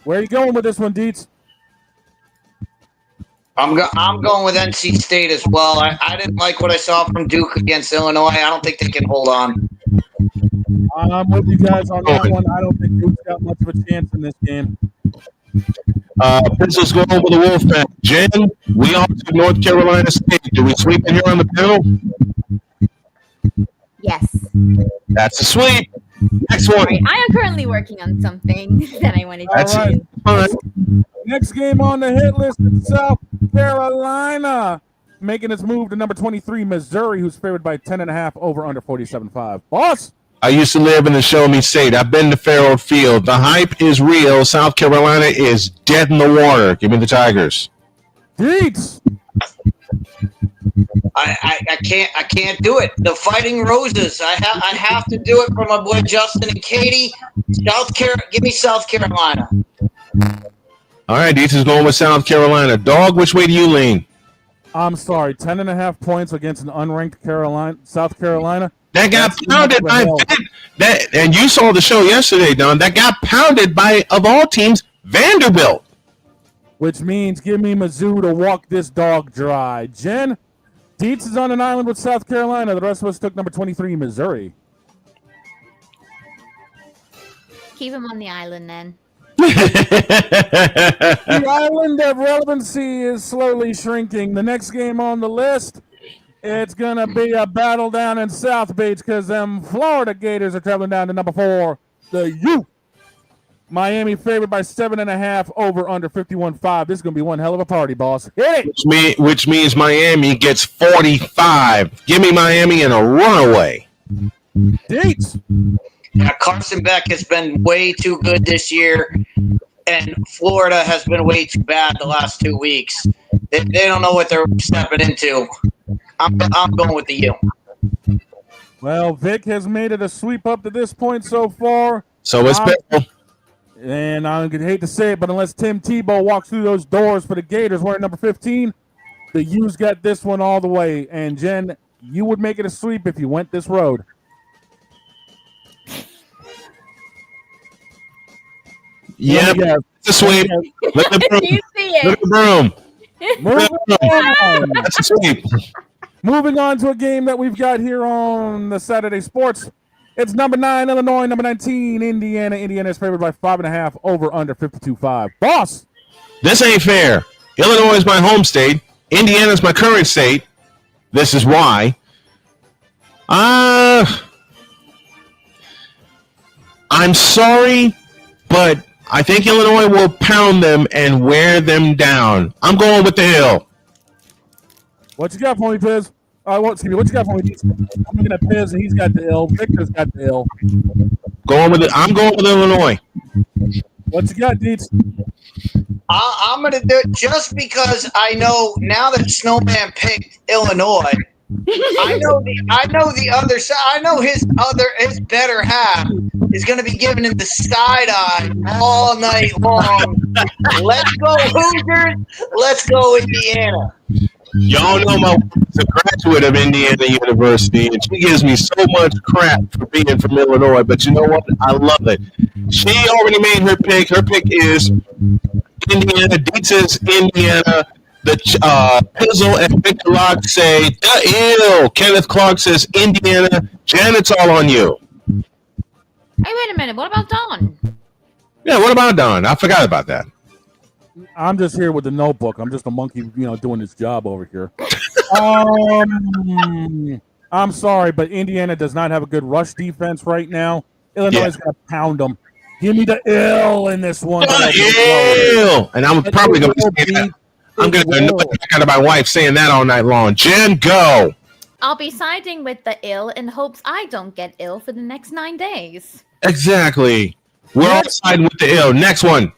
[SPEAKER 2] Where are you going with this one, Dietz?
[SPEAKER 10] I'm going with NC State as well. I didn't like what I saw from Duke against Illinois. I don't think they can hold on.
[SPEAKER 2] I'm with you guys on that one. I don't think Duke's got much of a chance in this game.
[SPEAKER 1] Prince's going with the Wolfpack. Jen, we all took North Carolina State. Do we sweep in here on the panel?
[SPEAKER 14] Yes.
[SPEAKER 1] That's a sweep. Next one.
[SPEAKER 14] Right. I am currently working on something that I wanted to do.
[SPEAKER 2] All right. Next game on the hit list is South Carolina, making its move to number 23, Missouri, who's favored by 10.5 over under 47.5. Boss.
[SPEAKER 1] I used to live in the Show Me State. I've been to Farrell Field. The hype is real. South Carolina is dead in the water. Give me the Tigers.
[SPEAKER 2] Dietz.
[SPEAKER 10] I can't do it. The Fighting Roses. I have to do it for my boy Justin and Katie. Give me South Carolina.
[SPEAKER 1] All right, Dietz is going with South Carolina. Dawg, which way do you lean?
[SPEAKER 2] I'm sorry, 10.5 points against an unranked South Carolina.
[SPEAKER 1] That got pounded by that, and you saw the show yesterday, Don. That got pounded by, of all teams, Vanderbilt.
[SPEAKER 2] Which means give me Mizzou to walk this dog dry. Jen, Dietz is on an island with South Carolina. The rest of us took number 23, Missouri.
[SPEAKER 14] Keep him on the island, then.
[SPEAKER 2] The island of relevancy is slowly shrinking. The next game on the list, it's going to be a battle down in South Beach because them Florida Gators are traveling down to number 4, the U. Miami favored by 7.5 over under 51.5. This is going to be one hell of a party, boss. Hit it!
[SPEAKER 1] Which means Miami gets 45. Give me Miami in a runaway.
[SPEAKER 2] Dietz.
[SPEAKER 10] Carson Beck has been way too good this year, and Florida has been way too bad the last 2 weeks. They don't know what they're stepping into. I'm going with the U.
[SPEAKER 2] Well, Vic has made it a sweep up to this point so far.
[SPEAKER 1] So it's Bill.
[SPEAKER 2] And I hate to say it, but unless Tim Tebow walks through those doors for the Gators wearing number 15, the U's got this one all the way. And Jen, you would make it a sweep if you went this road.
[SPEAKER 1] Yep, it's a sweep. Look at the broom.
[SPEAKER 14] You see it.
[SPEAKER 1] Look at the broom.
[SPEAKER 2] That's a sweep. Moving on to a game that we've got here on the Saturday Sports. It's number 9, Illinois, number 19, Indiana. Indiana is favored by 5.5, over under 52.5. Boss.
[SPEAKER 1] This ain't fair. Illinois is my home state. Indiana is my current state. This is why. I'm sorry, but I think Illinois will pound them and wear them down. I'm going with the Hill.
[SPEAKER 2] What you got for me, Piz? What you got for me? I'm looking at Piz, and he's got the L. Victor's got the L.
[SPEAKER 1] I'm going with Illinois.
[SPEAKER 2] What you got, Dietz?
[SPEAKER 10] I'm going to do it just because I know now that Snowman picked Illinois. I know the other side. I know his better half is going to be giving him the side eye all night long. Let's go Hoosiers. Let's go Indiana.
[SPEAKER 1] Y'all know my wife's a graduate of Indiana University, and she gives me so much crap for being from Illinois. But you know what? I love it. She already made her pick. Her pick is Indiana. Dietz'D Indiana. The Pizzle and Victor Locke say ew. Kenneth Clark says Indiana. Jen, it's all on you.
[SPEAKER 14] Hey, wait a minute. What about Don?
[SPEAKER 1] Yeah, what about Don? I forgot about that.
[SPEAKER 2] I'm just here with the notebook. I'm just a monkey, doing his job over here. I'm sorry, but Indiana does not have a good rush defense right now. Illinois is going to pound them. Give me the ill in this one.
[SPEAKER 1] Ill. And I'm probably going to say that. I'm going to annoy the heck out of my wife saying that all night long. Jen, go.
[SPEAKER 14] I'll be siding with the ill in hopes I don't get ill for the next 9 days.
[SPEAKER 1] Exactly. We're all siding with the ill. Next one.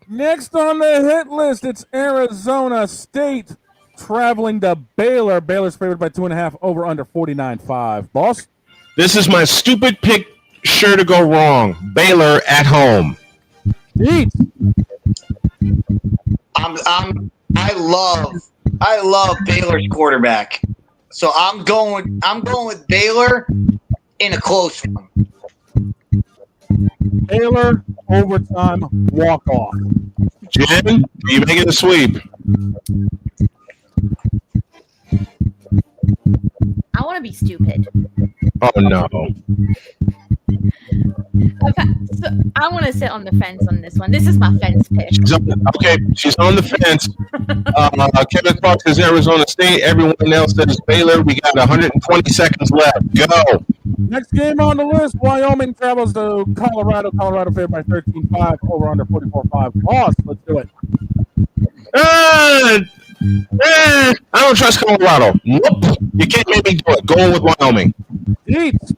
[SPEAKER 2] Next on the hit list, it's Arizona State traveling to Baylor. Baylor's favored by 2.5, over under 49.5. Boss?
[SPEAKER 1] This is my stupid pick, sure to go wrong. Baylor at home.
[SPEAKER 2] Dietz.
[SPEAKER 10] I love Baylor's quarterback. So I'm going with Baylor in a close one.
[SPEAKER 2] Baylor overtime walk off.
[SPEAKER 1] Jen, are you making a sweep?
[SPEAKER 14] I want to be stupid.
[SPEAKER 1] Oh no.
[SPEAKER 14] So I want to sit on the fence on this one. This is my fence pick.
[SPEAKER 1] She's on the fence. Kevin Clark says Arizona State. Everyone else says Baylor. We got 120 seconds left. Go.
[SPEAKER 2] Next game on the list, Wyoming travels to Colorado. Colorado favored by 13.5, over under 44.5. Boss, let's do it.
[SPEAKER 1] I don't trust Colorado. Nope. You can't make me do it. Going with Wyoming.
[SPEAKER 2] Dietz.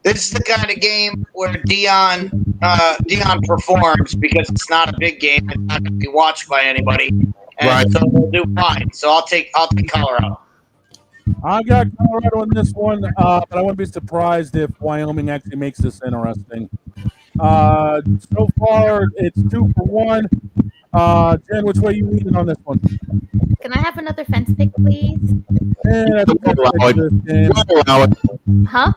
[SPEAKER 10] This is the kind of game where Dion performs because it's not a big game. It's not going to be watched by anybody, and so we'll do fine. So I'll take Colorado.
[SPEAKER 2] I got Colorado in this one, but I wouldn't be surprised if Wyoming actually makes this interesting. So far, it's 2 for 1. Jen, which way are you leaning on this one?
[SPEAKER 14] Can I have another fence pick, please?
[SPEAKER 1] We'll allow it.
[SPEAKER 14] Huh?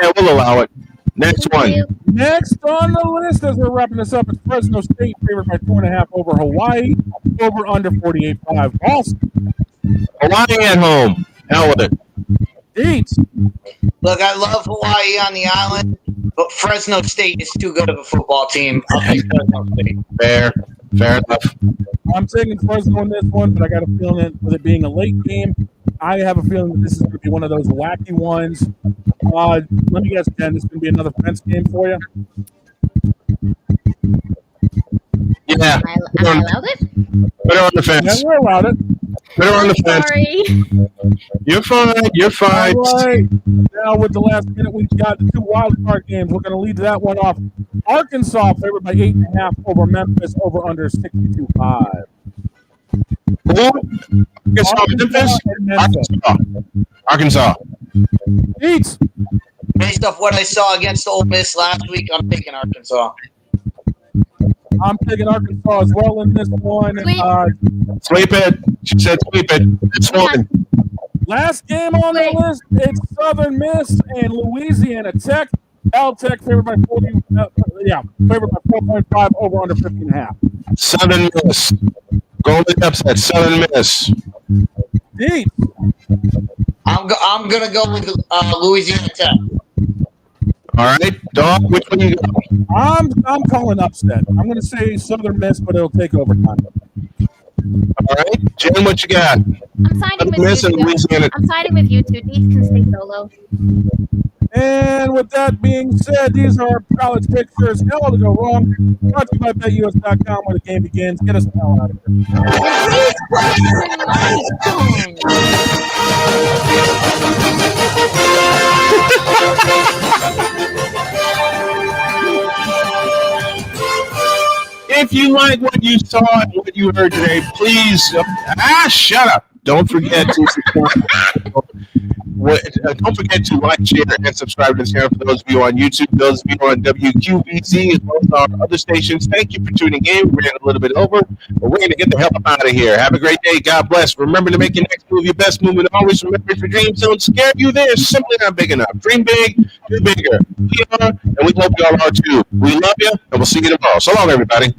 [SPEAKER 1] Yeah, we'll allow it. Next one.
[SPEAKER 2] Next on the list, as we're wrapping this up, is Fresno State favored by 2.5 over Hawaii, over under 48.5. Awesome.
[SPEAKER 1] Hawaii at home. Hell with it.
[SPEAKER 2] Dietz.
[SPEAKER 10] Look, I love Hawaii on the island, but Fresno State is too good of a football team. I'll take Fresno State.
[SPEAKER 1] Fair enough.
[SPEAKER 2] I'm taking Fresno in this one, but I got a feeling with it being a late game, I have a feeling that this is going to be one of those wacky ones. Let me guess, Jen, this is going to be another fence game for you?
[SPEAKER 1] Yeah.
[SPEAKER 14] Am I allowed it?
[SPEAKER 1] Put it on the fence.
[SPEAKER 2] Yeah, we're allowed it.
[SPEAKER 1] Put her on the fence.
[SPEAKER 14] Sorry.
[SPEAKER 1] You're fine. You're fine.
[SPEAKER 2] All right. Now with the last minute, we've got the two wild card games. We're going to lead that one off. Arkansas favored by 8.5 over Memphis, over under 62.5.
[SPEAKER 1] Arkansas.
[SPEAKER 2] Eats.
[SPEAKER 10] Based off what I saw against Ole Miss last week, I'm taking Arkansas.
[SPEAKER 2] I'm taking Arkansas as well in this one.
[SPEAKER 1] Sweep it. She said sweep it. It's one.
[SPEAKER 2] Last game on the list, it's Southern Miss and Louisiana Tech. L-Tech favored by 4.5 over under 50.5.
[SPEAKER 1] Southern Miss. Golden upset. Southern Miss.
[SPEAKER 2] Deep.
[SPEAKER 10] I'm gonna go with Louisiana Tech.
[SPEAKER 1] All right, Dawg, which one you go?
[SPEAKER 2] I'm calling upset. I'm going to say Southern Miss, but it'll take overtime.
[SPEAKER 1] All right, Jen, what you got?
[SPEAKER 14] I'm siding with you two. I'm siding with you two. Deets can stay solo.
[SPEAKER 2] And with that being said, these are our college pictures. Hell to go wrong. Brought to you by BetUS.com where the game begins. Get us the hell out of
[SPEAKER 1] If you like what you saw and what you heard today, please shut up. Don't forget to subscribe. Don't forget to like, share, and subscribe to this channel for those of you on YouTube, those of you on WQVC, as well as our other stations. Thank you for tuning in. We ran a little bit over, but we're going to get the hell out of here. Have a great day. God bless. Remember to make your next move your best move, and always remember, if your dreams don't scare you, they're simply not big enough. Dream big, do bigger. We are, and we hope you all are too. We love you, and we'll see you tomorrow. So long, everybody.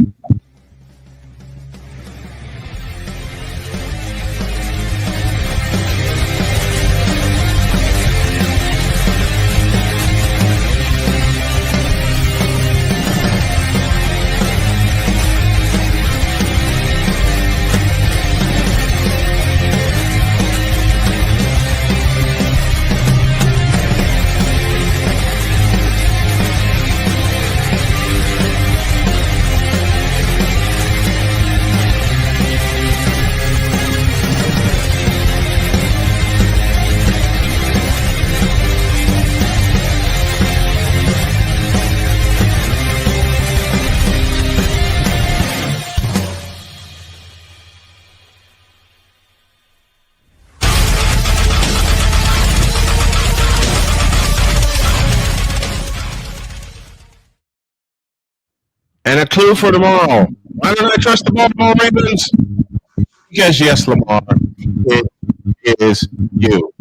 [SPEAKER 1] And a clue for tomorrow. Why don't I trust the Baltimore Ravens? Because yes, Lamar, it is you.